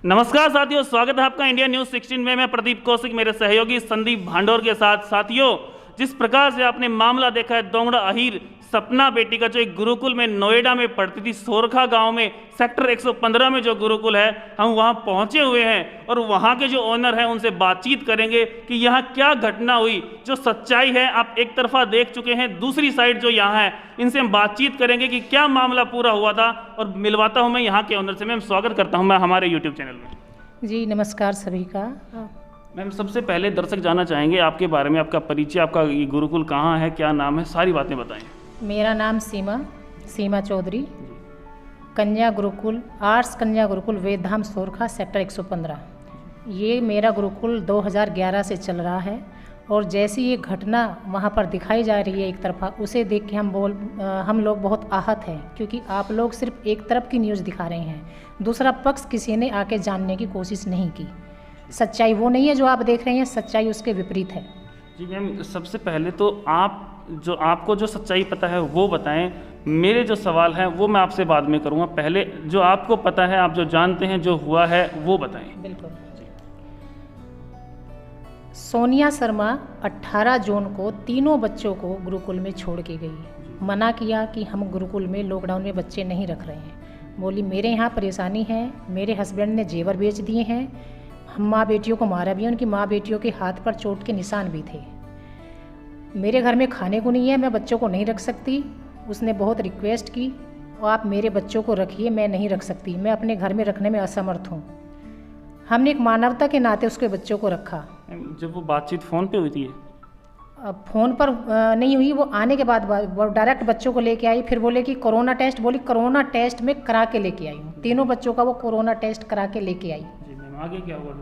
नमस्कार साथियों, स्वागत है आपका इंडिया न्यूज़ 16 में। मैं प्रदीप कौशिक, मेरे सहयोगी संदीप भांडोर के साथ। साथियों, जिस प्रकार से आपने मामला देखा है दोंगड़ा अहीर सपना बेटी का, जो एक गुरुकुल में नोएडा में पढ़ती थी, सोरखा गांव में सेक्टर 115 में जो गुरुकुल है, हम वहां पहुंचे हुए हैं और वहां के जो ओनर हैं उनसे बातचीत करेंगे कि यहाँ क्या घटना हुई। जो सच्चाई है आप एक तरफा देख चुके हैं, दूसरी साइड जो यहाँ है इनसे हम बातचीत करेंगे कि क्या मामला पूरा हुआ था। और मिलवाता हूँ मैं यहाँ के ओनर से। मैम, स्वागत करता हूँ मैं हमारे यूट्यूब चैनल में। जी नमस्कार सभी का। मैम, सबसे पहले दर्शक जानना चाहेंगे आपके बारे में, आपका परिचय, आपका ये गुरुकुल कहाँ है, क्या नाम है, सारी बातें बताएं। मेरा नाम सीमा चौधरी, कन्या गुरुकुल आर्ट्स कन्या गुरुकुल वेदधाम सोरखा सेक्टर 115। ये मेरा गुरुकुल 2011 से चल रहा है और जैसी ये घटना वहाँ पर दिखाई जा रही है एक तरफा, उसे देख के हम लोग बहुत आहत हैं, क्योंकि आप लोग सिर्फ एक तरफ की न्यूज़ दिखा रहे हैं, दूसरा पक्ष किसी ने आके जानने की कोशिश नहीं की। सच्चाई वो नहीं है जो आप देख रहे हैं, सच्चाई उसके विपरीत है। जी मैम, सबसे पहले तो आपको जो सच्चाई पता है वो बताएं। मेरे जो सवाल हैं वो मैं आपसे बाद में करूँगा, पहले जो आपको पता है, आप जो जानते हैं, जो हुआ है वो बताएं। बिल्कुल। सोनिया शर्मा 18 जून को तीनों बच्चों को गुरुकुल में छोड़ के गई। मना किया कि हम गुरुकुल में लॉकडाउन में बच्चे नहीं रख रहे हैं। बोली मेरे यहाँ परेशानी है, मेरे हस्बैंड ने जेवर बेच दिए हैं, हम माँ बेटियों को मारा भी है, उनकी माँ बेटियों के हाथ पर चोट के निशान भी थे, मेरे घर में खाने को नहीं है, मैं बच्चों को नहीं रख सकती। उसने बहुत रिक्वेस्ट की और आप मेरे बच्चों को रखिए, मैं नहीं रख सकती, मैं अपने घर में रखने में असमर्थ हूँ। हमने एक मानवता के नाते उसके बच्चों को रखा। जब वो बातचीत फ़ोन पे हुई थी? अब फ़ोन पर नहीं हुई, वो आने के बाद वो डायरेक्ट बच्चों को लेके आई। फिर बोले कि कोरोना टेस्ट, बोली कोरोना टेस्ट में करा के लेके आई हूँ। तीनों बच्चों का वो कोरोना टेस्ट करा के लेके आई। जी मैम, आगे क्या हुआ?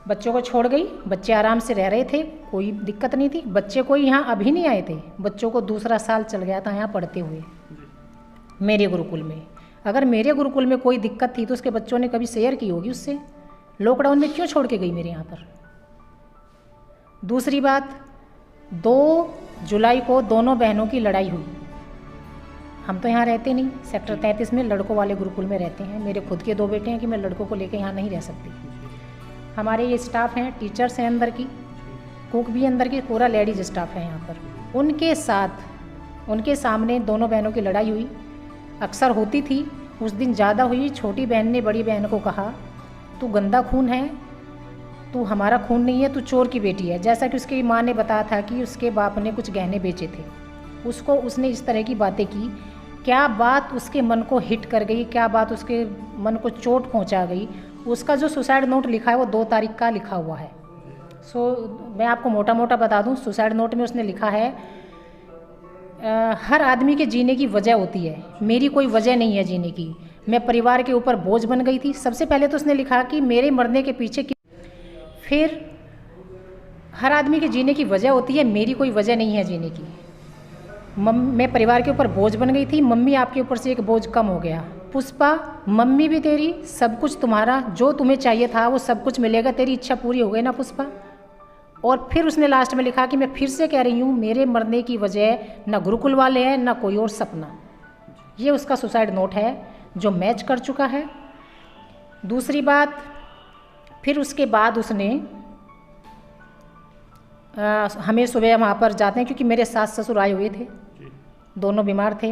बच्चों को छोड़ गई, बच्चे आराम से रह रहे थे, कोई दिक्कत नहीं थी। बच्चे कोई यहाँ अभी नहीं आए थे, बच्चों को दूसरा साल चल गया था यहाँ पढ़ते हुए मेरे गुरुकुल में। अगर मेरे गुरुकुल में कोई दिक्कत थी तो उसके बच्चों ने कभी शेयर की होगी उससे। लॉकडाउन में क्यों छोड़ के गई मेरे यहाँ पर? दूसरी बात, 2 जुलाई को दोनों बहनों की लड़ाई हुई। हम तो यहाँ रहते नहीं, सेक्टर 33 में लड़कों वाले गुरुकुल में रहते हैं। मेरे खुद के 2 बेटे हैं कि मैं लड़कों को लेकर यहाँ नहीं रह सकती। हमारे ये स्टाफ हैं, टीचर्स हैं अंदर की, कुक भी अंदर की, पूरा लेडीज स्टाफ है यहाँ पर। उनके साथ उनके सामने दोनों बहनों की लड़ाई हुई, अक्सर होती थी, उस दिन ज़्यादा हुई। छोटी बहन ने बड़ी बहन को कहा तू गंदा खून है, तू हमारा खून नहीं है, तू चोर की बेटी है। जैसा कि उसकी माँ ने बताया था कि उसके बाप ने कुछ गहने बेचे थे, उसको उसने इस तरह की बातें की। क्या बात उसके मन को हिट कर गई, क्या बात उसके मन को चोट पहुंचा गई। उसका जो सुसाइड नोट लिखा है वो 2 तारीख का लिखा हुआ है। मैं आपको मोटा मोटा बता दूं, सुसाइड नोट में उसने लिखा है हर आदमी के जीने की वजह होती है, मेरी कोई वजह नहीं है जीने की, मैं परिवार के ऊपर बोझ बन गई थी। सबसे पहले तो उसने लिखा कि मेरे मरने के पीछे फिर हर आदमी के जीने की वजह होती है, मेरी कोई वजह नहीं है जीने की। मैं परिवार के ऊपर बोझ बन गई थी, मम्मी आपके ऊपर से एक बोझ कम हो गया। पुष्पा, मम्मी भी तेरी, सब कुछ तुम्हारा, जो तुम्हें चाहिए था वो सब कुछ मिलेगा, तेरी इच्छा पूरी हो गई ना पुष्पा। और फिर उसने लास्ट में लिखा कि मैं फिर से कह रही हूँ, मेरे मरने की वजह ना गुरुकुल वाले हैं ना कोई और सपना। ये उसका सुसाइड नोट है जो मैच कर चुका है। दूसरी बात, फिर उसके बाद उसने हमें सुबह वहाँ पर जाते हैं, क्योंकि मेरे सास ससुर आए हुए थे, दोनों बीमार थे,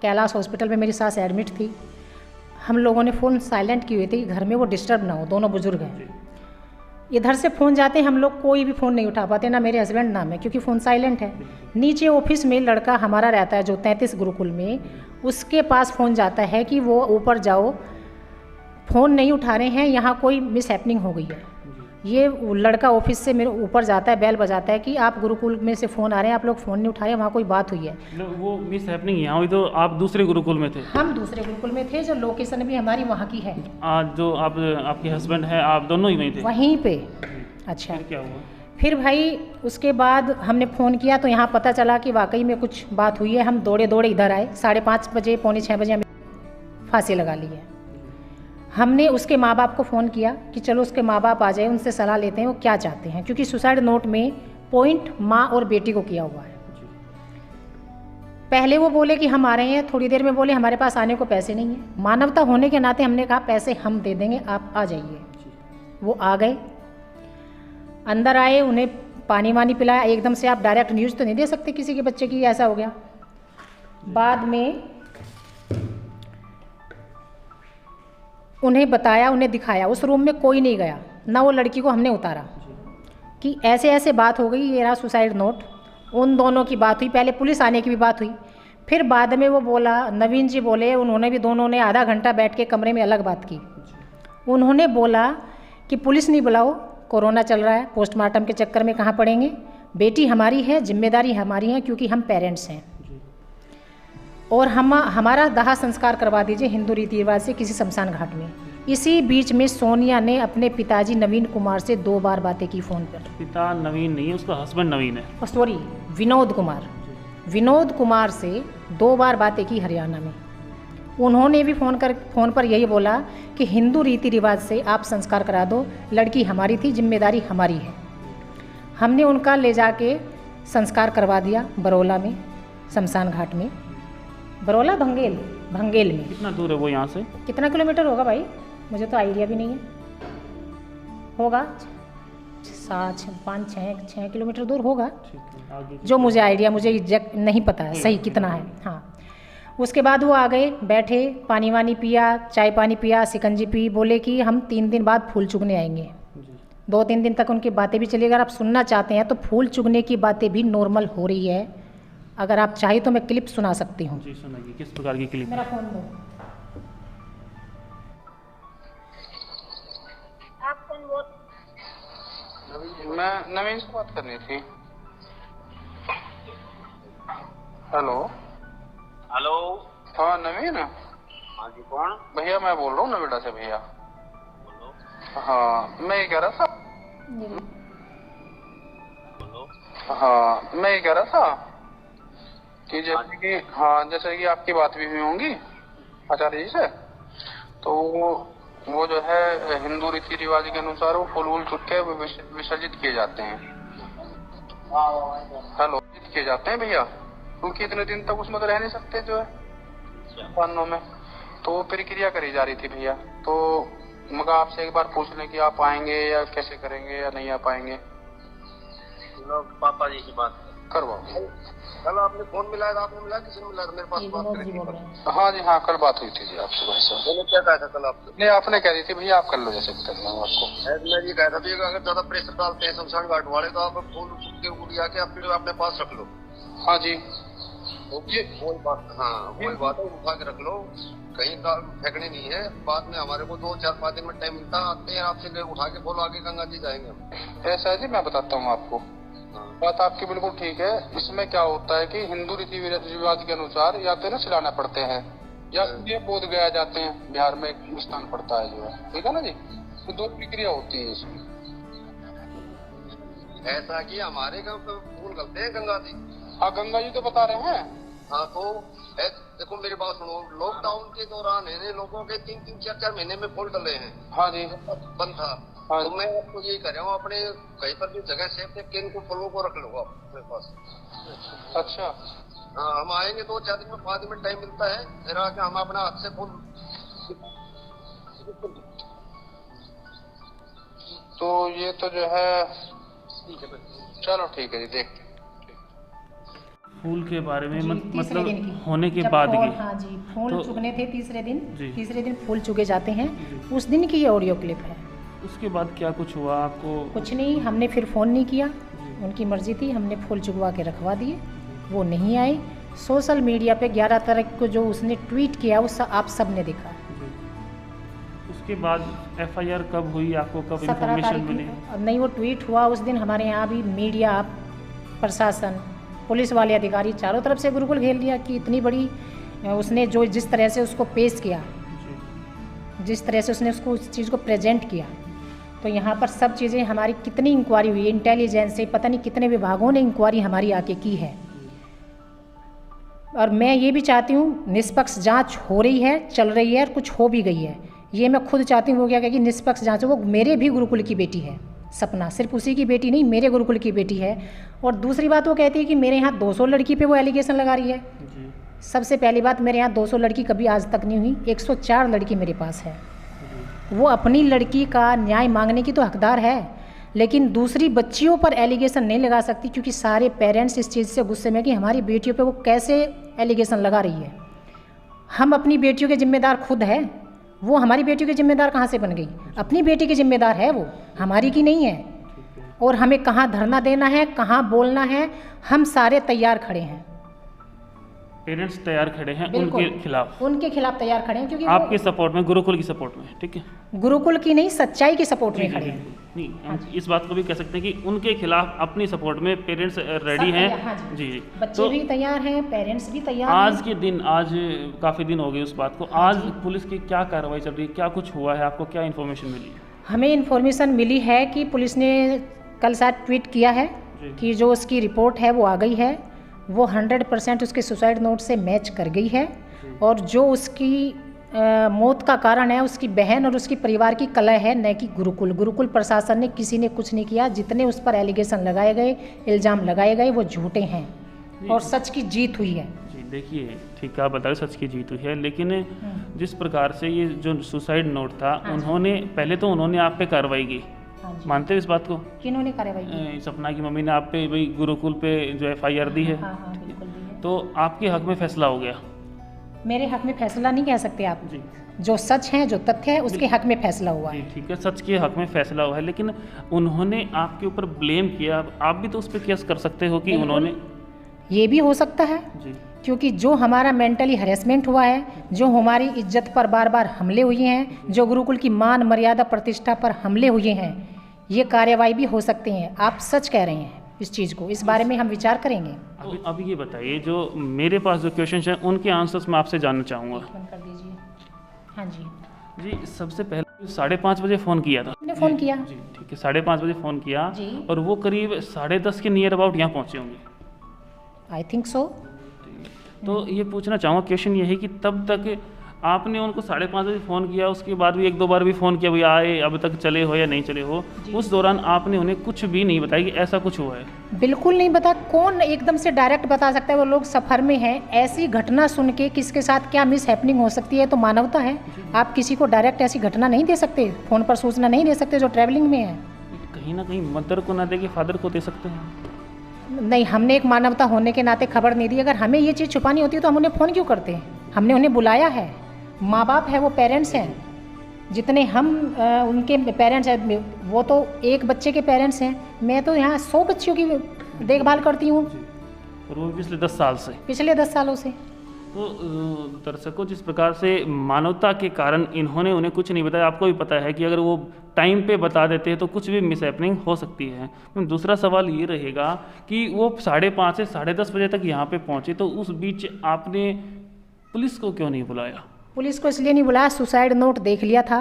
कैलाश हॉस्पिटल में मेरी सास एडमिट थी। हम लोगों ने फ़ोन साइलेंट किए हुए थे कि घर में वो डिस्टर्ब ना हो, दोनों बुजुर्ग हैं। इधर से फ़ोन जाते हैं, हम लोग कोई भी फ़ोन नहीं उठा पाते, ना मेरे हस्बैंड ना मैं, क्योंकि फ़ोन साइलेंट है। नीचे ऑफिस में लड़का हमारा रहता है जो 33 गुरुकुल में, उसके पास फ़ोन जाता है कि वो ऊपर जाओ, फ़ोन नहीं उठा रहे हैं, यहाँ कोई मिस हैपनिंग हो गई है। ये लड़का ऑफिस से मेरे ऊपर जाता है, बेल बजाता है कि आप गुरुकुल में से फ़ोन आ रहे हैं, आप लोग फ़ोन नहीं उठा रहे हैं, वहाँ कोई बात हुई है। वो मिस हैपनिंग यहाँ हुई तो आप दूसरे गुरुकुल में थे? हम दूसरे गुरुकुल में थे, जो लोकेशन भी हमारी वहाँ की है। आज जो आपके हस्बैंड है, आप दोनों ही वहीं थे? वहीं पे। अच्छा, फिर क्या हुआ? फिर भाई उसके बाद हमने फ़ोन किया तो यहाँ पता चला कि वाकई में कुछ बात हुई है। हम दौड़े दौड़े इधर आए, 5:30 बजे, पौने 6 बजे हमें फांसी लगा ली है। हमने उसके माँ बाप को फ़ोन किया कि चलो उसके माँ बाप आ जाए, उनसे सलाह लेते हैं वो क्या चाहते हैं, क्योंकि सुसाइड नोट में पॉइंट माँ और बेटी को किया हुआ है। पहले वो बोले कि हम आ रहे हैं, थोड़ी देर में बोले हमारे पास आने को पैसे नहीं है। मानवता होने के नाते हमने कहा पैसे हम दे देंगे, आप आ जाइए। वो आ गए, अंदर आए, उन्हें पानी वानी पिलाया। एकदम से आप डायरेक्ट न्यूज़ तो नहीं दे सकते किसी के बच्चे की ऐसा हो गया। बाद में उन्हें बताया, उन्हें दिखाया। उस रूम में कोई नहीं गया, ना वो लड़की को हमने उतारा कि ऐसे ऐसे बात हो गई, ये रहा सुसाइड नोट। उन दोनों की बात हुई, पहले पुलिस आने की भी बात हुई। फिर बाद में वो बोला, नवीन जी बोले, उन्होंने भी, दोनों ने आधा घंटा बैठ के कमरे में अलग बात की। उन्होंने बोला कि पुलिस नहीं बुलाओ, कोरोना चल रहा है, पोस्टमार्टम के चक्कर में कहाँ पड़ेंगे, बेटी हमारी है, जिम्मेदारी हमारी है, क्योंकि हम पेरेंट्स हैं, और हमारा दाह संस्कार करवा दीजिए हिंदू रीति रिवाज से किसी शमशान घाट में। इसी बीच में सोनिया ने अपने पिताजी नवीन कुमार से 2 बार बातें की फ़ोन पर। पिता नवीन नहीं है, उसका हस्बैंड नवीन है। सॉरी, विनोद कुमार से 2 बार बातें की हरियाणा में। उन्होंने भी फ़ोन पर यही बोला कि हिंदू रीति रिवाज से आप संस्कार करा दो, लड़की हमारी थी, जिम्मेदारी हमारी है। हमने उनका ले जाके संस्कार करवा दिया बरौला में, शमशान घाट में। बरौला भंगेल में। कितना दूर है वो यहाँ से? कितना किलोमीटर होगा भाई, मुझे तो आइडिया भी नहीं है। होगा 5-6 किलोमीटर दूर होगा, जो मुझे आइडिया, मुझे एग्जैक्ट नहीं पता है सही कितना है। हाँ, उसके बाद वो आ गए, बैठे, पानी वानी पिया, चाय पानी पिया, शिकंजी पी। बोले कि हम 3 दिन बाद फूल चुगने आएंगे। 2-3 दिन तक उनकी बातें भी चली। अगर आप सुनना चाहते हैं तो फूल चुगने की बातें भी नॉर्मल हो रही है। अगर आप चाहें तो मैं क्लिप सुना सकती हूँ। जी सुनाइए, किस प्रकार की क्लिप? मेरा फ़ोन दो। आप कौन बोल? मैं नवीन से बात करनी थी। हेलो। हेलो। हाँ नवीन। हाँ जी, कौन? भैया मैं बोल रहा हूँ नोएडा से भैया। बोलो। हाँ मैं ये कह रहा था। बोलो। हाँ मैं ये कह रहा था कि जैसे कि आपकी बात भी हुई होंगी आचार्य जी से, तो वो जो है हिंदू रीति रिवाज के अनुसार वो फूल वूल चुक के विसर्जित किए जाते हैं। हेलो, किए जाते हैं भैया, क्योंकि इतने दिन तक उसमें तो रह नहीं सकते जो है पानों में, तो वो प्रक्रिया करी जा रही थी भैया। तो मगर आपसे एक बार पूछ लें कि आप आएंगे या कैसे करेंगे या नहीं आ पाएंगे। पापा जी की बात करवाओ। कल आपने फोन मिलाया था, आपने मिलाया, किसी ने मिलाया? मेरे पास बात करी थी। हाँ जी हाँ, कल बात हुई थी जी आपसे भाई साहब। मैंने क्या कहा था कल आपसे? नहीं, आपने कह दी थी भैया आप कर लो जैसे भी करना हो आपको। मैं ये कहा था भैया, अगर ज्यादा प्रेशर डालते हैं शमशान घाट वाले तो आप फूल के उड़िया के अपने पास रख लो। हाँ जी, वही बात। हाँ वही बात है, उठा के रख लो, कहीं का फेंकने नहीं है। बाद में हमारे को 2-4-5 दिन में टाइम मिलता, आते हैं आपसे उठा के बोलो आगे गंगा जी जाएंगे हम। ऐसा है जी, मैं बताता हूँ आपको। बात आपकी बिल्कुल ठीक है। इसमें क्या होता है कि हिंदू रीति रिवाज के अनुसार या तो ना सिलाना पड़ते हैं या ये बोध गया जाते हैं, बिहार में एक स्थान पड़ता है जो है, ठीक है ना जी। तो 2 प्रक्रिया होती है इसमें। ऐसा कि हमारे गाँव पे फूल गलते हैं गंगा जी। हाँ गंगा जी तो बता रहे हैं। हाँ तो देखो मेरी बात सुनो, लॉकडाउन के दौरान है लोगों के 3-4 महीने में फूल डले हैं। हाँ जी, बंद था। हाँ। तो मैं आपको यही कर रहा हूँ, अपने कहीं पर भी जगह सेफ थे कि इनको फलों को रख लो आप अपने पास। अच्छा। हाँ हम आएंगे 2-4 दिन में, 5 दिन में टाइम मिलता है, फिर आके हम अपना हाथ से फूल। तो ये तो जो है, चलो ठीक है जी, देखते हैं। फूल के बारे में तीसरे दिन की, होने के जब बाद फूल, की। हाँ जी, फूल तो चुगने थे तीसरे जी। दिन फूल चुगे जाते हैं। उस दिन की ये ऑडियो क्लिप है। उसके बाद क्या कुछ हुआ आपको? कुछ नहीं, हमने फिर फ़ोन नहीं किया, उनकी मर्जी थी, हमने फूल चुगवा के रखवा दिए। वो नहीं आए। सोशल मीडिया पे 11 तारीख को जो उसने ट्वीट किया उस आप सब ने देखा। उसके बाद FIR कब हुई, आपको कब 17 इन्फॉर्मेशन तारीख मिली? की नहीं, वो ट्वीट हुआ उस दिन। हमारे यहाँ भी मीडिया, प्रशासन, पुलिस वाले अधिकारी चारों तरफ से गुरुकुल घेर लिया कि इतनी बड़ी उसने जो जिस तरह से उसको पेश किया, जिस तरह से उसने उसको उस चीज़ को प्रेजेंट किया, तो यहाँ पर सब चीज़ें हमारी कितनी इंक्वायरी हुई, इंटेलिजेंस से पता नहीं कितने विभागों ने इंक्वायरी हमारी आके की है। और मैं ये भी चाहती हूँ निष्पक्ष जांच हो रही है, चल रही है, और कुछ हो भी गई है। ये मैं खुद चाहती हूँ वो क्या कि निष्पक्ष जांच हो। वो मेरे भी गुरुकुल की बेटी है, सपना, सिर्फ उसी की बेटी नहीं, मेरे गुरुकुल की बेटी है। और दूसरी बात वो कहती है कि मेरे यहाँ 200 लड़की पे वो एलिगेशन लगा रही है। सबसे पहली बात, मेरे यहाँ 200 लड़की कभी आज तक नहीं हुई, 104 लड़की मेरे पास है। वो अपनी लड़की का न्याय मांगने की तो हकदार है, लेकिन दूसरी बच्चियों पर एलिगेशन नहीं लगा सकती, क्योंकि सारे पेरेंट्स इस चीज़ से गुस्से में कि हमारी बेटियों पे वो कैसे एलिगेशन लगा रही है। हम अपनी बेटियों के जिम्मेदार खुद है, वो हमारी बेटियों के जिम्मेदार कहाँ से बन गई? अपनी बेटी की जिम्मेदार है वो, हमारी की नहीं है। और हमें कहाँ धरना देना है, कहाँ बोलना है, हम सारे तैयार खड़े हैं। पेरेंट्स तैयार खड़े हैं बिल्कुल, उनके खिलाफ तैयार खड़े हैं, क्योंकि आपके सपोर्ट में, गुरुकुल की सपोर्ट में, ठीक है? गुरुकुल की नहीं, सच्चाई की सपोर्ट में खड़े हैं। नहीं, हम इस बात को भी कह सकते हैं कि उनके खिलाफ अपनी सपोर्ट में पेरेंट्स रेडी हैं। हाँ जी, बच्चे भी तैयार हैं, पेरेंट्स भी तैयार आज हैं। के दिन, आज काफ़ी दिन हो गए उस बात को, आज पुलिस की क्या कार्रवाई चल रही है, क्या कुछ हुआ है, आपको क्या इन्फॉर्मेशन मिली है? हमें इन्फॉर्मेशन मिली है कि पुलिस ने कल शायद ट्वीट किया है कि जो उसकी रिपोर्ट है वो आ गई है, वो 100% उसके सुसाइड नोट से मैच कर गई है। और जो उसकी मौत का कारण है, उसकी बहन और उसकी परिवार की कलह है, न कि गुरुकुल प्रशासन ने, किसी ने कुछ नहीं किया। जितने उस पर एलिगेशन लगाए गए, इल्ज़ाम लगाए गए, वो झूठे हैं और सच की जीत हुई है। जी देखिए, ठीक है, आप बता रहे सच की जीत हुई है, लेकिन जिस प्रकार से ये जो सुसाइड नोट था, उन्होंने पहले तो उन्होंने आप पे कार्रवाई की, मानते हो इस बात को? किन्होंने कार्रवाई की? सपना की मम्मी ने आप पे, भाई गुरुकुल पे जो FIR दी है, बिल्कुल दी है। तो आपके हक में फैसला हो गया? मेरे हक में फैसला नहीं कह सकते आप जी, जो सच है, जो तथ्य है, उसके हक में फैसला हुआ है। ठीक है, सच के हक में फैसला हुआ है, लेकिन उन्होंने आपके ऊपर ब्लेम किया, आप भी तो उस पर केस कर सकते हो कि उन्होंने। ये भी हो सकता है जी, क्योंकि जो हमारा मेंटली हरेसमेंट हुआ है, जो हमारी इज्जत पर बार बार हमले हुए हैं, जो गुरुकुल की मान मर्यादा प्रतिष्ठा पर हमले हुए हैं, ये कार्रवाई भी हो सकते हैं। आप सच कह रहे हैं इस चीज़ को, इस बारे में हम विचार करेंगे। अब ये बताइए, जो मेरे पास जो क्वेश्चन हैं उनके आंसर्स मैं आपसे जानना चाहूँगा। कर दीजिए। हाँ जी जी, सबसे पहले 5:30 बजे फ़ोन किया था, मैंने फ़ोन किया जी, ठीक है, 5:30 बजे फ़ोन किया जी। और वो करीब 10:30 के नियर अबाउट यहाँ पहुँचे होंगे। I think so. तो ये पूछना चाहूँगा, क्वेश्चन ये है कि तब तक आपने उनको 5:30 बजे फ़ोन किया, उसके बाद भी 1-2 बार भी फ़ोन किया, भाई आए, अब तक चले हो या नहीं चले हो, उस दौरान आपने उन्हें कुछ भी नहीं बताया कि ऐसा कुछ हुआ है? बिल्कुल नहीं बता। कौन एकदम से डायरेक्ट बता सकता है? वो लोग सफ़र में हैं, ऐसी घटना सुन के किसके साथ क्या मिस हैपनिंग हो सकती है, तो मानवता है। आप किसी को डायरेक्ट ऐसी घटना नहीं दे सकते, फ़ोन पर सूचना नहीं दे सकते जो ट्रैवलिंग में है। कहीं ना कहीं मदर को ना दे के फादर को दे सकते हैं? नहीं, हमने एक मानवता होने के नाते खबर नहीं दी। अगर हमें ये चीज़ छुपानी होती है तो हम उन्हें फ़ोन क्यों करते हैं? हमने उन्हें बुलाया है, माँ बाप है, वो पेरेंट्स हैं। जितने हम उनके पेरेंट्स हैं, वो तो एक बच्चे के पेरेंट्स हैं। मैं तो यहाँ 100 बच्चियों की देखभाल करती हूँ, और वो पिछले 10 साल से, पिछले 10 सालों से। तो दर्शकों, जिस प्रकार से मानवता के कारण इन्होंने उन्हें कुछ नहीं बताया, आपको भी पता है कि अगर वो टाइम पे बता देते हैं तो कुछ भी मिस हैपनिंग हो सकती है। दूसरा सवाल ये रहेगा कि वो 5:30 से 10:30 बजे तक यहाँ पे पहुँचे, तो उस बीच आपने पुलिस को क्यों नहीं बुलाया? पुलिस को इसलिए नहीं बुलाया, सुसाइड नोट देख लिया था।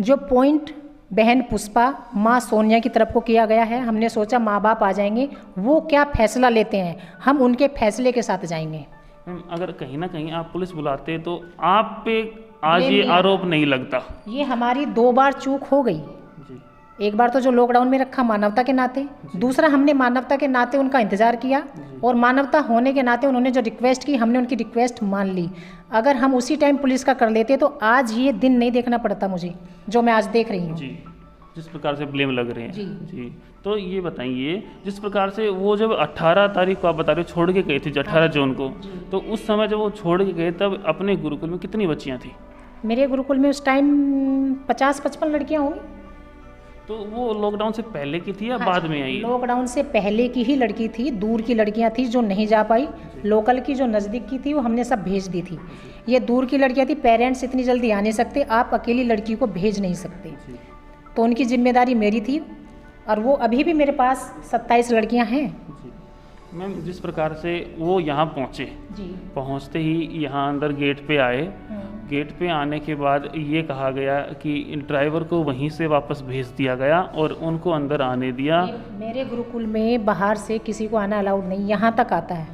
जो पॉइंट बहन पुष्पा, माँ सोनिया की तरफ को किया गया है, हमने सोचा माँ बाप आ जाएंगे, वो क्या फैसला लेते हैं, हम उनके फैसले के साथ जाएंगे। मैम, अगर कहीं ना कहीं आप पुलिस बुलाते तो आप पे आज ये आरोप नहीं लगता? ये हमारी 2 बार चूक हो गई। एक बार तो जो लॉकडाउन में रखा मानवता के नाते, दूसरा हमने मानवता के नाते उनका इंतज़ार किया, और मानवता होने के नाते उन्होंने जो रिक्वेस्ट की, हमने उनकी रिक्वेस्ट मान ली। अगर हम उसी टाइम पुलिस का कर लेते तो आज ये दिन नहीं देखना पड़ता मुझे, जो मैं आज देख रही हूँ। जी, जिस प्रकार से ब्लेम लग रहे हैं। जी। जी, तो ये बताइए, जिस प्रकार से वो जब 18 तारीख को आप बता रहे हो छोड़ के गए थे, 18 जून को, तो उस समय जब वो छोड़ के गए तब अपने गुरुकुल में कितनी बच्चियाँ थी? मेरे गुरुकुल में उस टाइम 50-55 लड़कियाँ होंगी। तो वो लॉकडाउन से पहले की थी या बाद में आई? लॉकडाउन से पहले की ही लड़की थी, दूर की लड़कियां थी जो नहीं जा पाई। लोकल की जो नज़दीक की थी वो हमने सब भेज दी थी। ये दूर की लड़कियां थी, पेरेंट्स इतनी जल्दी आ नहीं सकते, आप अकेली लड़की को भेज नहीं सकते, तो उनकी जिम्मेदारी मेरी थी। और वो अभी भी मेरे पास 27 लड़कियां हैं। मैम, जिस प्रकार से वो यहाँ पहुँचे, पहुँचते ही यहाँ अंदर गेट पे आए, गेट पे आने के बाद ये कहा गया कि ड्राइवर को वहीं से वापस भेज दिया गया और उनको अंदर आने दिया। मेरे गुरुकुल में बाहर से किसी को आना अलाउड नहीं, यहाँ तक आता है।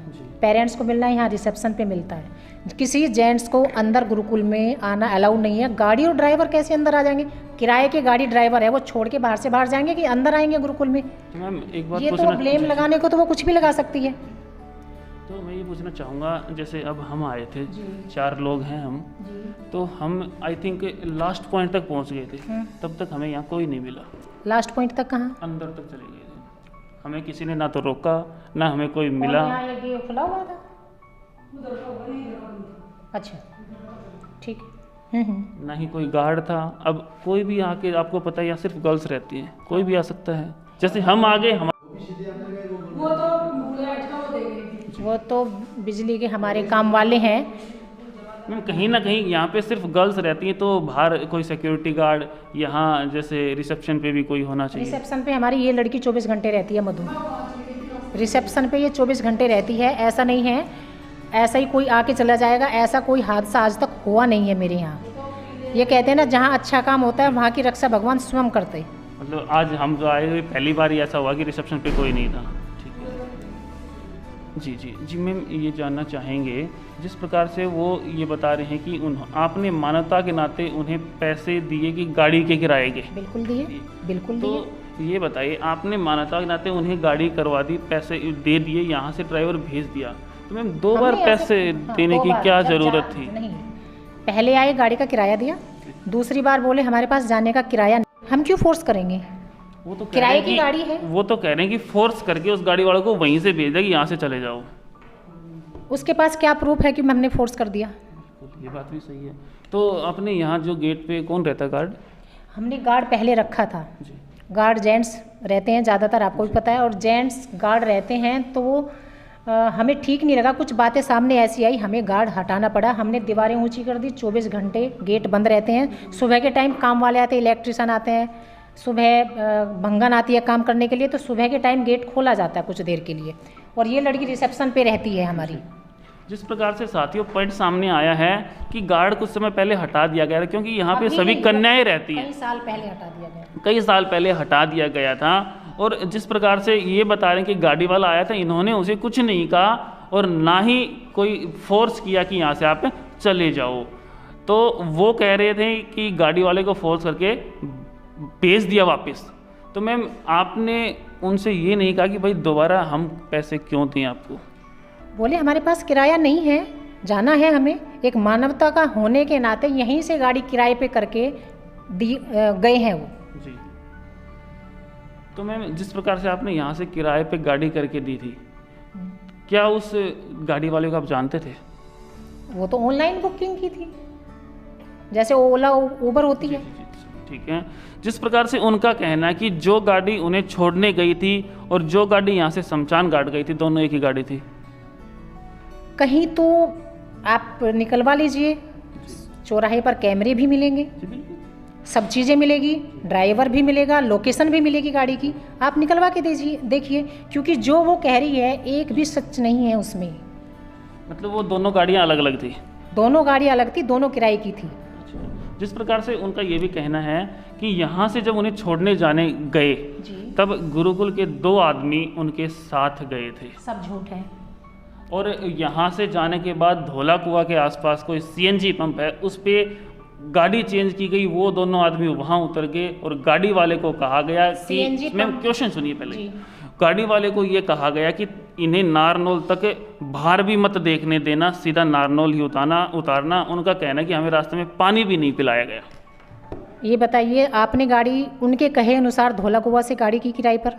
पेरेंट्स को मिलना यहाँ रिसेप्शन पे मिलता है। किसी जेंट्स को अंदर गुरुकुल में आना अलाउड नहीं है। गाड़ी और ड्राइवर कैसे अंदर आ जाएंगे? किराए के गाड़ी ड्राइवर है, वो छोड़ के बाहर से बाहर जाएंगे कि अंदर आएंगे गुरुकुल में? तो मैम एक बात ये तो पूछना ब्लेम लगाने को तो वो कुछ भी लगा सकती है। तो मैं ये पूछना चाहूँगा, जैसे अब हम आए थे, 4 लोग हैं हम, तो हम आई थिंक लास्ट पॉइंट तक पहुँच गए थे, तब तक हमें यहाँ कोई नहीं मिला। लास्ट पॉइंट तक कहाँ? अंदर तक चले गए थे, हमें किसी ने ना तो रोका ना हमें कोई मिला। यहाँ ये गेट खुला हुआ था। अच्छा, ठीक है। ना ही कोई गार्ड था। अब कोई भी आके, आपको पता है यहाँ सिर्फ गर्ल्स रहती हैं, कोई भी आ सकता है। जैसे हम आ गए, वो तो बिजली के हमारे काम वाले हैं। मैम कहीं ना कहीं यहाँ पे सिर्फ गर्ल्स रहती हैं, तो बाहर कोई सिक्योरिटी गार्ड, यहाँ जैसे रिसेप्शन पे भी कोई होना चाहिए। रिसेप्शन पे हमारी ये लड़की 24 घंटे रहती है मधु। रिसेप्शन पे ये 24 घंटे रहती है। ऐसा नहीं है ऐसा ही कोई आके चला जाएगा, ऐसा कोई हादसा आज तक हुआ नहीं है मेरे यहाँ। ये कहते हैं ना, जहाँ अच्छा काम होता है वहाँ की रक्षा भगवान स्वयं करते हैं। मतलब आज हम जो आए हुए पहली बार ही ऐसा हुआ कि रिसेप्शन पे कोई नहीं था। ठीक है जी जी जी। मैम ये जानना चाहेंगे, जिस प्रकार से वो ये बता रहे हैं कि आपने मानवता के नाते उन्हें पैसे दिए कि गाड़ी के किराए के? बिल्कुल दिए, बिल्कुल तो दिए। ये बताइए, आपने मानवता के नाते उन्हें गाड़ी करवा दी, पैसे दे दिए, यहाँ से ड्राइवर भेज दिया, तो मैम 2 बार पैसे देने की क्या ज़रूरत थी? नहीं, पहले आए गाड़ी का किराया दिया, दूसरी बार बोले हमारे पास जाने का किराया नहीं। हम क्यों फोर्स करेंगे? वो तो किराए की गाड़ी है। वो तो कह रहे हैं कि फोर्स करके उस गाड़ी वाले को वहीं से भेज दें कि यहाँ से चले जाओ। उसके पास क्या प्रूफ है कि हमने फोर्स कर दिया? ये बात भी सही है। तो आपने यहाँ जो गेट पे कौन रहता है गार्ड? हमने गार्ड पहले रखा था जी। गार्ड जेंट्स रहते हैं ज़्यादातर, आपको भी पता है, और जेंट्स गार्ड रहते हैं तो वो हमें ठीक नहीं लगा। कुछ बातें सामने ऐसी आई, हमें गार्ड हटाना पड़ा। हमने दीवारें ऊंची कर दी। 24 घंटे गेट बंद रहते हैं। सुबह के टाइम काम वाले आते हैं, इलेक्ट्रिशियन आते हैं, सुबह भंगन आती है काम करने के लिए, तो सुबह के टाइम गेट खोला जाता है कुछ देर के लिए। और ये लड़की रिसेप्शन पे रहती है हमारी। जिस प्रकार से साथियों पॉइंट सामने आया है कि गार्ड कुछ समय पहले हटा दिया गया था, क्योंकि यहाँ पे सभी कन्याएं रहती हैं। कई साल पहले हटा दिया गया, कई साल पहले हटा दिया गया था। और जिस प्रकार से ये बता रहे हैं कि गाड़ी वाला आया था, इन्होंने उसे कुछ नहीं कहा और ना ही कोई फोर्स किया कि यहाँ से आप चले जाओ। तो वो कह रहे थे कि गाड़ी वाले को फोर्स करके भेज दिया वापस। तो मैम आपने उनसे ये नहीं कहा कि भाई दोबारा हम पैसे क्यों दें आपको? बोले हमारे पास किराया नहीं है, जाना है हमें। एक मानवता का होने के नाते यहीं से गाड़ी किराए पे करके गए हैं वो जी। तो मैम जिस प्रकार से आपने यहाँ से किराए पे गाड़ी करके दी थी, क्या उस गाड़ी वाले को आप जानते थे? वो तो ऑनलाइन बुकिंग की थी, जैसे ओला उबर होती है। ठीक है। जिस प्रकार से उनका कहना है कि जो गाड़ी उन्हें छोड़ने गई थी और जो गाड़ी यहाँ से शमशान घाट गई थी, दोनों एक ही गाड़ी थी। कहीं तो आप निकलवा लीजिए, चौराहे पर कैमरे भी मिलेंगे, सब चीज़ें मिलेगी, ड्राइवर भी मिलेगा, लोकेशन भी मिलेगी गाड़ी की, आप निकलवा के देखिए। क्योंकि जो वो कह रही है एक भी सच नहीं है उसमें। मतलब वो दोनों गाड़ियाँ अलग अलग थी? दोनों गाड़ियाँ अलग थी, दोनों किराए की थी। जिस प्रकार से उनका ये भी कहना है कि यहाँ से जब उन्हें छोड़ने जाने गए तब गुरुकुल के 2 आदमी उनके साथ गए थे। सब झूठ है। और यहाँ से जाने के बाद धोला कुआं के आसपास कोई सीएनजी पंप है, उस पर गाड़ी चेंज की गई। वो दोनों आदमी वहाँ उतर गए और गाड़ी वाले को कहा गया कि, मैम क्वेश्चन सुनिए पहले, गाड़ी वाले को ये कहा गया कि इन्हें नारनौल तक बाहर भी मत देखने देना, सीधा नारनौल ही उतारना। उनका कहना कि हमें रास्ते में पानी भी नहीं पिलाया गया। ये बताइए, आपने गाड़ी उनके कहे अनुसार धोला कुआं से गाड़ी की किराए पर?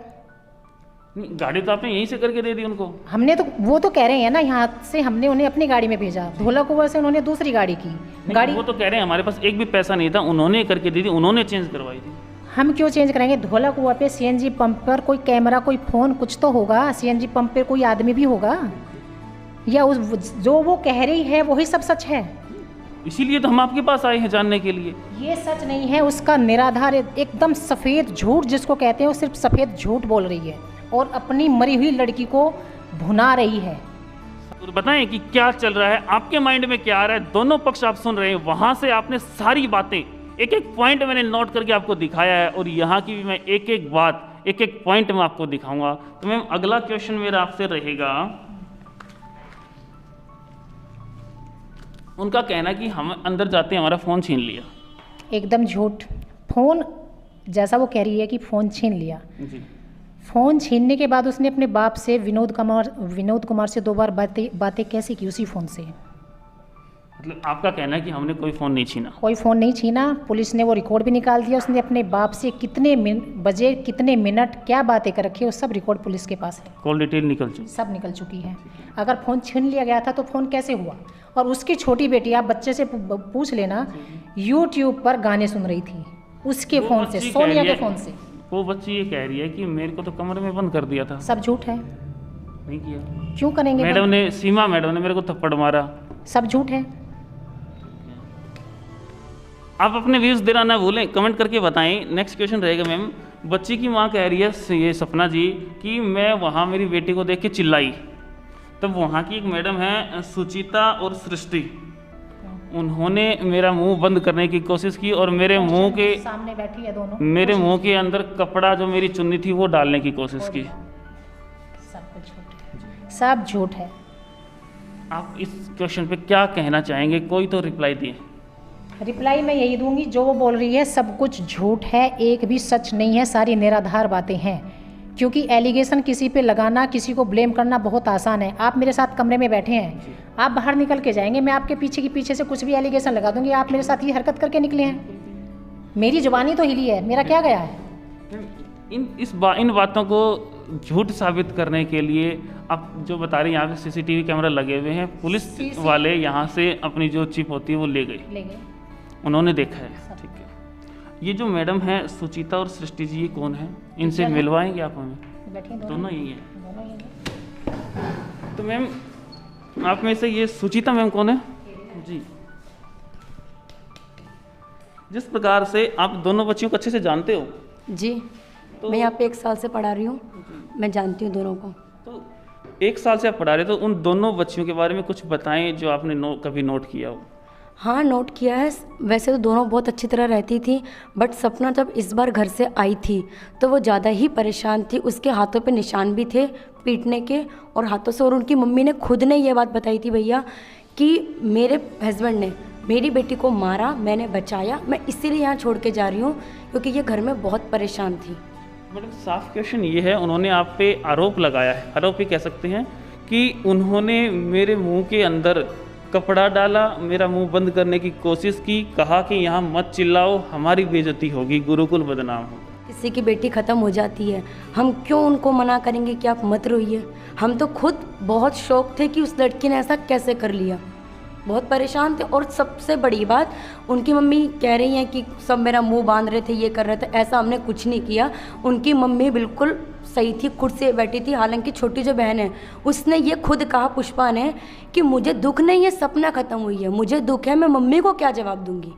गाड़ी तो आपने यहीं से करके दे दी उनको। हमने तो, वो तो कह रहे हैं ना, यहाँ से हमने उन्हें अपनी गाड़ी में भेजा, धोला कुआं से उन्होंने दूसरी गाड़ी की गाड़ी। वो तो कह रहे हैं हमारे पास एक भी पैसा नहीं था, उन्होंने करके दी थी, उन्होंने चेंज करवाई थी। हम क्यों चेंज कराएंगे? धोला कुआं पे सीएनजी पंप पर कोई कैमरा, कोई फ़ोन, कुछ तो होगा। सीएनजी पंप पे कोई आदमी भी होगा, या उस जो वो कह रही है वही सब सच है? इसीलिए तो हम आपके पास आए हैं जानने के लिए। ये सच नहीं है, उसका निराधार एकदम सफ़ेद झूठ जिसको कहते हैं, वो सिर्फ सफ़ेद झूठ बोल रही है और अपनी मरी हुई लड़की को भुना रही है। तो बताएं कि क्या चल रहा है, आपके माइंड में क्या आ रहा है। दोनों पक्ष आप सुन रहे हैं, वहां से आपने सारी बातें, एक एक पॉइंट मैंने नोट करके आपको दिखाया है और यहाँ की भी मैं एक एक बात, एक एक पॉइंट में आपको दिखाऊंगा। तो मैम अगला क्वेश्चन मेरा आपसे रहेगा उनका कहना है कि हम अंदर जाते हमारा फ़ोन छीन लिया। एकदम झूठ। फ़ोन, जैसा वो कह रही है कि फ़ोन छीन लिया, जी। फ़ोन छीनने के बाद उसने अपने बाप से विनोद कुमार से 2 बार बातें कैसे की उसी फ़ोन से? मतलब आपका कहना है कि हमने कोई फ़ोन नहीं छीना। कोई फ़ोन नहीं छीना, पुलिस ने वो रिकॉर्ड भी निकाल दिया। उसने अपने बाप से कितने बजे कितने मिनट क्या बातें कर रखी है, वो सब रिकॉर्ड पुलिस के पास है, कॉल डिटेल निकल चुकी। सब निकल चुकी है। अगर फ़ोन छीन लिया गया था तो फ़ोन कैसे हुआ? और उसकी छोटी बेटी, आप बच्चे से पूछ लेना, यूट्यूब पर गाने सुन रही थी उसके वो फ़ोन से, बच्ची सोनिया कह रही के है- फ़ोन से। वो बच्ची ये कह रही है कि मेरे को तो कमरे में बंद कर दिया था। सब झूठ है। नहीं किया। क्यों करेंगे? मैडम ने, सीमा मैडम ने मेरे को थप्पड़ मारा। सब झूठ है। आप अपने व्यूज़ देना ना भूलें, कमेंट करके बताएं। नेक्स्ट क्वेश्चन रहेगा मैम, बच्ची की माँ कह रही है ये सपना जी कि मैं वहाँ मेरी बेटी को देख के चिल्लाई, तब वहाँ की एक मैडम है सुचिता और सृष्टि, उन्होंने मेरा मुंह बंद करने की कोशिश की और मेरे मुंह के सामने बैठी है दोनों, मेरे मुंह के अंदर कपड़ा जो मेरी चुन्नी थी वो डालने की कोशिश की। सब कुछ झूठ है, सब झूठ है। आप इस क्वेश्चन पे क्या कहना चाहेंगे? कोई तो रिप्लाई दिए। रिप्लाई मैं यही दूंगी, जो वो बोल रही है सब कुछ झूठ है, एक भी सच नहीं है, सारी निराधार बातें हैं। क्योंकि एलिगेशन किसी पे लगाना, किसी को ब्लेम करना बहुत आसान है। आप मेरे साथ कमरे में बैठे हैं, आप बाहर निकल के जाएंगे, मैं आपके पीछे से कुछ भी एलिगेशन लगा दूंगी, आप मेरे साथ ये हरकत करके निकले हैं। मेरी जुबानी तो हिली है, मेरा क्या गया है? इन बातों को झूठ साबित करने के लिए आप जो बता रहे हैं, यहाँ पे सीसीटीवी कैमरा लगे हुए हैं, पुलिस वाले यहाँ से अपनी जो चिप होती है वो ले गए, उन्होंने देखा है। ठीक है, ये जो मैडम है सुचिता और सृष्टि जी, ये कौन है? इनसे मिलवाएंगे आप हमें? बैठिए, दोनों यही हैं। तो मैम आप में से ये सुचिता मैम कौन है जी? जिस प्रकार से आप दोनों बच्चियों को अच्छे से जानते हो जी, मैं यहाँ पे 1 साल से पढ़ा रही हूँ, मैं जानती हूँ दोनों को। तो 1 साल से आप पढ़ा रहे, तो उन दोनों बच्चियों के बारे में कुछ बताएं जो आपने कभी नोट किया हो। हाँ, नोट किया है। वैसे तो दोनों बहुत अच्छी तरह रहती थी, बट सपना जब इस बार घर से आई थी तो वो ज़्यादा ही परेशान थी। उसके हाथों पे निशान भी थे पीटने के और हाथों से, और उनकी मम्मी ने खुद ने ये बात बताई थी भैया कि मेरे हस्बैंड ने मेरी बेटी को मारा, मैंने बचाया, मैं इसीलिए यहाँ छोड़ के जा रही हूँ क्योंकि ये घर में बहुत परेशान थी। मतलब साफ क्वेश्चन ये है, उन्होंने आप पे आरोप लगाया है, आरोप ही कह सकते हैं कि उन्होंने मेरे मुंह के अंदर कपड़ा डाला, मेरा मुंह बंद करने की कोशिश की, कहा कि यहाँ मत चिल्लाओ, हमारी बेइज्जती होगी, गुरुकुल बदनाम हो। किसी की बेटी ख़त्म हो जाती है, हम क्यों उनको मना करेंगे कि आप मत रोइए? हम तो खुद बहुत शौक थे कि उस लड़की ने ऐसा कैसे कर लिया, बहुत परेशान थे। और सबसे बड़ी बात, उनकी मम्मी कह रही हैं कि सब मेरा मुंह बांध रहे थे, ये कर रहे थे, ऐसा हमने कुछ नहीं किया। उनकी मम्मी बिल्कुल सही थी, खुद से बैठी थी। हालांकि छोटी जो बहन है उसने ये खुद कहा, पुष्पा ने, कि मुझे दुख नहीं है सपना ख़त्म हुई है, मुझे दुख है, मैं मम्मी को क्या जवाब दूंगी।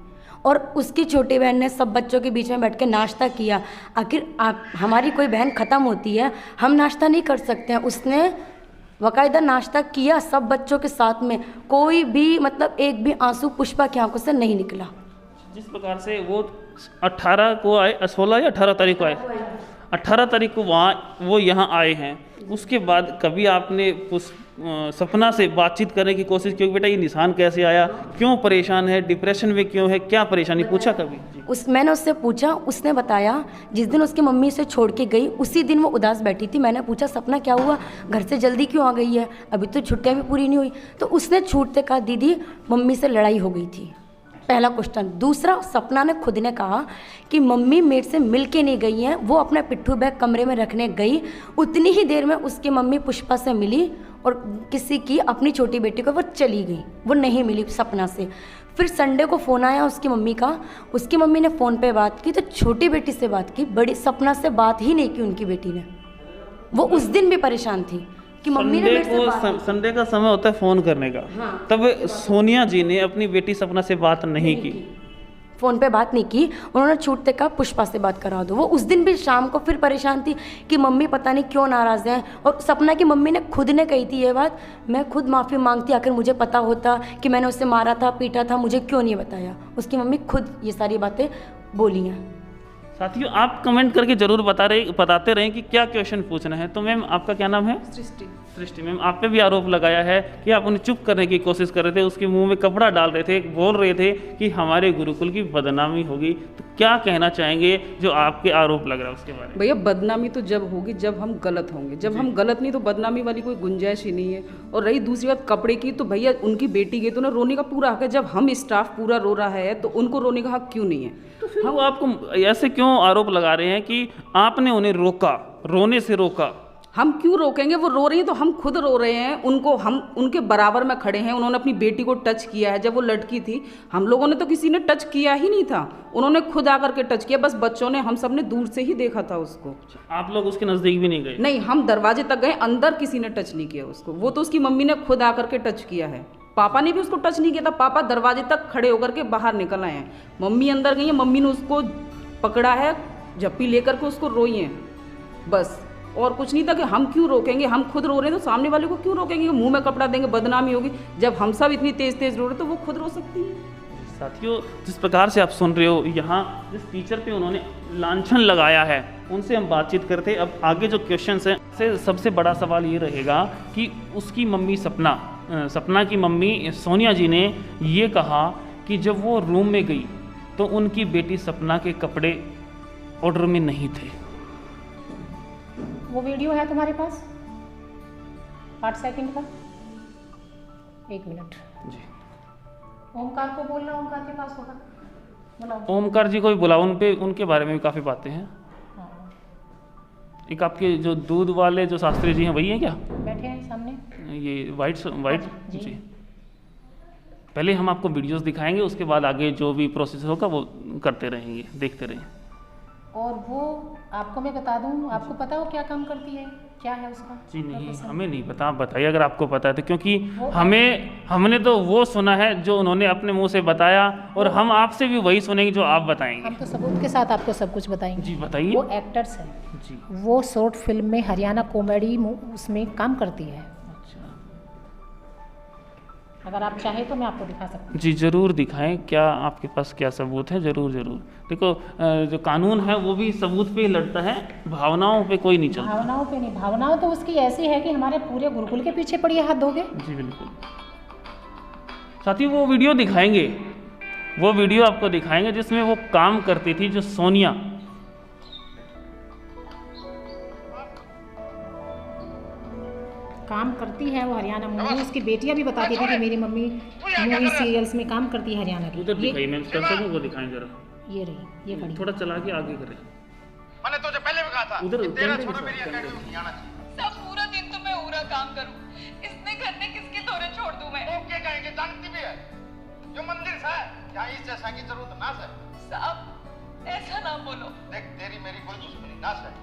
और उसकी छोटी बहन ने सब बच्चों के बीच में बैठ के नाश्ता किया। आखिर हमारी कोई बहन ख़त्म होती है, हम नाश्ता नहीं कर सकते हैं? उसने बाकायदा नाश्ता किया सब बच्चों के साथ में, कोई भी मतलब एक भी आंसू पुष्पा की आंखों से नहीं निकला। जिस प्रकार से वो 18 को आए, 16 या 18 तारीख को आए, 18 तारीख को वो यहाँ आए हैं, उसके बाद कभी आपने सपना से बातचीत करने की कोशिश की? बेटा ये निशान कैसे आया, क्यों परेशान है, डिप्रेशन में क्यों है, क्या परेशानी, पूछा कभी? मैंने उससे पूछा, उसने बताया जिस दिन उसकी मम्मी से छोड़ के गई उसी दिन वो उदास बैठी थी। मैंने पूछा सपना क्या हुआ, घर से जल्दी क्यों आ गई है, अभी तो छुट्टियां भी पूरी नहीं हुई। तो उसने छूटते कहा दीदी मम्मी से लड़ाई हो गई थी, पहला क्वेश्चन। दूसरा, सपना ने खुद ने कहा कि मम्मी मेरे से मिल के नहीं गई हैं, वो अपना पिट्ठू बैग कमरे में रखने गई, उतनी ही देर में उसकी मम्मी पुष्पा से मिली और किसी की अपनी छोटी बेटी को वो चली गई, वो नहीं मिली सपना से। फिर संडे को फ़ोन आया उसकी मम्मी का, उसकी मम्मी ने फ़ोन पे बात की तो छोटी बेटी से बात की, बड़ी सपना से बात ही नहीं की उनकी बेटी ने। वो उस दिन भी परेशान थी कि मम्मी ने मेरे से बात संडे का समय होता है फ़ोन करने का। हाँ। तब सोनिया जी ने अपनी बेटी सपना से बात नहीं की, फ़ोन पे बात नहीं की। उन्होंने छूटते कहा पुष्पा से बात करा दो। वो उस दिन भी शाम को फिर परेशान थी कि मम्मी पता नहीं क्यों नाराज़ हैं। और सपना की मम्मी ने खुद ने कही थी ये बात, मैं खुद माफ़ी मांगती, आखिर मुझे पता होता कि मैंने उससे मारा था, पीटा था, मुझे क्यों नहीं बताया। उसकी मम्मी खुद ये सारी बातें बोली हैं। साथियों आप कमेंट करके ज़रूर बताते रहें कि क्या क्वेश्चन पूछना है। तो मैम आपका क्या नाम है? सृष्टि। सृष्टि मैम, आप पे भी आरोप लगाया है कि आप उन्हें चुप करने की कोशिश कर रहे थे, उसके मुंह में कपड़ा डाल रहे थे, बोल रहे थे कि हमारे गुरुकुल की बदनामी होगी। तो क्या कहना चाहेंगे जो आपके आरोप लग रहा है उसके बारे में? भैया बदनामी तो जब होगी जब हम गलत होंगे, जब हम गलत नहीं तो बदनामी वाली कोई गुंजाइश ही नहीं है। और रही दूसरी बात कपड़े की, तो भैया उनकी बेटी गई तो ना रोने का पूरा हक है। जब हम स्टाफ पूरा रो रहा है तो उनको रोने का हक क्यों नहीं है? तो फिर वो आपको ऐसे क्यों आरोप लगा रहे हैं कि आपने उन्हें रोका, रोने से रोका? हम क्यों रोकेंगे? वो रो रही है तो हम खुद रो रहे हैं। उनको हम उनके बराबर में खड़े हैं। उन्होंने अपनी बेटी को टच किया है जब वो लड़की थी। हम लोगों ने तो किसी ने टच किया ही नहीं था, उन्होंने खुद आकर के टच किया। बस बच्चों ने, हम सब ने दूर से ही देखा था उसको। आप लोग उसके नज़दीक भी नहीं गए? नहीं, हम दरवाजे तक गए, अंदर किसी ने टच नहीं किया उसको। वो तो उसकी मम्मी ने खुद आकर के टच किया है, पापा ने भी उसको टच नहीं किया था। पापा दरवाजे तक खड़े होकर के बाहर निकल आए हैं, मम्मी अंदर गई है, मम्मी ने उसको पकड़ा है, झप्पी लेकर के उसको रोई है, बस। और कुछ नहीं था कि हम क्यों रोकेंगे? हम खुद रो रहे हैं तो सामने वाले को क्यों रोकेंगे? मुंह में कपड़ा देंगे, बदनामी होगी। जब हम सब इतनी तेज तेज रो रहे तो वो खुद रो सकती है। साथियों, जिस प्रकार से आप सुन रहे हो, यहाँ जिस टीचर पे उन्होंने लांछन लगाया है उनसे हम बातचीत करते। अब आगे जो क्वेश्चंस हैं से सबसे बड़ा सवाल ये रहेगा कि उसकी मम्मी सपना की मम्मी सोनिया जी ने ये कहा कि जब वो रूम में गई तो उनकी बेटी सपना के कपड़े ऑर्डर में नहीं थे। वो वीडियो है तुम्हारे पास 8 सेकंड का? 1 मिनट जी। ओमकार को बोलना, ओमकार के पास होगा, बुलाओ। ओमकार जी को भी बुलाओ, उनके बारे में भी काफ़ी बातें हैं। हाँ। एक आपके जो दूध वाले जो शास्त्री जी हैं वही हैं क्या? बैठे हैं सामने, ये वाइट जी। जी। पहले हम आपको वीडियोस दिखाएंगे, उसके बाद आगे जो भी प्रोसेस होगा वो करते रहेंगे, देखते रहें। और वो आपको मैं बता दूं, आपको पता हो क्या काम करती है, क्या है उसका? जी नहीं, प्रोफेशन? हमें नहीं पता, आप बताइए अगर आपको पता है तो, क्योंकि वो- हमने तो वो सुना है जो उन्होंने अपने मुंह से बताया, और हम आपसे भी वही सुनेंगे जो आप बताएंगे। हम तो सबूत के साथ आपको सब कुछ बताएंगे। जी बताइए। वो एक्टर्स है जी। वो शॉर्ट फिल्म में हरियाणा कॉमेडी उसमें काम करती है। अच्छा अगर आप चाहे तो मैं आपको दिखा सकती हूँ। जी, ज़रूर दिखाएं, क्या आपके पास क्या सबूत है? ज़रूर। देखो, जो कानून है वो भी सबूत पे ही लड़ता है, भावनाओं पे कोई नहीं चलता। भावनाओं पे नहीं, भावनाओं तो उसकी ऐसी है कि हमारे पूरे गुरुकुल के पीछे पड़ी है, हाथ धोगे। जी बिल्कुल। साथी वो वीडियो दिखाएंगे, वो वीडियो आपको दिखाएंगे जिसमें वो काम करती थी, जो सोनिया। काम करती है वो हरियाणा मूवी, उसकी बेटियां भी बताती थी कि मेरी मम्मी मूवी सीरियल्स में काम करती है हरियाणा की। उधर दिखाइए, मैं कर सकूँ वो दिखाएं जरा। ये रही, ये खड़ी। थोड़ा चला के आगे करें। मैंने तुझे पहले भी कहा था उधर कि तेरा कैमरे के छोरा साथ, मेरी कैमरे अकेडमी में नहीं आना चाहिए। सब पूरा दिन तो मैं पूरा काम करूं, इसने घर में किसके दौरे छोड़ दूं मैं? वो क्या कहेंगे? जानती भी है जो मंदिर है यहाँ इस जैसा की जरूरत ना है। साहब ऐसा ना बोलो। देख, तेरी मेरी कोई दुश्मनी ना है,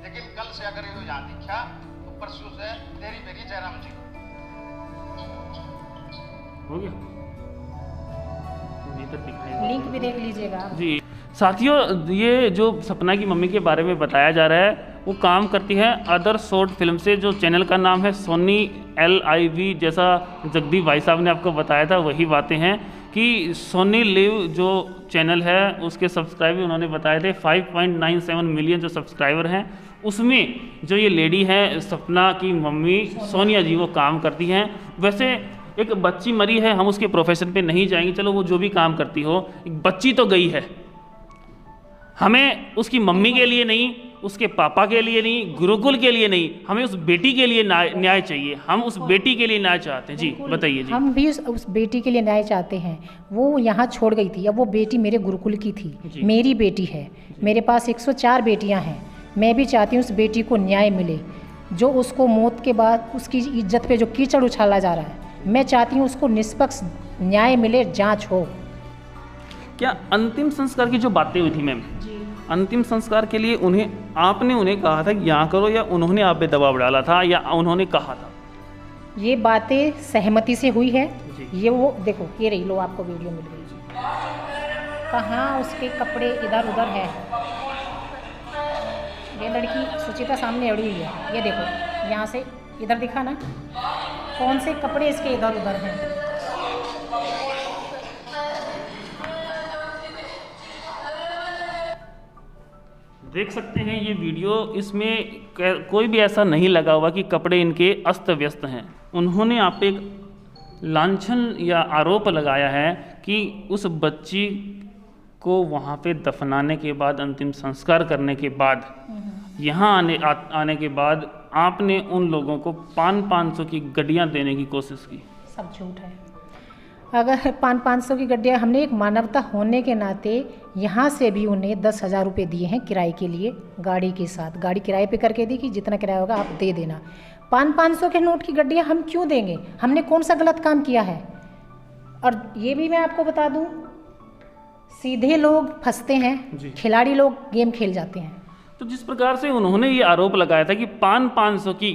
लेकिन कल से अगर ये यहाँ दिखा तो परसों से तेरी मेरी जयराम जी। हो गया, ये तो दिखाएंगे। लिंक भी देख लीजिएगा आप। जी साथियों, ये जो सपना की मम्मी के बारे में बताया जा रहा है, वो काम करती है अदर शॉर्ट फिल्म से, जो चैनल का नाम है सोनी LIV। जैसा जगदीप भाई साहब ने आपको बताया था वही बातें हैं कि सोनी लिव जो चैनल है उसके सब्सक्राइबर उन्होंने बताए थे 5.97 मिलियन जो सब्सक्राइबर हैं, उसमें जो ये लेडी है सपना की मम्मी सोनिया जी वो काम करती हैं। वैसे एक बच्ची मरी है, हम उसके प्रोफेशन पे नहीं जाएंगे, चलो वो जो भी काम करती हो, एक बच्ची तो गई है, हमें उसकी मम्मी के लिए नहीं, उसके पापा के लिए नहीं, गुरुकुल के लिए नहीं, हमें उस बेटी के लिए न्याय चाहिए। हम उस बेटी के लिए न्याय चाहते हैं। जी बताइए। जी हम भी उस बेटी के लिए न्याय चाहते हैं। वो यहाँ छोड़ गई थी, अब वो बेटी मेरे गुरुकुल की थी, मेरी बेटी है। मेरे पास 104 बेटियाँ हैं। मैं भी चाहती हूँ उस बेटी को न्याय मिले, जो उसको मौत के बाद उसकी इज्जत पे जो कीचड़ उछाला जा रहा है, मैं चाहती हूँ उसको निष्पक्ष न्याय मिले, जांच हो। क्या अंतिम संस्कार की जो बातें हुई थी मैम, अंतिम संस्कार के लिए आपने उन्हें कहा था कि यहाँ करो, या उन्होंने आप पे दबाव डाला था, या उन्होंने कहा था? ये बातें सहमति से हुई है। जी। ये वो देखो, ये रही लो, आपको वीडियो मिल गई। कहाँ उसके कपड़े इधर उधर है। ये लड़की सुचिता सामने अड़ी हुई है, ये देखो यहाँ से इधर दिखा ना, कौन से कपड़े इसके इधर उधर हैं। देख सकते हैं ये वीडियो, इसमें कोई भी ऐसा नहीं लगा हुआ कि कपड़े इनके अस्त व्यस्त हैं। उन्होंने आप पे एक लांछन या आरोप लगाया है कि उस बच्ची को वहाँ पे दफनाने के बाद, अंतिम संस्कार करने के बाद, यहाँ आने के बाद आपने उन लोगों को 500 की गड्डियाँ देने की कोशिश की। सब झूठ है। अगर 500 की गड्डियाँ, हमने एक मानवता होने के नाते यहाँ से भी उन्हें 10,000 रुपये दिए हैं किराए के लिए, गाड़ी के साथ। गाड़ी किराए पे करके दी कि जितना किराया होगा आप दे देना। 500 के नोट की गड्डियाँ हम क्यों देंगे? हमने कौन सा गलत काम किया है? और ये भी मैं आपको बता दूँ, सीधे लोग फंसते हैं, खिलाड़ी लोग गेम खेल जाते हैं। तो जिस प्रकार से उन्होंने ये आरोप लगाया था कि 500 की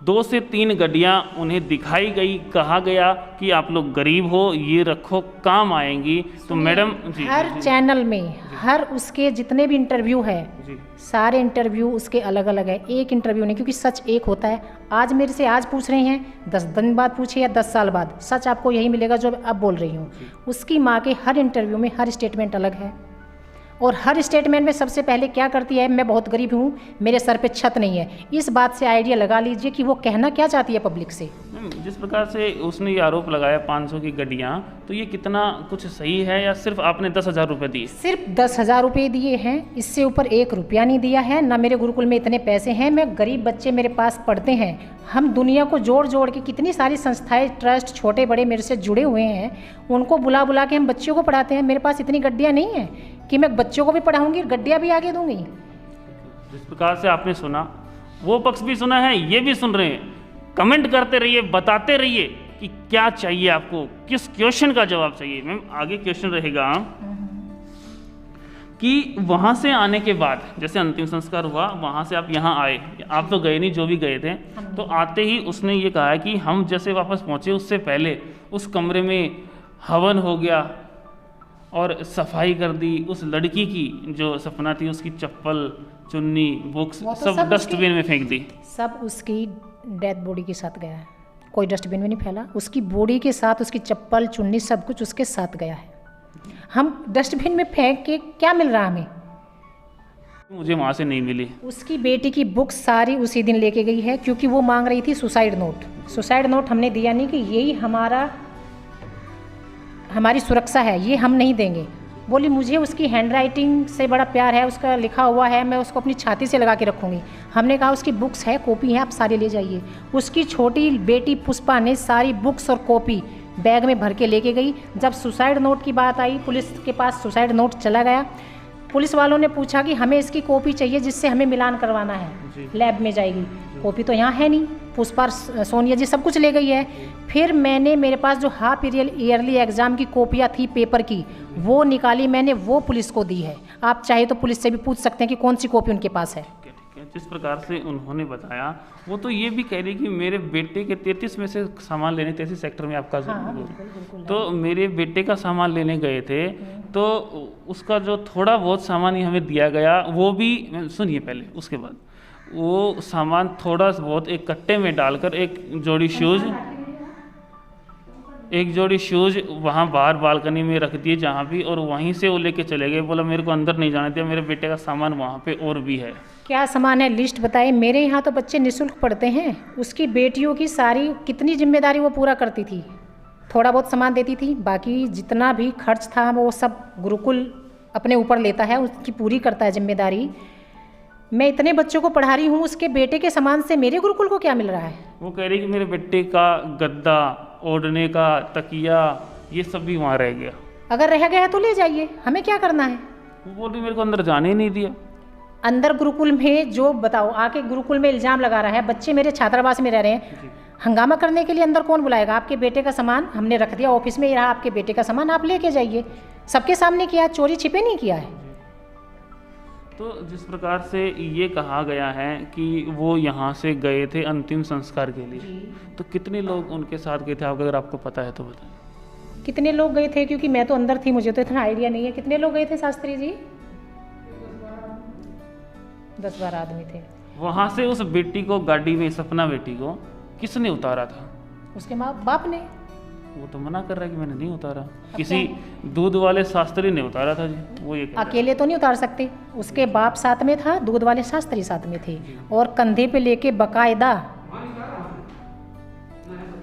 2 से 3 गड्डियाँ उन्हें दिखाई गई, कहा गया कि आप लोग गरीब हो, ये रखो, काम आएंगी, तो मैडम जी, हर चैनल में हर उसके जितने भी इंटरव्यू है, सारे इंटरव्यू उसके अलग अलग है, एक इंटरव्यू नहीं, क्योंकि सच एक होता है। आज मेरे से आज पूछ रहे हैं, 10 दिन बाद पूछे या 10 साल बाद, सच आपको यही मिलेगा जो अब बोल रही हूँ। उसकी माँ के हर इंटरव्यू में हर स्टेटमेंट अलग है, और हर स्टेटमेंट में सबसे पहले क्या करती है, मैं बहुत गरीब हूँ, मेरे सर पे छत नहीं है। इस बात से आइडिया लगा लीजिए कि वो कहना क्या चाहती है पब्लिक से। जिस प्रकार से उसने ये आरोप लगाया 500 की गड्डियाँ, तो ये कितना कुछ सही है या सिर्फ आपने 10,000 रुपये दिए? सिर्फ 10,000 रुपये दिए हैं, इससे ऊपर 1 रुपया नहीं दिया है। ना मेरे गुरुकुल में इतने पैसे हैं, मैं गरीब बच्चे मेरे पास पढ़ते हैं। हम दुनिया को जोड़ जोड़ के, कितनी सारी संस्थाएं, ट्रस्ट, छोटे बड़े मेरे से जुड़े हुए हैं, उनको बुला बुला के हम बच्चों को पढ़ाते हैं। मेरे पास इतनी गड्डियाँ नहीं हैं कि मैं बच्चों को भी पढ़ाऊंगी, गड्डियाँ भी आगे दूंगी। जिस प्रकार से आपने सुना, वो पक्ष भी सुना है, ये भी सुन रहे हैं। कमेंट करते रहिए, बताते रहिए कि क्या चाहिए आपको, किस क्वेश्चन का जवाब चाहिए। मैम आगे क्वेश्चन रहेगा कि वहाँ से आने के बाद, जैसे अंतिम संस्कार हुआ, वहाँ से आप यहाँ आए, आप तो गए नहीं, जो भी गए थे, तो आते ही उसने ये कहा कि हम जैसे वापस पहुँचे उससे पहले उस कमरे में हवन हो गया और सफाई कर दी। उस लड़की की जो सपना थी, उसकी चप्पल, चुन्नी, बुक्स तो सब डस्टबिन में फेंक दी। सब उसकी डेड बॉडी के साथ गया है, कोई डस्टबिन में नहीं फैला। उसकी बॉडी के साथ उसकी चप्पल, चुन्नी, सब कुछ उसके साथ गया है। हम डस्टबिन में फेंक के क्या मिल रहा हमें? मुझे वहाँ से नहीं मिली। उसकी बेटी की बुक्स सारी उसी दिन लेके गई है, क्योंकि वो मांग रही थी सुसाइड नोट। सुसाइड नोट हमने दिया नहीं कि यही हमारी सुरक्षा है, ये हम नहीं देंगे। बोली मुझे उसकी हैंडराइटिंग से बड़ा प्यार है, उसका लिखा हुआ है, मैं उसको अपनी छाती से लगा के रखूँगी। हमने कहा उसकी बुक्स है, कॉपी है, आप सारी ले जाइए। उसकी छोटी बेटी पुष्पा ने सारी बुक्स और कॉपी बैग में भर के लेके गई। जब सुसाइड नोट की बात आई, पुलिस के पास सुसाइड नोट चला गया। पुलिस वालों ने पूछा कि हमें इसकी कॉपी चाहिए जिससे हमें मिलान करवाना है, लैब में जाएगी। कॉपी तो यहाँ है नहीं, पुष्पा, सोनिया जी सब कुछ ले गई है। फिर मैंने, मेरे पास जो हाफ ईयरली एग्ज़ाम की कॉपियाँ थी पेपर की, वो निकाली मैंने, वो पुलिस को दी है। आप चाहे तो पुलिस से भी पूछ सकते हैं कि कौन सी कॉपी उनके पास है। जिस प्रकार से उन्होंने बताया, वो तो ये भी कह रही कि मेरे बेटे के 33 में से सामान लेने, 33 सेक्टर में आपका बिल्कुल, तो मेरे बेटे का सामान लेने गए थे, तो उसका जो थोड़ा बहुत सामान ही हमें दिया गया, वो भी सुनिए पहले, उसके बाद वो सामान थोड़ा बहुत एक कट्टे में डालकर एक जोड़ी शूज़ वहाँ बाहर बालकनी में रख दिए जहाँ भी, और वहीं से वो लेके चले गए। बोला मेरे को अंदर नहीं जाने दिया, मेरे बेटे का सामान वहाँ पे और भी है। क्या सामान है लिस्ट बताए। मेरे यहाँ तो बच्चे निःशुल्क पढ़ते हैं। उसकी बेटियों की सारी कितनी जिम्मेदारी वो पूरा करती थी। थोड़ा बहुत सामान देती थी, बाकी जितना भी खर्च था वो सब गुरुकुल अपने ऊपर लेता है, उसकी पूरी करता है जिम्मेदारी। मैं इतने बच्चों को पढ़ा रही हूँ, उसके बेटे के सामान से मेरे गुरुकुल को क्या मिल रहा है? वो कह रही कि मेरे बेटे का गद्दा, ओढ़ने का तकिया, ये सब भी वहाँ रह गया। अगर रह गया है तो ले जाइए, हमें क्या करना है? वो बोल रही मेरे को अंदर जाने ही नहीं दिया। अंदर गुरुकुल में जो बताओ, आके गुरुकुल में इल्ज़ाम लगा रहा है, बच्चे मेरे छात्रावास में रह रहे हैं, हंगामा करने के लिए अंदर कौन बुलाएगा? आपके बेटे का सामान हमने रख दिया ऑफिस में, ये रहा आपके बेटे का सामान, आप लेके जाइए। सबके सामने किया, चोरी छिपे नहीं किया है। तो जिस प्रकार से ये कहा गया है कि वो यहाँ से गए थे अंतिम संस्कार के लिए, तो कितने लोग उनके साथ गए थे, अगर आपको पता है तो बताएं। कितने लोग गए थे, क्योंकि मैं तो अंदर थी, मुझे तो इतना आइडिया नहीं है। कितने लोग गए थे शास्त्री जी? 10-12 आदमी थे। वहाँ से उस बेटी को गाड़ी में, सपना बेटी को किसने उतारा था? उसके माँ बाप ने। वो तो मना कर रहा है कि मैंने नहीं उतारा, किसी दूध वाले शास्त्री ने उतारा था जी, वो ये कह रहा है। अकेले तो नहीं उतार सकते, उसके बाप साथ में था, दूध वाले शास्त्री साथ में थे, और कंधे पे लेके बकायदा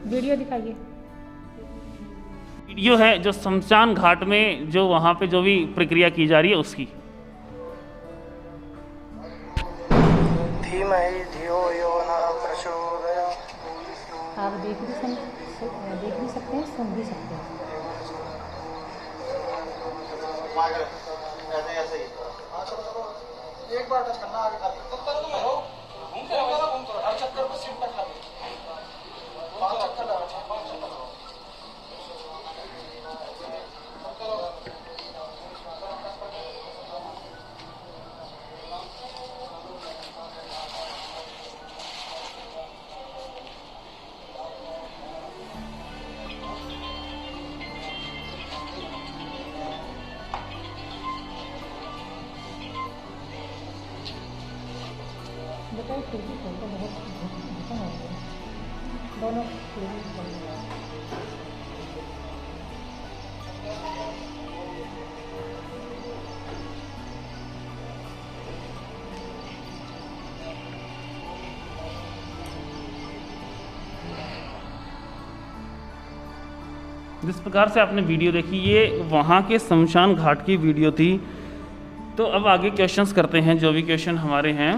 वीडियो दिखाइए। वीडियो है जो शमशान घाट में जो वहाँ पे जो भी प्रक्रिया की जा रही है उसकी। आप देख भी सकते हैं, सुन भी सकते हैं। ऐसे ही एक बार टच करना, आगे करो, घूम करो, हर चक्कर पर सीट टच लगे, 5 चक्कर लगा, 5 चक्कर लगा। बताओ खिड़की खोल तो बहुत खत्म हो गया, दोनों खिड़की खोल दिया। जिस प्रकार से आपने वीडियो देखी, ये वहाँ के शमशान घाट की वीडियो थी। तो अब आगे क्वेश्चंस करते हैं, जो भी क्वेश्चन हमारे हैं।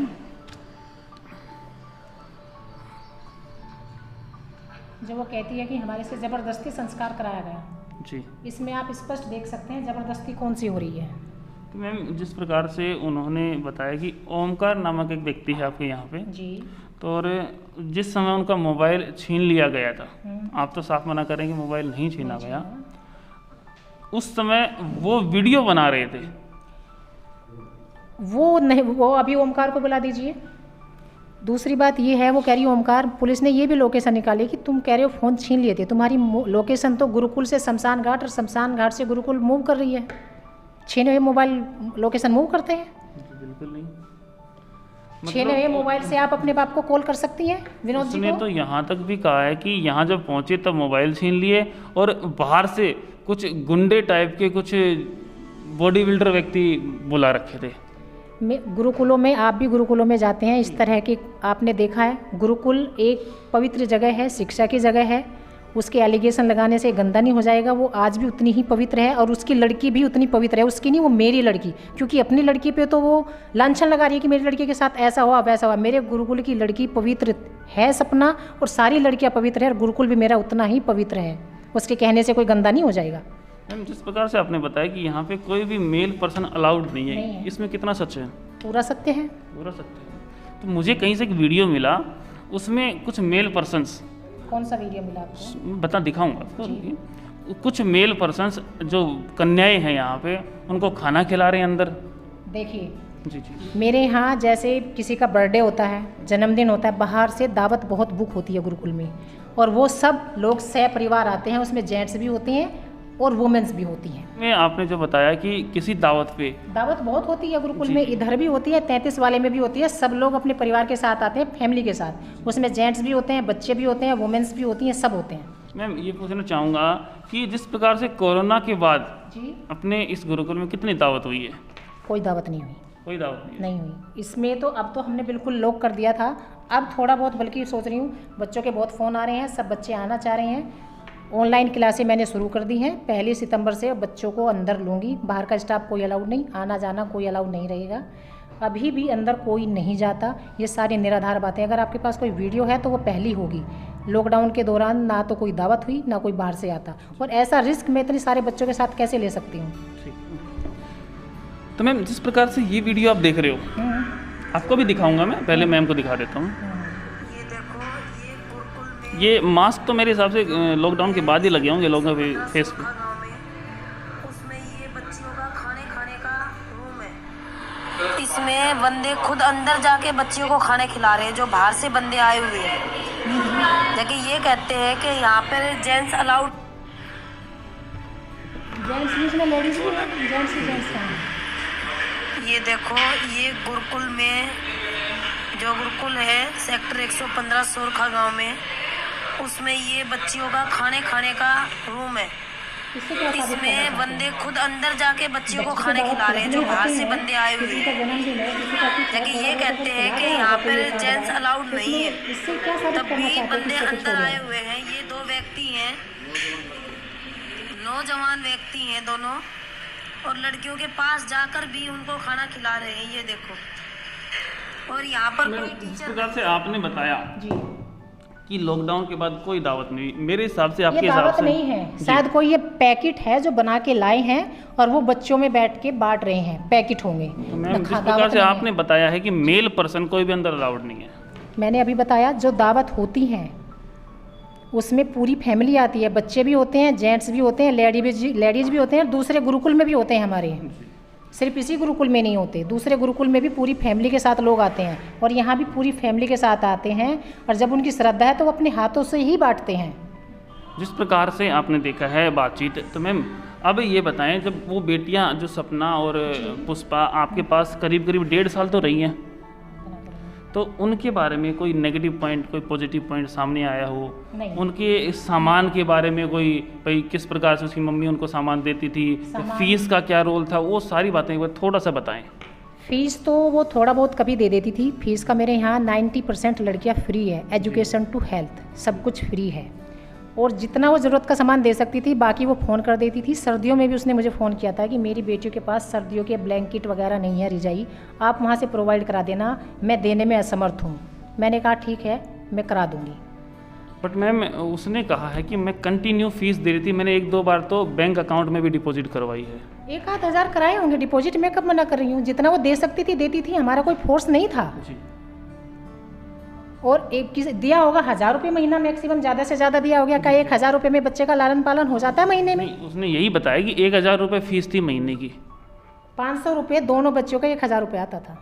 जो वो कहती है कि हमारे से ज़बरदस्ती संस्कार कराया गया जी, इसमें आप स्पष्ट देख सकते हैं ज़बरदस्ती कौन सी हो रही है। तो मैम जिस प्रकार से उन्होंने बताया कि ओमकार नामक एक व्यक्ति है आपके यहाँ पे, जी तो और जिस समय उनका मोबाइल छीन लिया गया था, आप तो साफ मना करें कि मोबाइल नहीं छीना गया, उस समय वो वीडियो बना रहे थे। वो नहीं, वो अभी ओमकार को बुला दीजिए। दूसरी बात ये है, वो कह रही है ओमकार, पुलिस ने ये भी लोकेशन निकाली कि तुम कह रहे हो फ़ोन छीन लिए थे, तुम्हारी लोकेशन तो गुरुकुल से शमशान घाट और शमशान घाट से गुरुकुल मूव कर रही है। छीने हुए मोबाइल लोकेशन मूव करते हैं? बिल्कुल नहीं। छीने हुए मोबाइल से आप अपने बाप को कॉल कर सकती हैं विनोद जी उसने को? तो यहाँ तक भी कहा है कि यहाँ जब पहुँचे तब मोबाइल छीन लिए और बाहर से कुछ गुंडे टाइप के कुछ बॉडी बिल्डर व्यक्ति बुला रखे थे। गुरुकुलों में, आप भी गुरुकुलों में जाते हैं, इस तरह की आपने देखा है। गुरुकुल एक पवित्र जगह है, शिक्षा की जगह है, उसके एलिगेशन लगाने से गंदा नहीं हो जाएगा। वो आज भी उतनी ही पवित्र है और उसकी लड़की भी उतनी पवित्र है। उसकी नहीं, वो मेरी लड़की, क्योंकि अपनी लड़की पे तो वो लांछन लगा रही है कि मेरी लड़की के साथ ऐसा हुआ वैसा हुआ। मेरे गुरुकुल की लड़की पवित्र है सपना, और सारी लड़कियाँ पवित्र है, और गुरुकुल भी मेरा उतना ही पवित्र है। उसके कहने से कोई गंदा नहीं हो जाएगा। मैम जिस प्रकार से आपने बताया कि यहाँ पे कोई भी मेल पर्सन अलाउड नहीं नहीं है, है। इसमें कितना सच है? पूरा सत्य है। पूरा सत्य है। तो मुझे कहीं से एक वीडियो मिला, उसमें कुछ मेल पर्सन्स, कौन सा वीडियो मिला आपको? दिखाऊंगा आपको। कुछ मेल पर्सन्स जो कन्याएं हैं यहाँ पे, उनको खाना खिला रहे हैं अंदर। देखिए जी जी। मेरे यहाँ जैसे किसी का बर्थडे होता है, जन्मदिन होता है, बाहर से दावत बहुत बुक होती है गुरुकुल में, और वो सब लोग सह परिवार आते हैं। उसमें जेंट्स भी होते हैं और वुमेन्स भी होती हैं। में आपने जो बताया कि किसी दावत पे, दावत बहुत होती है गुरुकुल में, इधर भी होती है, 33 वाले में भी होती है। सब लोग अपने परिवार के साथ आते हैं, फैमिली के साथ। उसमें जेंट्स भी होते हैं, बच्चे भी होते हैं, वुमेन्स भी होती हैं, सब होते हैं। मैम ये पूछना चाहूँगा कि जिस प्रकार से कोरोना के बाद जी अपने इस गुरुकुल में कितनी दावत हुई है? कोई दावत नहीं हुई। कोई दावत नहीं हुई इसमें तो। अब तो हमने बिल्कुल लॉक कर दिया था। अब थोड़ा बहुत, बल्कि सोच रही हूँ, बच्चों के बहुत फ़ोन आ रहे हैं, सब बच्चे आना चाह रहे हैं। ऑनलाइन क्लासें मैंने शुरू कर दी हैं। 1 सितंबर से बच्चों को अंदर लूँगी। बाहर का स्टाफ कोई अलाउड नहीं, आना जाना कोई अलाउड नहीं रहेगा। अभी भी अंदर कोई नहीं जाता। ये सारी निराधार बातें। अगर आपके पास कोई वीडियो है तो वो पहली होगी। लॉकडाउन के दौरान ना तो कोई दावत हुई, ना कोई बाहर से आता, और ऐसा रिस्क मैं इतने सारे बच्चों के साथ कैसे ले सकती हूँ? तो मैम जिस प्रकार से ये वीडियो आप देख रहे हो, आपको भी दिखाऊंगा मैं, पहले मैम को दिखा देता हूँ। ये मास्क तो मेरे हिसाब से लॉकडाउन के बाद ही लगे होंगे लोगों के फेस पे। उसमें ये बच्चियों का खाने का रूम है। इसमें बंदे खुद अंदर जाके बच्चियों को खाने खिला रहे हैं, जो बाहर से बंदे आए हुए हैं। लेकिन ये कहते हैं कि यहाँ पर जेंट्स अलाउड। जेंट्स में लेडीज भी हैं, जेंट्स ही जेंट्स हैं। ये देखो, ये गुरुकुल में, जो गुरुकुल है सेक्टर 115 सोरखा गांव में, उसमें ये बच्चियों का खाने का रूम है। इसमें बंदे खुद अंदर जाके बच्चियों को खाने खिला रहे हैं जो बाहर से बंदे आए हुए हैं। लेकिन ये कहते हैं कि यहाँ पर जेंट्स अलाउड नहीं है, तब भी बंदे अंदर आए हुए हैं। ये दो व्यक्ति हैं, नौजवान व्यक्ति हैं दोनों, और लड़कियों के पास जाकर भी उनको खाना खिला रहे हैं। ये देखो, और यहाँ पर कोई जिस टीचर प्रकार से आपने बताया जी कि लॉकडाउन के बाद कोई दावत नहीं हुई, मेरे हिसाब से ये आपके हिसाब दावत से नहीं है, शायद कोई ये पैकेट है जो बना के लाए हैं और वो बच्चों में बैठ के बांट रहे हैं, पैकेट होंगे। तो मैम जिस दावत प्रकार से नहीं आपने बताया है कि मेल पर्सन कोई भी अंदर अलाउड नहीं है। मैंने अभी बताया जो दावत होती हैं उसमें पूरी फैमिली आती है, बच्चे भी होते हैं, जेंट्स भी होते हैं, लेडीज भी होते हैं, दूसरे गुरुकुल में भी होते हैं हमारे, सिर्फ इसी गुरुकुल में नहीं होते, दूसरे गुरुकुल में भी पूरी फैमिली के साथ लोग आते हैं और यहाँ भी पूरी फैमिली के साथ आते हैं। और जब उनकी श्रद्धा है तो वो अपने हाथों से ही बांटते हैं। जिस प्रकार से आपने देखा है बातचीत, तो मैम अब ये बताएं, जब वो बेटियां जो सपना और पुष्पा आपके पास करीब करीब 1.5 साल तो रही हैं, तो उनके बारे में कोई नेगेटिव पॉइंट, कोई पॉजिटिव पॉइंट सामने आया हो? नहीं। उनके सामान के बारे में कोई भाई किस प्रकार से उसकी मम्मी उनको सामान देती थी, फीस का क्या रोल था, वो सारी बातें एक बार थोड़ा सा बताएं। फीस तो वो थोड़ा बहुत कभी दे देती थी। फीस का मेरे यहाँ 90% लड़कियाँ फ्री है, एजुकेशन टू हेल्थ सब कुछ फ्री है, और जितना वो ज़रूरत का सामान दे सकती थी बाकी वो फ़ोन कर देती थी। सर्दियों में भी उसने मुझे फ़ोन किया था कि मेरी बेटियों के पास सर्दियों के ब्लैंकेट वगैरह नहीं है, रजाई आप वहाँ से प्रोवाइड करा देना, मैं देने में असमर्थ हूँ। मैंने कहा ठीक है मैं करा दूँगी। बट मैम उसने कहा है कि मैं कंटिन्यू फीस दे रही थी, मैंने 1-2 बार तो बैंक अकाउंट में भी डिपॉजिट करवाई है। 1-8 हज़ार कराए होंगे डिपॉजिट, मैं कब मना कर रही हूँ, जितना वो दे सकती थी देती थी, हमारा कोई फोर्स नहीं था। जी। और एक किसी दिया होगा 1000 रुपये महीना मैक्सिमम, ज़्यादा से ज़्यादा दिया हो गया। क्या 1000 रुपये में बच्चे का लालन पालन हो जाता है महीने में? नहीं, उसने यही बताया कि 1000 रुपये फीस थी महीने की। 500 रुपये दोनों बच्चों का 1000 रुपये आता था।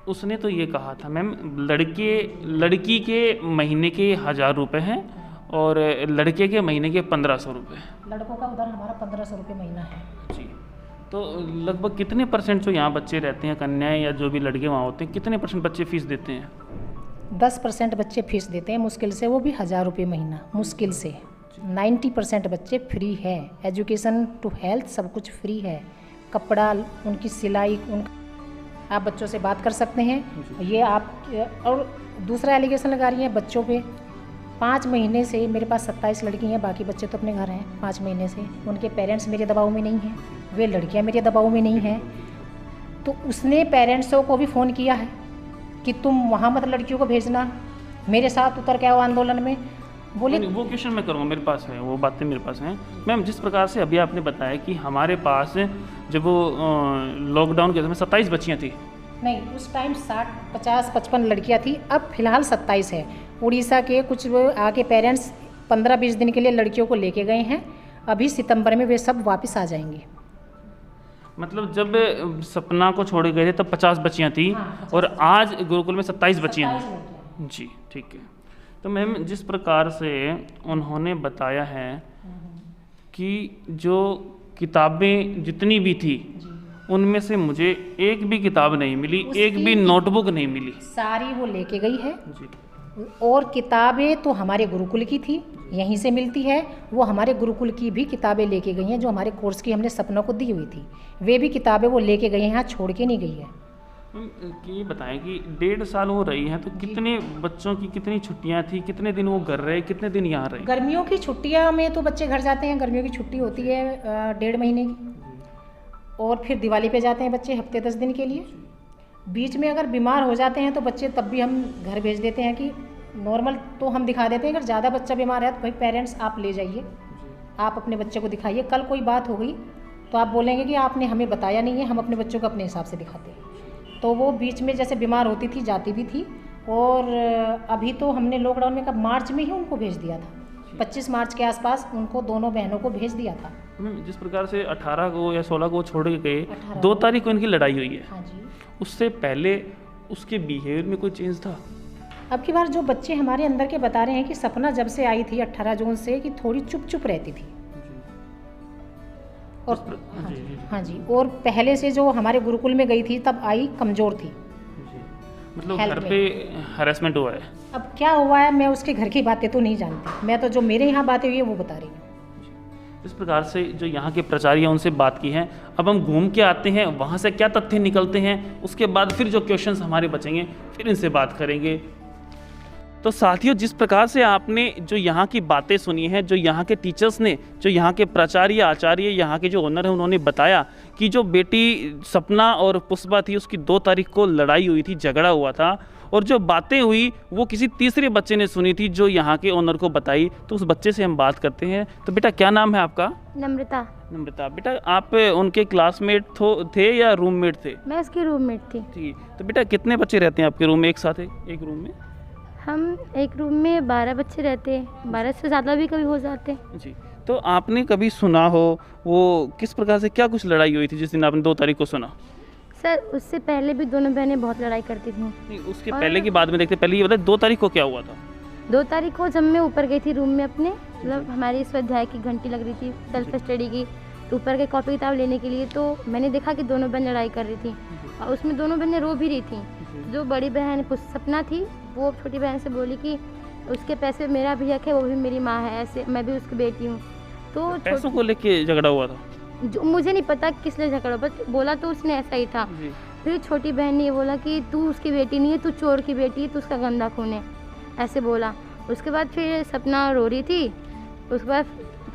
उसने तो ये कहा था मैम लड़की के महीने के 1000 रुपये हैं और लड़के के महीने के 1500 रुपये। लड़कों का उधर हमारा 1500 रुपये महीना है। जी। तो लगभग कितने % जो यहाँ बच्चे रहते हैं, कन्याएं या जो भी लड़के वहाँ होते हैं, कितने % बच्चे फीस देते हैं? 10% बच्चे फीस देते हैं मुश्किल से, वो भी 1000 रुपये महीना मुश्किल से। 90% बच्चे फ्री है, एजुकेशन टू हेल्थ सब कुछ फ्री है, कपड़ा उनकी सिलाई आप बच्चों से बात कर सकते हैं। ये आप और दूसरा एलिगेशन लगा रही हैं बच्चों पे। 5 महीने से मेरे पास 27 लड़की हैं, बाकी बच्चे तो अपने घर हैं। 5 महीने से उनके पेरेंट्स मेरे दबाव में नहीं हैं, वे लड़कियां मेरे दबाव में नहीं हैं। तो उसने पेरेंट्सों को भी फ़ोन किया है कि तुम वहाँ मत लड़कियों को भेजना, मेरे साथ उतर के आओ आंदोलन में। बोले वो क्वेश्चन मैं करूँगा, मेरे पास है वो बातें, मेरे पास हैं। मैम जिस प्रकार से अभी आपने बताया कि हमारे पास जब वो लॉकडाउन के समय 27 बच्चियाँ थी, नहीं उस टाइम 60, 50, 55 लड़कियाँ थी, अब फिलहाल 27 है। उड़ीसा के कुछ आके पेरेंट्स 15-20 दिन के लिए लड़कियों को लेके गए हैं, अभी सितंबर में वे सब वापस आ जाएंगे। मतलब जब सपना को छोड़े गए थे तब 50 बच्चियाँ थी। हाँ, 50 और आज गुरुकुल में 27 बच्चियाँ हैं। जी ठीक है। तो मैम जिस प्रकार से उन्होंने बताया है कि जो किताबें जितनी भी थी उनमें से मुझे एक भी किताब नहीं मिली, एक भी नोटबुक नहीं मिली, सारी वो लेके गई है। जी। और किताबें तो हमारे गुरुकुल की थी, यहीं से मिलती है, वो हमारे गुरुकुल की भी किताबें लेके गई हैं जो हमारे कोर्स की हमने सपनों को दी हुई थी, वे भी किताबें वो लेके गई हैं, यहाँ छोड़ के नहीं गई है। ये बताएं कि 1.5 साल हो रही हैं, तो कितने बच्चों की कितनी छुट्टियां थी, कितने दिन वो घर रहे, कितने दिन यहाँ रहे? गर्मियों की छुट्टियां में तो बच्चे घर जाते हैं, गर्मियों की छुट्टी होती है 1.5 महीने की, और फिर दिवाली पे जाते हैं बच्चे हफ्ते 10 दिन के लिए। बीच में अगर बीमार हो जाते हैं तो बच्चे तब भी हम घर भेज देते हैं कि नॉर्मल तो हम दिखा देते हैं, अगर ज़्यादा बच्चा बीमार है तो भाई पेरेंट्स आप ले जाइए, आप अपने बच्चे को दिखाइए। कल कोई बात हो गई तो आप बोलेंगे कि आपने हमें बताया नहीं है, हम अपने बच्चों को अपने हिसाब से दिखाते हैं। तो वो बीच में जैसे बीमार होती थी जाती भी थी। और अभी तो हमने लॉकडाउन में कब मार्च में ही उनको भेज दिया था, 25 मार्च के आसपास उनको दोनों बहनों को भेज दिया था। जिस प्रकार से 18 को या 16 को छोड़ के गए, 2 तारीख को इनकी लड़ाई हुई है। हाँ जी। उससे पहले उसके बिहेवियर में कोई चेंज था? अब की बार जो बच्चे हमारे अंदर के बता रहे हैं कि सपना जब से आई थी 18 जून से कि थोड़ी चुप चुप रहती थी। और हाँ जी, और पहले से जो हमारे गुरुकुल में गई थी तब आई कमज़ोर थी। मतलब हेल्प घर में। पे हरेसमेंट हुआ है। अब क्या हुआ है मैं उसके घर की बातें तो नहीं जानती, मैं तो जो मेरे यहाँ बातें हुई है वो बता रही हूँ। इस प्रकार से जो यहाँ के प्राचार्य हैं उनसे बात की है। अब हम घूम के आते हैं, वहाँ से क्या तथ्य निकलते हैं, उसके बाद फिर जो क्वेश्चंस हमारे बचेंगे फिर इनसे बात करेंगे। तो साथियों, जिस प्रकार से आपने जो यहाँ की बातें सुनी हैं, जो यहाँ के टीचर्स ने, जो यहाँ के प्राचार्य आचार्य, यहाँ के जो ओनर हैं, उन्होंने बताया कि जो बेटी सपना और पुष्पा थी उसकी 2 तारीख को लड़ाई हुई थी, झगड़ा हुआ था, और जो बातें हुई वो किसी तीसरे बच्चे ने सुनी थी जो यहाँ के ओनर को बताई। तो उस बच्चे से हम बात करते हैं। तो बेटा क्या नाम है आपका? नम्रता। नम्रता। बेटा आप उनके क्लासमेट थे या रूममेट थे? मैं उसकी रूममेट थी। ठीक। तो बेटा कितने बच्चे रहते हैं आपके रूम में एक साथ, एक रूम में? हम एक रूम में 12 बच्चे रहते हैं, 12 से ज़्यादा भी कभी हो जाते हैं। जी। तो आपने कभी सुना हो वो किस प्रकार से क्या कुछ लड़ाई हुई थी जिस दिन आपने 2 तारीख को सुना? सर उससे पहले भी दोनों बहनें बहुत लड़ाई करती थी। नहीं, उसके पहले की बाद में देखते, पहले ये बताए 2 तारीख को क्या हुआ था? 2 तारीख को जब मैं ऊपर गई थी रूम में अपने, मतलब हमारी स्वाध्याय की घंटी लग रही थी सेल्फ स्टडी की, ऊपर के कॉपी किताब लेने के लिए, तो मैंने देखा कि दोनों बहन लड़ाई कर रही थी और उसमें दोनों बहनें रो भी रही थी। जो बड़ी बहन सपना थी वो छोटी बहन से बोली कि उसके पैसे मेरा भी हक है, वो भी मेरी माँ है, ऐसे मैं भी उसकी बेटी हूँ। तो पैसों को लेके झगड़ा हुआ था? जो मुझे नहीं पता किस लिए झगड़ा, बस बोला तो उसने ऐसा ही था। फिर छोटी बहन ने ये बोला कि तू उसकी बेटी नहीं है, तू चोर की बेटी है, तू उसका गंदा खून है, ऐसे बोला। उसके बाद फिर सपना रो रही थी। उसके बाद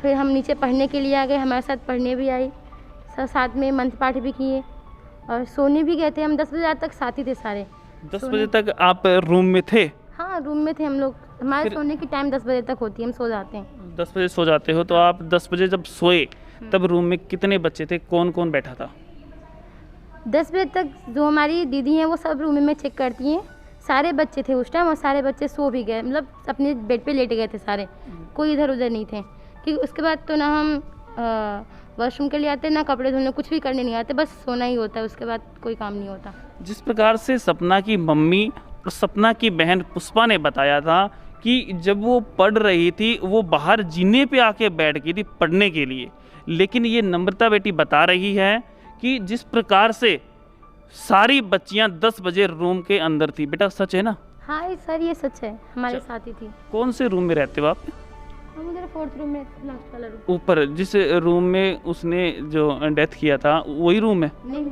फिर हम नीचे पढ़ने के लिए आ गए, हमारे साथ पढ़ने भी आई, साथ में मंत्र पाठ भी किए और सोने भी गए थे। हम 10 बजे तक साथ ही थे सारे। 10 बजे तक आप रूम में थे? हाँ रूम में थे हम लोग। हमारे सोने की टाइम 10 बजे तक होती है, हम सो जाते हैं। 10 बजे सो जाते हो, तो आप 10 बजे जब सोए तब रूम में कितने बच्चे थे, कौन कौन बैठा था? 10 बजे तक जो हमारी दीदी हैं वो सब रूम में चेक करती हैं, सारे बच्चे थे उस टाइम और सारे बच्चे सो भी गए, मतलब अपने बेड पे लेटे गए थे सारे, कोई इधर उधर नहीं थे। क्योंकि उसके बाद तो ना हम वॉशरूम के लिए आते, ना कपड़े धोने, कुछ भी करने नहीं आते, बस सोना ही होता है, उसके बाद कोई काम नहीं होता। जिस प्रकार से सपना की मम्मी और सपना की बहन पुष्पा ने बताया था कि जब वो पढ़ रही थी वो बाहर जीने पे आके बैठ गई थी पढ़ने के लिए, लेकिन ये नम्रता बेटी बता रही है कि जिस प्रकार से सारी बच्चियां 10 बजे रूम के अंदर थी। बेटा सच है ना? हाँ सर ये सच है, हमारे साथ ही थी। कौन से रूम में रहते हो आप? हम उधर 4th रूम में, लास्ट वाला रूम। ऊपर जिस रूम में उसने जो डेथ किया था वही रूम है? नहीं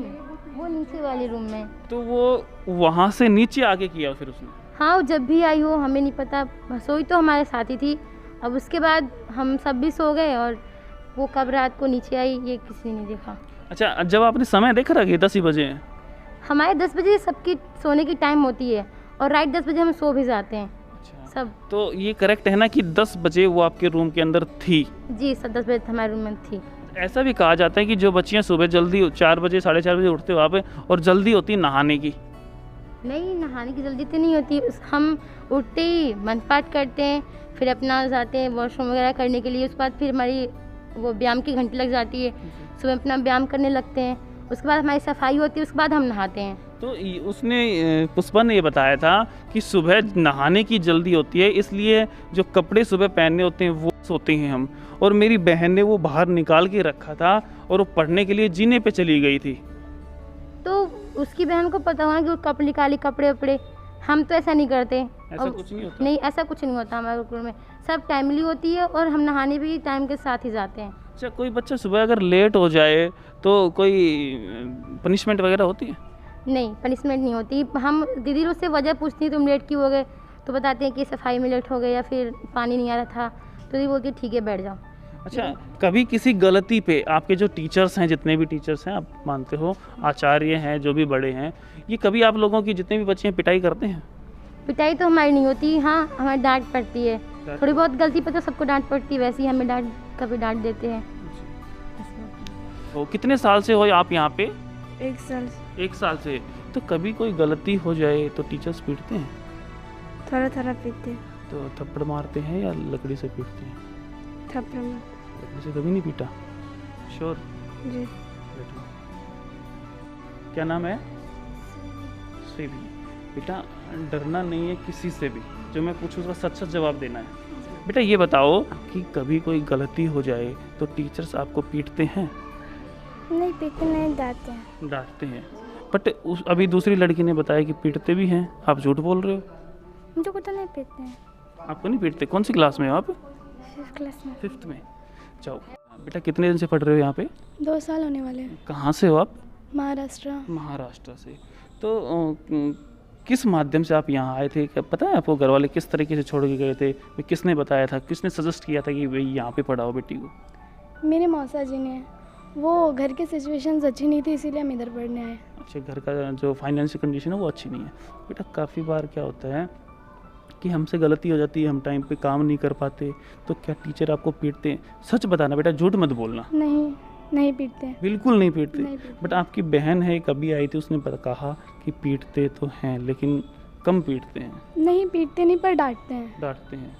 वो नीचे वाले रूम में। तो वो वहाँ से नीचे आके किया फिर उसने? हाँ जब भी आई हो हमें नहीं पता, सोई तो हमारे साथ ही थी। अब उसके बाद हम सब भी सो गए और वो कब रात को नीचे आई ये किसी ने देखा। अच्छा, जब आपने समय देखा था कि 10 ही बजे हैं? हमारे 10 बजे सबकी सोने की टाइम होती है और राइट 10 बजे हम सो भी जाते हैं। अच्छा। सब। तो ये करेक्ट है ना कि 10 बजे वो आपके रूम के अंदर थी? जी सर 10 बजे हमारे रूम में थी। ऐसा भी कहा जाता है कि जो बच्चियां सुबह जल्दी 4 बजे 4:30 बजे उठते हो आप और जल्दी होती नहाने की? नहीं नहाने की जल्दी तो नहीं होती, हम उठते ही मंत्र पाठ करते हैं, फिर अपना जाते हैं वॉशरूम वगैरह करने के लिए। उसके बाद फिर हमारी वो व्यायाम की घंटी लग जाती है, सुबह अपना व्यायाम करने लगते हैं। उसके बाद हमारी सफाई होती है, उसके बाद हम नहाते हैं। तो उसने पुष्पा ने ये बताया था कि सुबह नहाने की जल्दी होती है, इसलिए जो कपड़े सुबह पहनने होते हैं वो सोते हैं हम, और मेरी बहन ने वो बाहर निकाल के रखा था और वो पढ़ने के लिए जीने पे चली गई थी। तो उसकी बहन को पता होना कि वो कब निकाली कपड़े वपड़े, हम तो ऐसा नहीं करते। ऐसा कुछ नहीं होता? नहीं ऐसा कुछ नहीं होता हमारे स्कूल में, सब टाइमली होती है और हम नहाने भी टाइम के साथ ही जाते हैं। अच्छा, कोई बच्चा सुबह अगर लेट हो जाए तो कोई पनिशमेंट वगैरह होती है? नहीं पनिशमेंट नहीं होती। हम दीदी लोग से वजह पूछती हैं तुम लेट क्यों हो गए, तो बताते हैं कि सफाई में लेट हो गए या फिर पानी नहीं आ रहा था, तो दीदी बोलती है ठीक है बैठ जाओ। अच्छा, कभी किसी गलती पे आपके जो टीचर्स हैं, जितने भी टीचर्स हैं आप मानते हो, आचार्य हैं जो भी बड़े हैं, ये कभी आप लोगों की जितने भी बच्चे हैं पिटाई करते हैं? पिटाई तो हमारी नहीं होती, हाँ हमारी डांट पड़ती है, थोड़ी बहुत गलती पे तो सबको डांट पड़ती है, वैसे ही हमें कभी डांट देते हैं। तो कितने साल से हो आप यहाँ पे? 1 साल। 1 साल से। तो कभी कोई गलती हो जाए तो टीचर्स पीटते हैं? थोड़ा पीटते हैं। तो थप्पड़ मारते हैं या लकड़ी से पीटते हैं? थप्पड़ में। लकड़ी से कभी नहीं पीटा? श्योर? जी। क्या नाम है? सेवी। बेटा डरना नहीं है किसी से भी, जो मैं पूछूँ उसका सच सच जवाब देना है। बेटा ये बताओ कि कभी कोई गलती हो जाए तो टीचर्स आपको पीटते हैं? नहीं पीटते नहीं, डांटते हैं। डांटते हैं। बट अभी दूसरी लड़की ने बताया कि पीटते भी हैं, आप झूठ बोल रहे हो? मुझे को तो नहीं पीटते हैं। आपको नहीं पीटते? कौन सी क्लास में हो आप? 5th क्लास में। 5th में। जाओ बेटा, कितने दिन से पढ़ रहे हो यहाँ पे? 2 साल होने वाले हैं। कहाँ से हो आप? महाराष्ट्र। महाराष्ट्र से। तो किस माध्यम से आप यहाँ आए थे? क्या पता है आपको घर वाले किस तरीके से छोड़ के गए थे? किसने बताया था, किसने सजेस्ट किया था कि भाई यहाँ पे पढ़ाओ बेटी को? मेरे मौसा जी ने, वो घर की सिचुएशंस अच्छी नहीं थी इसीलिए हम इधर पढ़ने आए। अच्छा, घर का जो फाइनेंशियल कंडीशन है वो अच्छी नहीं है। बेटा काफ़ी बार क्या होता है कि हमसे गलती हो जाती है, हम टाइम पे काम नहीं कर पाते, तो क्या टीचर आपको पीटते हैं? सच बताना बेटा, झूठ मत बोलना। नहीं पीटते हैं। बिल्कुल नहीं पीटते। नहीं पीटते। बट आपकी बहन है, कभी आई थी, उसने कहा कि पीटते तो हैं लेकिन कम पीटते हैं। नहीं पीटते नहीं, पर डांटते हैं। डांटते हैं।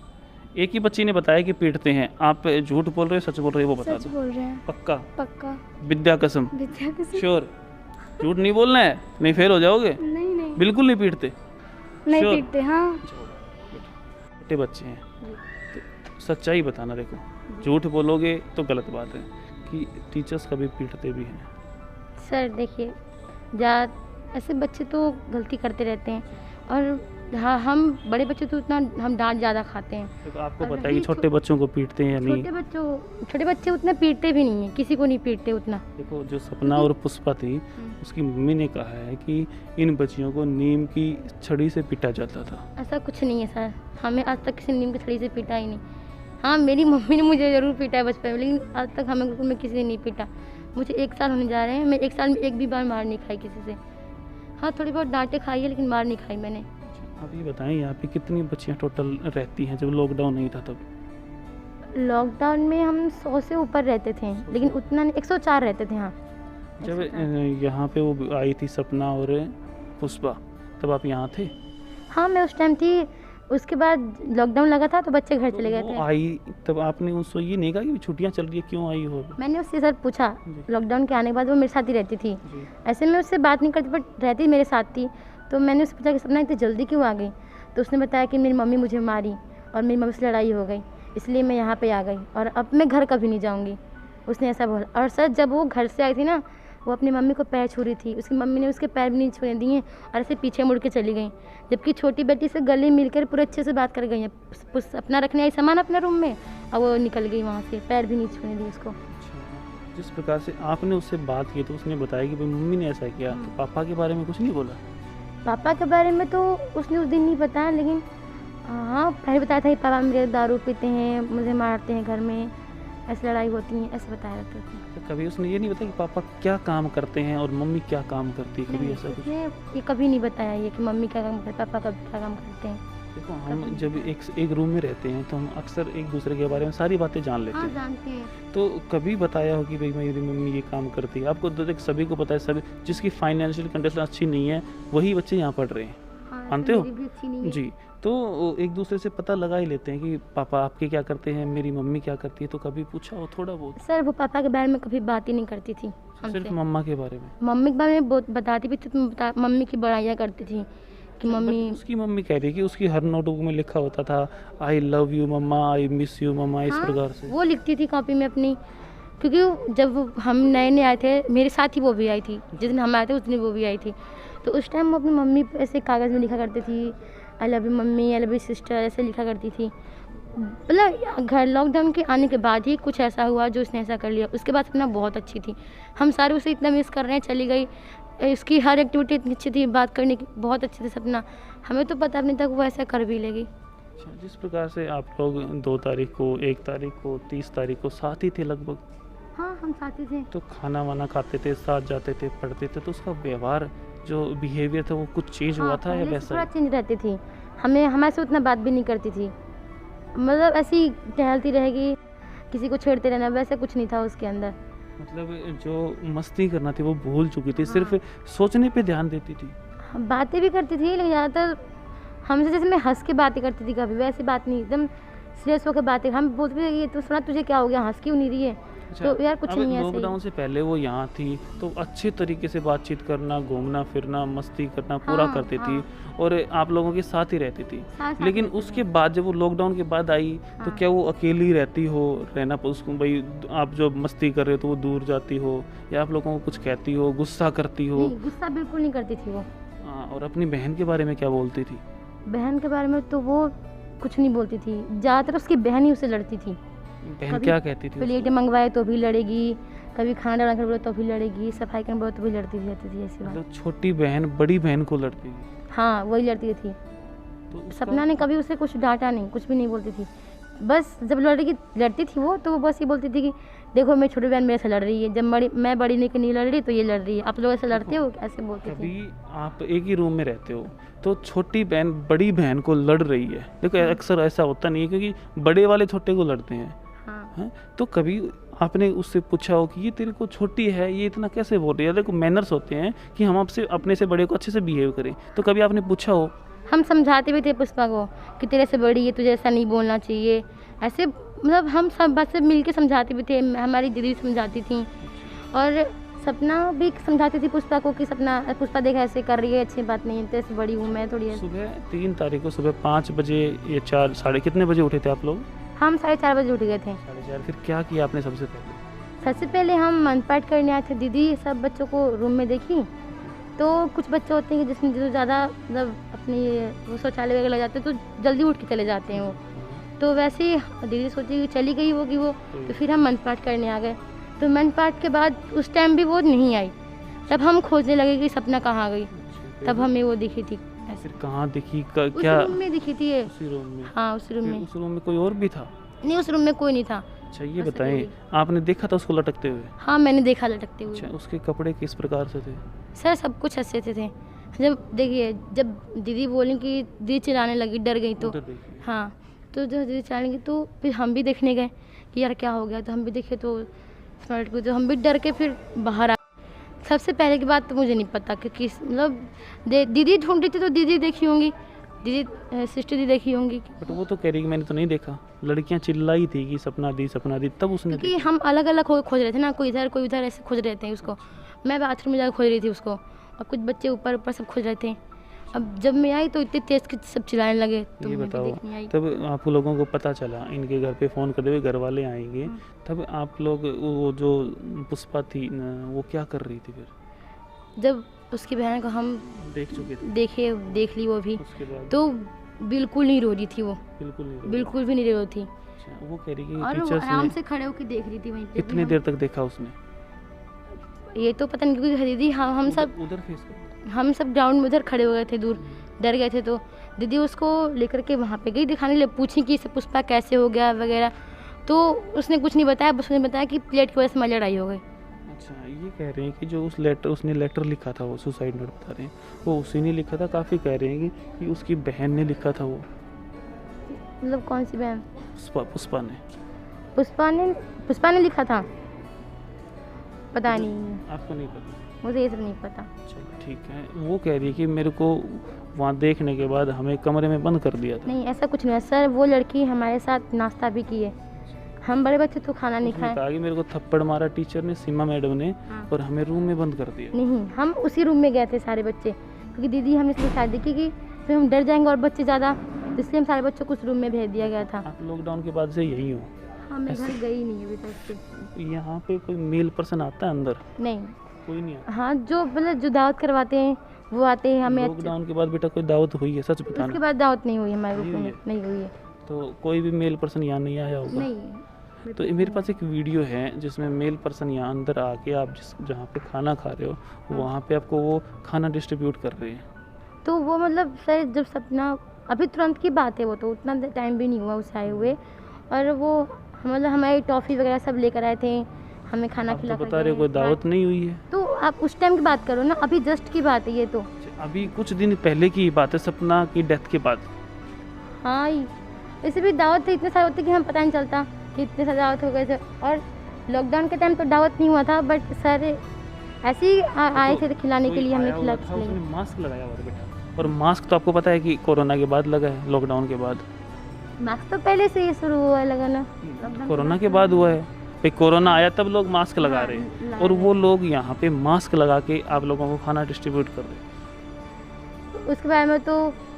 एक ही बच्ची ने बताया कि पीटते हैं। आप झूठ बोल रहे हो, सच बोल रहे हो, वो बता सच दो। बोल रहे हैं। पक्का? पक्का। विद्या कसम? विद्या कसम। श्योर? झूठ नहीं बोलना है, नहीं फेल हो जाओगे। नहीं बिल्कुल नहीं पीटते? नहीं Sure? पीटते। हाँ। छोटे बच्चे हैं तो सच्चाई बताना। देखो झूठ बोलोगे तो गलत बात है कि टीचर्स कभी पीटते भी हैं। सर देखिए, ऐसे बच्चे तो गलती करते रहते हैं, और हाँ, हम बड़े बच्चे तो उतना हम डांट ज़्यादा खाते हैं। देखो आपको पता है कि छोटे बच्चों को पीटते हैं या नहीं? छोटे बच्चे उतना पीटते भी नहीं हैं, किसी को नहीं पीटते उतना। देखो जो सपना और पुष्पा थी, उसकी मम्मी ने कहा है कि इन बच्चियों को नीम की छड़ी से पीटा जाता था। ऐसा कुछ नहीं है सर, हमें आज तक किसी नीम की छड़ी से पीटा ही नहीं। हाँ, मेरी मम्मी ने मुझे ज़रूर पीटा है बचपन में, लेकिन आज तक हमें में किसी ने नहीं पीटा। मुझे 1 साल होने जा रहे हैं, मैं 1 साल में एक भी बार मार नहीं खाई किसी से। हाँ, थोड़ी बहुत डांटे खाई है, लेकिन मार नहीं खाई मैंने। आप ये बताएं यहाँ पे कितनी बच्चियाँ टोटल रहती हैं जब लॉकडाउन नहीं था तब? लॉकडाउन में हम 100 से ऊपर रहते थे, लेकिन उतना नहीं, 104 रहते थे। हाँ, जब यहाँ पे वो आई थी सपना और पुष्पा, तब आप यहाँ थे? हाँ, मैं उस टाइम थी। उसके बाद लॉकडाउन लगा था तो बच्चे घर चले गए थे। आई तब आपने उसको ये नहीं कहा कि छुट्टियाँ चल रही है, क्यों आई हो? मैंने उससे सर पूछा, लॉकडाउन के आने के बाद वो मेरे साथ ही रहती थी। ऐसे मैं उससे बात नहीं करती, बट रहती मेरे साथ थी। तो मैंने उससे पूछा कि सपना इतनी जल्दी क्यों आ गई? तो उसने बताया कि मेरी मम्मी मुझे मारी और मेरी मम्मी से लड़ाई हो गई, इसलिए मैं यहाँ पे आ गई और अब मैं घर कभी नहीं जाऊँगी। उसने ऐसा बोला। और सर जब वो घर से आई थी ना, वो अपनी मम्मी को पैर छू रही थी, उसकी मम्मी ने उसके पैर भी नहीं छूने दिए और ऐसे पीछे मुड़ के चली गई, जबकि छोटी बेटी से गले मिलकर पूरे अच्छे से बात कर गई है। अपना रखने आई सामान अपने रूम में और वो निकल गई वहाँ से, पैर भी नहीं छूने दी उसको। जिस प्रकार से आपने उससे बात की तो उसने बताया कि भाई मम्मी ने ऐसा किया, तो पापा के बारे में कुछ नहीं बोला? पापा के बारे में तो उसने उस दिन नहीं बताया, लेकिन हाँ पहले बताया था कि पापा मेरे दारू पीते हैं, मुझे मारते हैं, घर में ऐसी लड़ाई होती है, ऐसे बताया रहते थे। तो कभी उसने ये नहीं बताया कि पापा क्या काम करते हैं और मम्मी क्या काम करती है? कभी ऐसा कुछ? ये कभी नहीं बताया ये कि मम्मी क्या काम करते, पापा क्या काम करते हैं। देखो हम जब एक रूम में रहते हैं तो हम अक्सर एक दूसरे के बारे में सारी बातें जान लेते हाँ, हैं। जानते हैं। तो कभी बताया हो कि भाई मेरी मम्मी ये काम करती है? आपको तो देख सभी को पता है, सभी जिसकी फाइनेंशियल कंडीशन अच्छी नहीं है वही बच्चे यहाँ पढ़ रहे हैं। हाँ, मानते हो? मेरी भी अच्छी नहीं है। जी, तो एक दूसरे से पता लगा ही लेते हैं कि पापा आपके क्या करते हैं, मेरी मम्मी क्या करती है। तो कभी पूछा हो थोड़ा बहुत? सर वो पापा के बारे में कभी बात ही नहीं करती थी हमसे। सिर्फ मम्मा के बारे में? मम्मी के बारे में बहुत बताती भी थी, मम्मी की बुराइयाँ करती थी कि मम्मी। उसकी मम्मी कह रही है कि उसकी हर नोटबुक में लिखा होता था I love you mumma, I miss you mumma, इस प्रकार से। वो लिखती थी कॉपी में अपनी, क्योंकि जब हम नए नए आए थे, मेरे साथ ही वो भी आई थी, जिस दिन हम आए थे उस दिन वो भी आई थी। तो उस टाइम वो अपनी मम्मी पे ऐसे कागज़ में लिखा करती थी आई love you mummy, I love you sister, ऐसे लिखा करती थी। मतलब घर लॉकडाउन के आने के बाद ही कुछ ऐसा हुआ जो उसने ऐसा कर लिया। उसके बाद सपना बहुत अच्छी थी, हम सारे उसे इतना मिस कर रहे हैं, चली गई, इसकी हर एक्टिविटी इतनी अच्छी थी, बात करने की बहुत अच्छी थी सपना। हमें तो पता नहीं था वो ऐसा कर भी लेगी। जिस प्रकार से आप लोग 2 तारीख को, 1 तारीख को, 30 तारीख को साथ ही थे लगभग? हाँ, हम साथ ही थे। तो खाना वाना खाते थे, साथ जाते थे, पढ़ते थे, तो उसका व्यवहार जो बिहेवियर था वो कुछ चेंज हुआ था या वैसा? थोड़ा चेंज रहती थी, हमारे से उतना बात भी नहीं करती थी, मतलब ऐसी टहलती रहेगी, किसी को छेड़ते रहना, वैसा कुछ नहीं था उसके अंदर। मतलब जो मस्ती करना थी वो भूल चुकी थी, सिर्फ सोचने पे ध्यान देती थी। बातें भी करती थी, लेकिन ज़्यादातर हमसे जैसे मैं हंस के बातें करती थी, कभी वैसी बात नहीं, एकदम सीरियस होकर बातें। हम बोलते थे ये तो सुना तुझे क्या हो गया, हंस क्यों नहीं रही है, तो यार कुछ अब नहीं है सही। लॉकडाउन से पहले वो यहाँ थी तो अच्छे तरीके से बातचीत करना, घूमना फिरना, मस्ती करना पूरा हाँ, करती थी हाँ। और आप लोगों के साथ ही रहती थी। साथ लेकिन रहती थी, उसके बाद जब वो लॉकडाउन के बाद आई तो हाँ। क्या वो अकेली रहती हो, रहना उसको भाई आप जो मस्ती कर रहे हो तो वो दूर जाती हो, या आप लोगों को कुछ कहती हो, गुस्सा करती हो? नहीं, गुस्सा बिल्कुल नहीं करती थी वो। हाँ, और अपनी बहन के बारे में क्या बोलती थी? बहन के बारे में तो वो कुछ नहीं बोलती थी, ज़्यादातर उसकी बहन ही उससे लड़ती थी। बहन कभी क्या कहती थी प्लेट उसको? मंगवाए तो भी लड़ेगी, कभी खाना डालना कर बोले तो भी लड़ेगी, सफाई करना बोले तो भी लड़ती रहती थी, ऐसी बात। मतलब छोटी बहन बड़ी बहन को लड़ती थी? हाँ, वही लड़ती थी। तो उसका- सपना ने कभी उसे कुछ डांटा नहीं, कुछ भी नहीं बोलती थी। बस जब लड़ती थी वो, तो वो बस ये बोलती थी कि देखो मेरी छोटी बहन मेरे से लड़ रही है, जब मैं बड़ी नहीं लड़ रही तो ये लड़ रही है, आप लोग ऐसे लड़ते हो, ऐसे बोलती थी। कभी आप एक ही रूम में रहते हो तो छोटी बहन बड़ी बहन को लड़ रही है, देखो अक्सर ऐसा होता नहीं है क्योंकि बड़े वाले छोटे को लड़ते हैं, हाँ। हैं? तो कभी आपने उससे पूछा हो कि ये तेरे को छोटी है, ये इतना कैसे बोल रही है? देखो मैनर्स होते हैं कि हम आपसे अपने से बड़े को अच्छे से बिहेव करें, तो कभी आपने पूछा हो? हम समझाते भी थे पुष्पा को कि तेरे से बड़ी है, तुझे ऐसा नहीं बोलना चाहिए, ऐसे मतलब हम सब बस मिल के समझाते भी थे। हमारी दीदी समझाती थी और सपना भी समझाती थी पुष्पा को कि पुष्पा देख ऐसे कर रही है, अच्छी बात नहीं है, तेरे से बड़ी हूँ मैं थोड़ी है। सुबह 3 तारीख को सुबह 5 बजे या 4 साढ़े कितने बजे उठे थे आप लोग? हम 4:30 बजे उठ गए थे। 4:30। फिर क्या किया आपने सबसे पहले? सबसे पहले हम मंत्र पाठ करने आए थे, दीदी सब बच्चों को रूम में देखी तो कुछ बच्चे होते हैं कि जिसमें जो ज़्यादा मतलब अपनी वो शौचालय वगैरह लग जाते हैं तो जल्दी उठ के चले जाते हैं वो, तो वैसे ही दीदी सोची कि चली गई होगी वो, तो फिर हम मंत्र पाठ करने आ गए। तो मंत्र पाठ के बाद उस टाइम भी वो नहीं आई, तब हम खोजने लगे कि सपना कहाँ गई, तब हमें वो दिखी थी। फिर कहाँ दिखी? उस क्या रूम में दिखी थी ये। उसी रूम में? हाँ, उस रूम फिर में। उस रूम में कोई और भी था? नहीं, उस रूम में कोई नहीं था। अच्छा, ये बस बताएं, अकेली। आपने देखा था उसको लटकते हुए? हाँ, मैंने देखा लटकते हुए। अच्छा, उसके कपड़े किस प्रकार से थे? सर सब कुछ अच्छे से थे। जब देखिए जब दीदी बोली कि दीदी चिल्लाने लगी, डर गई तो उधर देखिए। हाँ, तो जब दीदी चिल्लाने लगी तो फिर हम भी देखने गए कि यार क्या हो गया, तो हम भी देखे तो स्मार्ट को, तो हम भी डर के फिर बाहर आ। सबसे पहले की बात तो मुझे नहीं पता क्योंकि मतलब दीदी ढूंढ रही थी तो दीदी देखी होंगी, दीदी सिस्टर दी देखी होंगी, बट वो तो कह रही कि मैंने तो नहीं देखा, लड़कियां चिल्लाई थी कि सपना दी, तब उसने क्योंकि हम अलग अलग खोज रहे थे ना, कोई इधर ऐसे खोज रहे थे उसको। मैं बाथरूम में जाकर खोज रही थी उसको और कुछ बच्चे ऊपर सब खोज रहे थे। अब जब मैं आई तो इतने तेज कि सब चिल्लाने लगे, तो ये मैं भी बताओ, देखने आई। तब आप लोगों को पता चला इनके घर पे फ़ोन करते हुए घर वाले आएंगे, तब आप लोग वो जो पुष्पा थी न, वो क्या कर रही थी? फिर जब उसकी बहन को हम देख चुके थे? देख ली वो भी, उसके बाद तो बिल्कुल नहीं रो रही थी वो, बिल्कुल नहीं? बिल्कुल भी नहीं रो रही थी अच्छा, वो कह रही कि और वो टीचर्स आराम ने से खड़े होकर देख रही थी वहीं पे। कितनी देर तक देखा उसने? ये तो पता नहीं क्योंकि दीदी हम सब उधर फेस कर। हम सब ग्राउंड में उधर खड़े हो गए थे, दूर डर गए थे, तो दीदी उसको लेकर के वहाँ पे गई दिखाने लिए, पूछी कि इसे पुष्पा कैसे हो गया वगैरह, तो उसने कुछ नहीं बताया, बस उसने बताया कि प्लेट की वजह से हमारी लड़ाई हो गई। अच्छा, ये कह रहे हैं कि जो उसने लेटर लिखा था, वो सुसाइड नोट बता रहे हैं, वो उसी ने लिखा था। काफ़ी कह रहे हैं कि उसकी बहन ने लिखा था। वो मतलब कौन सी बहन? पुष्पा ने लिखा था, पता नहीं, आपको नहीं पता? मुझे ये सब नहीं पता। चलो ठीक है। वो कह रही है कि मेरे को वहाँ देखने के बाद हमें कमरे में बंद कर दिया था। नहीं, ऐसा कुछ नहीं है सर, वो लड़की हमारे साथ नाश्ता भी की है, हम बड़े बच्चे तो खाना नहीं उसने खाए। कहा कि मेरे को थप्पड़ मारा टीचर ने, सीमा मैडम ने, हाँ। और हमें रूम में बंद कर दिया। नहीं, हम उसी रूम में गए थे सारे बच्चे, क्योंकि दीदी हमने इसलिए शादी की कि फिर हम डर जाएंगे और बच्चे ज़्यादा, इसलिए हम सारे बच्चों को उस रूम में भेज दिया गया था। आप लॉकडाउन के बाद से यही हो? हाँ, मैं घर गई नहीं अभी तक। यहाँ पे कोई मेल पर्सन आता है अंदर? नहीं। कोई नहीं आता? हाँ, जो मतलब जो दावत करवाते हैं वो आते हैं हमें। लॉकडाउन के बाद बेटा कोई दावत हुई है? सच बताना। उसके बाद दावत नहीं हुई हमारे ग्रुप में, नहीं नहीं हुई है। तो कोई भी मेल पर्सन यहाँ नहीं आया होगा? नहीं। तो मेरे पास एक वीडियो है जिसमें मेल पर्सन यहाँ अंदर आके आप जहाँ पे खाना खा रहे हो वहाँ पे आपको वो खाना डिस्ट्रीब्यूट कर रहे हैं। तो वो मतलब सर जब सपना, अभी तुरंत की बात है, वो तो उतना टाइम भी नहीं हुआ उसे आए हुए, और वो मतलब हमारी टॉफ़ी वगैरह सब लेकर आए थे, हमें खाना खिला तो बता रहे हो कोई दावत नहीं हुई है? तो आप उस टाइम की बात करो ना, अभी जस्ट की बात है ये तो। अभी कुछ दिन पहले की बात है, सपना की डेथ के बाद। हाँ, ऐसे भी दावत इतने सारे होते कि हम पता नहीं चलता कि इतने सारे दावत हो गए थे, और लॉकडाउन के टाइम तो दावत नहीं हुआ था, बट सर ऐसे ही आए थे खिलाने के लिए, हमने खिला के चले गए। मास्क लगाया हुआ था बेटा, और मास्क तो आपको पता है कि कोरोना के बाद लगा है, लॉकडाउन के बाद। मास्क तो पहले से ही शुरू हुआ है लगाना, कोरोना के बाद हुआ है, पे कोरोना आया तब लोग मास्क लगा रहे हैं, ला और रहे वो लोग यहाँ पे मास्क लगा के आप लोगों को खाना डिस्ट्रीब्यूट कर रहे हैं। उसके बारे में तो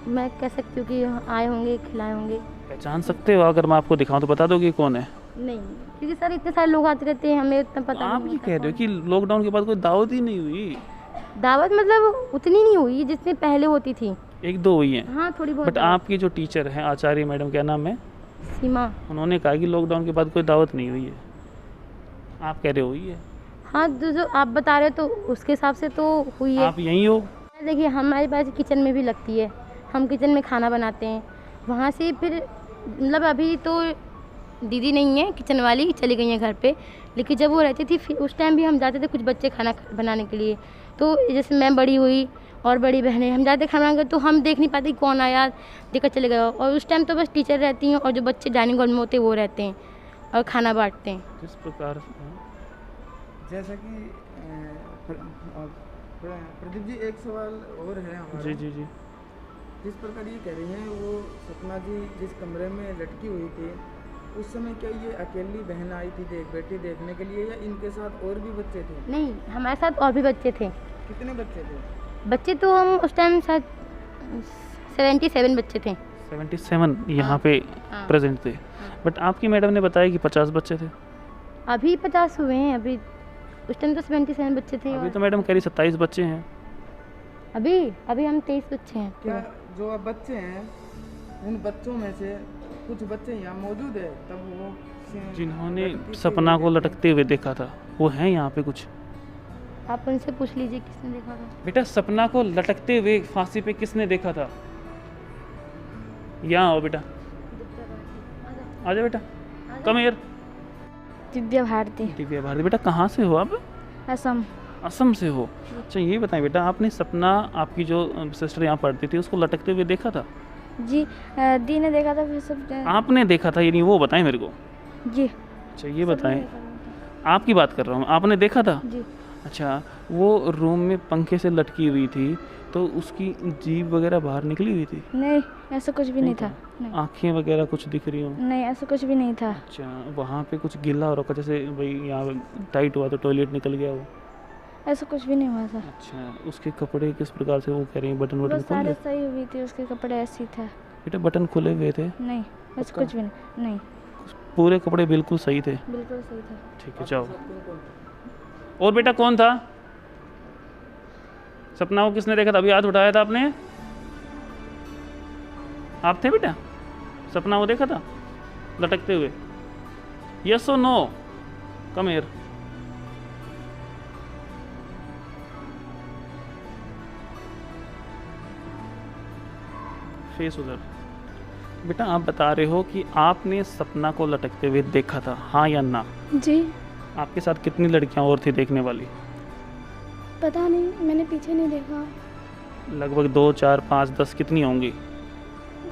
मैं कह सकती हूँ कि आए होंगे, खिलाए होंगे। पहचान सकते हो? अगर मैं आपको दिखाऊं तो बता दोगे कौन है? नहीं, क्योंकि सर इतने सारे लोग आते रहते हैं, हमें इतना पता आप नहीं ये होता कह रहे हो कौन। कि लॉकडाउन के बाद कोई दावत ही नहीं हुई? दावत मतलब उतनी नहीं हुई जितनी पहले होती थी। एक दो हुई है। हाँ, थोड़ी बहुत बट दावत। आपकी जो टीचर हैं, आचार्य मैडम, क्या नाम है? सीमा। उन्होंने कहा कि लॉकडाउन के बाद कोई दावत नहीं हुई है। आप कह रहे हो हुई है? हाँ, जो आप बता रहे हो तो उसके हिसाब से तो हुई है। आप यहीं हो? देखिए, हमारे पास किचन में भी लगती है, हम किचन में खाना बनाते हैं। वहाँ से फिर मतलब अभी तो दीदी नहीं है किचन वाली, चली गई हैं घर पे, लेकिन जब वो रहती थी फिर उस टाइम भी हम जाते थे कुछ बच्चे खाना बनाने के लिए। तो जैसे मैं बड़ी हुई और बड़ी बहनें, हम जाते खाना बनाने, तो हम देख नहीं पाते कौन आया, देखकर चले गए। और उस टाइम तो बस टीचर रहती हैं और जो बच्चे डाइनिंग हॉल में होते हैं वो रहते हैं और खाना बांटते हैं। किस प्रकार से? जैसा कि प्रदीप जी, एक सवाल और है हमारा। जी जी जी। जिस प्रकार ये कह रही हैं, वो सपना जी जिस कमरे में लटकी हुई थी उस समय क्या ये अकेली बहन आई थी बेटी देखने के लिए, या इनके साथ और भी बच्चे थे? नहीं, हमारे साथ और भी बच्चे थे। कितने बच्चे थे? बच्चे तो हम उस टाइम शायद 77 बच्चे थे। 77 यहाँ पे हाँ। प्रेजेंट थे। बट आपकी मैडम ने बताया कि 50 बच्चे थे। अभी 50 हुए हैं। अभी उस टाइम तो 77 बच्चे थे। अभी और तो मैडम कह रही 27 बच्चे हैं। अभी हम 23 बच्चे हैं। क्या जो अब बच्चे हैं उन बच्चों में से कुछ बच्चे यहाँ मौजूद है तब वो जिन्होंने सपना को लटकते हुए देखा था, वो हैं यहाँ पे कुछ? आप उनसे पूछ लीजिए किसने देखा था। बेटा, सपना को लटकते हुए फांसी पे किसने देखा था? यहाँ आओ बेटा, आजा बेटा, कम हियर। दिव्या भारती। दिव्या भारती। बेटा, कहाँ से हो आप? असम। असम से हो? अच्छा, ये बताएं बेटा, आपने सपना, आपकी जो सिस्टर यहाँ पढ़ती थी, उसको लटकते हुए देखा था? जी, दी ने देखा था। फिर सब आपने देखा था? यानी वो बताएं मेरे को। जी। अच्छा, ये बताएं, आपकी बात कर रहा हूँ, आपने देखा था? जी। अच्छा, वो रूम में पंखे से लटकी हुई थी, तो उसकी जीभ वगैरह बाहर निकली हुई थी? नहीं, ऐसा कुछ भी नहीं था। नहीं, आँखें वगैरह कुछ दिख रही हो? नहीं, ऐसा कुछ भी नहीं था। अच्छा, वहाँ पे कुछ गीला हो रखा, जैसे भाई यहाँ टाइट हुआ तो टॉयलेट निकल गया हो? ऐसा कुछ भी नहीं हुआ था। अच्छा, उसके कपड़े किस प्रकार से, वो कह रही हैं बटन वो वटन सारे खुले? सही हुई थी, उसके कपड़े ऐसे ही थे। बेटा, बटन खुले हुए थे? नहीं, ऐसा कुछ भी नहीं। पूरे कपड़े बिल्कुल सही थे? बिल्कुल सही था। ठीक है, जाओ। और बेटा, कौन था? सपना को किसने देखा था? अभी हाथ उठाया था आपने? आप थे बेटा? सपना को देखा था लटकते हुए? यस और नो? Come here. फेस उधर। बेटा, आप बता रहे हो कि आपने सपना को लटकते हुए देखा था, हाँ या ना? जी। आपके साथ कितनी लड़कियां और थी देखने वाली? पता नहीं, मैंने पीछे नहीं देखा। लगभग 2, 4, 5, 10 कितनी होंगी?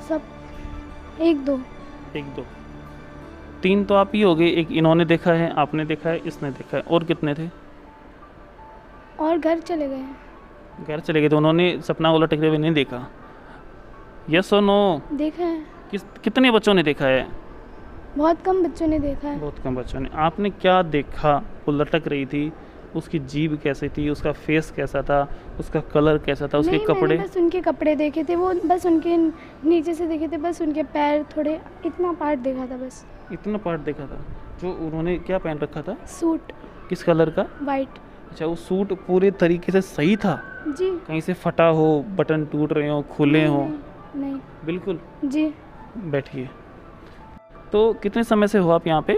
सब 1, 2। 1, 2, 3 तो आप ही हो गए। एक इन्होंने देखा है, आपने देखा है, इसने देखा है। और कितने थे? और घर चले गए। घर चले गए तो उन्होंने सपना को लटकते हुए नहीं देखा? यस और नो? देखा है। कितने बच्चों ने देखा है? बहुत कम बच्चों ने देखा है। बहुत कम बच्चों ने। आपने क्या देखा? वो लटक रही थी, उसकी जीभ कैसी थी, उसका फेस कैसा था, उसका कलर कैसा था, उसके कपड़े? बस उनके कपड़े देखे थे, वो बस उनके नीचे से देखे थे, बस उनके पैर थोड़े, इतना पार्ट देखा था बस। इतना पार्ट देखा था? जो उन्होंने क्या पहन रखा था? सूट। किस कलर का? वाइट। अच्छा, वो सूट पूरे तरीके से सही था? जी। कहीं से फटा हो, बटन टूट रहे हो, खुले हो? नहीं। बिल्कुल। जी। बैठिए। तो कितने समय से हो आप यहाँ पे?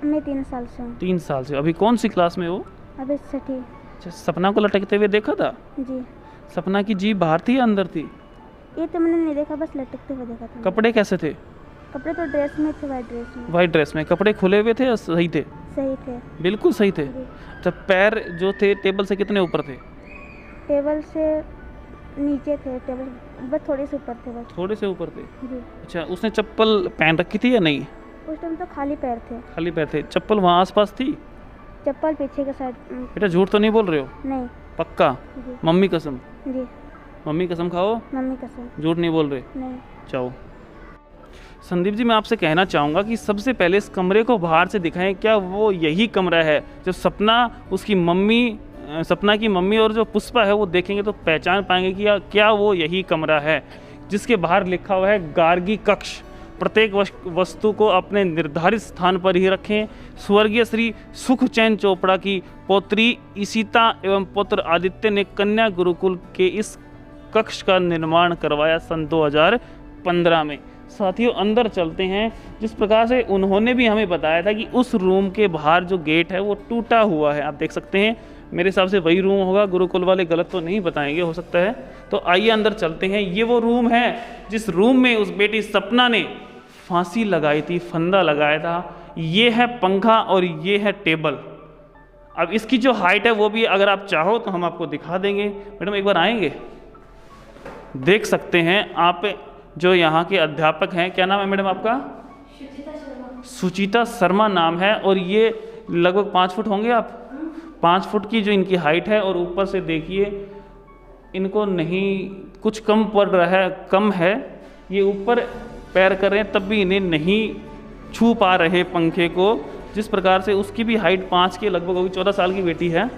मैं 3 साल से हूँ। 3 साल से। अभी कौन सी क्लास में हो? अभी 6ठी। अच्छा, सपना को लटकते हुए देखा था? जी। सपना की जीभ बाहर थी या अंदर थी? ये तो मैंने नहीं देखा, बस लटकते हुए देखा था। कपड़े कैसे थे? कपड़े तो ड्रेस में थे, वाइट ड्रेस में। वाइट ड्रेस में। कपड़े खुले हुए थे या सही थे? सही थे। बिल्कुल सही थे। तो पैर जो थे टेबल से कितने ऊपर थे? टेबल से नीचे थे, टेबल बस थोड़े से ऊपर थे बस। थोड़े से ऊपर थे? जी। अच्छा, उसने चप्पल पहन रखी थी या नहीं? उस टाइम तो खाली पैर थे। खाली पैर थे। चप्पल वहाँ आसपास थी? चप्पल पीछे के साइड। बेटा, झूठ तो नहीं बोल रहे हो? नहीं। पक्का? जी। मम्मी कसम? जी। मम्मी कसम खाओ? मम्मी कसम। झूठ नहीं बोल रहे? नहीं। जाओ। संदीप जी, मैं आपसे कहना चाहूँगा कि सबसे पहले इस कमरे को बाहर से दिखाएं, क्या वो यही कमरा है जो सपना, उसकी मम्मी, सपना की मम्मी और जो पुष्पा है वो देखेंगे तो पहचान पाएंगे कि क्या वो यही कमरा है जिसके बाहर लिखा हुआ है गार्गी कक्ष। प्रत्येक वस्तु को अपने निर्धारित स्थान पर ही रखें। स्वर्गीय श्री सुखचैन चोपड़ा की पौत्री ईशिता एवं पुत्र आदित्य ने कन्या गुरुकुल के इस कक्ष का निर्माण करवाया सन 2015 में। साथियों, अंदर चलते हैं। जिस प्रकार से उन्होंने भी हमें बताया था कि उस रूम के बाहर जो गेट है वो टूटा हुआ है, आप देख सकते हैं। मेरे हिसाब से वही रूम होगा, गुरुकुल वाले गलत तो नहीं बताएंगे, हो सकता है। तो आइए अंदर चलते हैं। ये वो रूम है जिस रूम में उस बेटी सपना ने फांसी लगाई थी, फंदा लगाया था। ये है पंखा और ये है टेबल। अब इसकी जो हाइट है वो भी अगर आप चाहो तो हम आपको दिखा देंगे। मैडम एक बार आएंगे? देख सकते हैं आप, जो यहाँ के अध्यापक हैं, क्या नाम है मैडम आपका? सुचिता शर्मा नाम है। और ये लगभग 5 फुट होंगे आप, 5 फुट की जो इनकी हाइट है। और ऊपर से देखिए इनको नहीं कुछ कम पड़ रहा है, कम है। ये ऊपर पैर कर रहे हैं तब भी इन्हें नहीं छू पा रहे पंखे को। जिस प्रकार से उसकी भी हाइट 5 के लगभग होगी, 14 साल की बेटी है।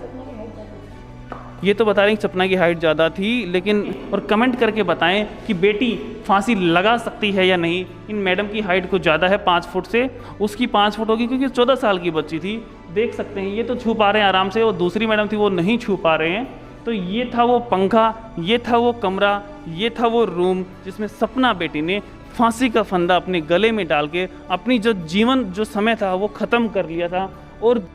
ये तो बता रहे हैं कि सपना की हाइट ज़्यादा थी, लेकिन और कमेंट करके बताएं कि बेटी फांसी लगा सकती है या नहीं। इन मैडम की हाइट कुछ ज़्यादा है 5 फुट से, उसकी 5 फुट होगी क्योंकि 14 साल की बच्ची थी। देख सकते हैं ये तो छू पा रहे हैं आराम से, और दूसरी मैडम थी वो नहीं छू पा रहे हैं। तो ये था वो पंखा, ये था वो कमरा, ये था वो रूम जिसमें सपना बेटी ने फांसी का फंदा अपने गले में डाल के अपनी जो जीवन जो समय था वो ख़त्म कर लिया था। और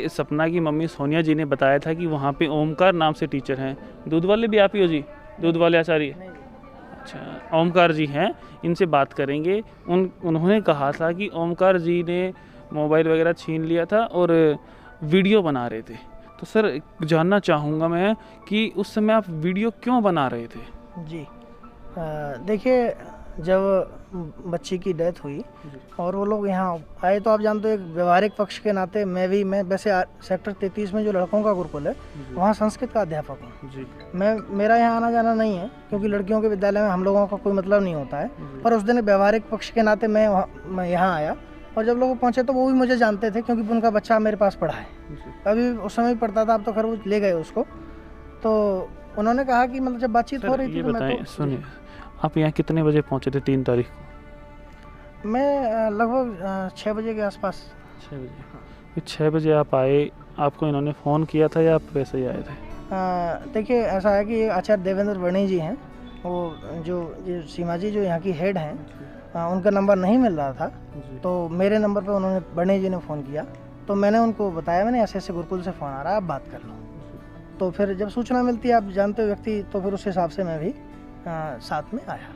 सपना की मम्मी सोनिया जी ने बताया था कि वहाँ पे ओमकार नाम से टीचर हैं। दूध वाले भी आप ही हो जी? दूध वाले आचार्य? अच्छा, ओमकार जी हैं, इनसे बात करेंगे। उन्होंने कहा था कि ओमकार जी ने मोबाइल वगैरह छीन लिया था और वीडियो बना रहे थे। तो सर जानना चाहूँगा मैं कि उस समय आप वीडियो क्यों बना रहे थे? जी देखिए, जब बच्ची की डेथ हुई और वो लोग यहाँ आए तो आप जानते हो एक व्यवहारिक पक्ष के नाते मैं वैसे सेक्टर 33 में जो लड़कों का गुरुकुल है वहाँ संस्कृत का अध्यापक हूँ। मेरा यहाँ आना जाना नहीं है क्योंकि लड़कियों के विद्यालय में हम लोगों का कोई मतलब नहीं होता है। पर उस दिन व्यवहारिक पक्ष के नाते मैं यहाँ आया और जब लोग पहुँचे तो वो भी मुझे जानते थे क्योंकि उनका बच्चा मेरे पास पढ़ा है। अभी उस समय पढ़ता था, अब तो खैर वो ले गए उसको। तो उन्होंने कहा कि मतलब जब बातचीत हो रही थी तो मैं सुनिए, आप यहाँ कितने बजे पहुँचे थे 3 तारीख को? मैं लगभग 6 बजे के आसपास। 6 बजे? 6 बजे आप आए, आपको इन्होंने फ़ोन किया था या आप वैसे ही आए थे? देखिए ऐसा है कि आचार्य देवेंद्र वर्णी जी हैं, वो जो ये सीमा जी जो यहाँ की हेड हैं, उनका नंबर नहीं मिल रहा था तो मेरे नंबर पे उन्होंने वर्णी जी ने फ़ोन किया। तो मैंने उनको बताया, मैंने ऐसे गुरुकुल से फ़ोन आ रहा है, आप बात कर लो। तो फिर जब सूचना मिलती है, आप जानते हो व्यक्ति, तो फिर उस हिसाब से मैं भी साथ में आया।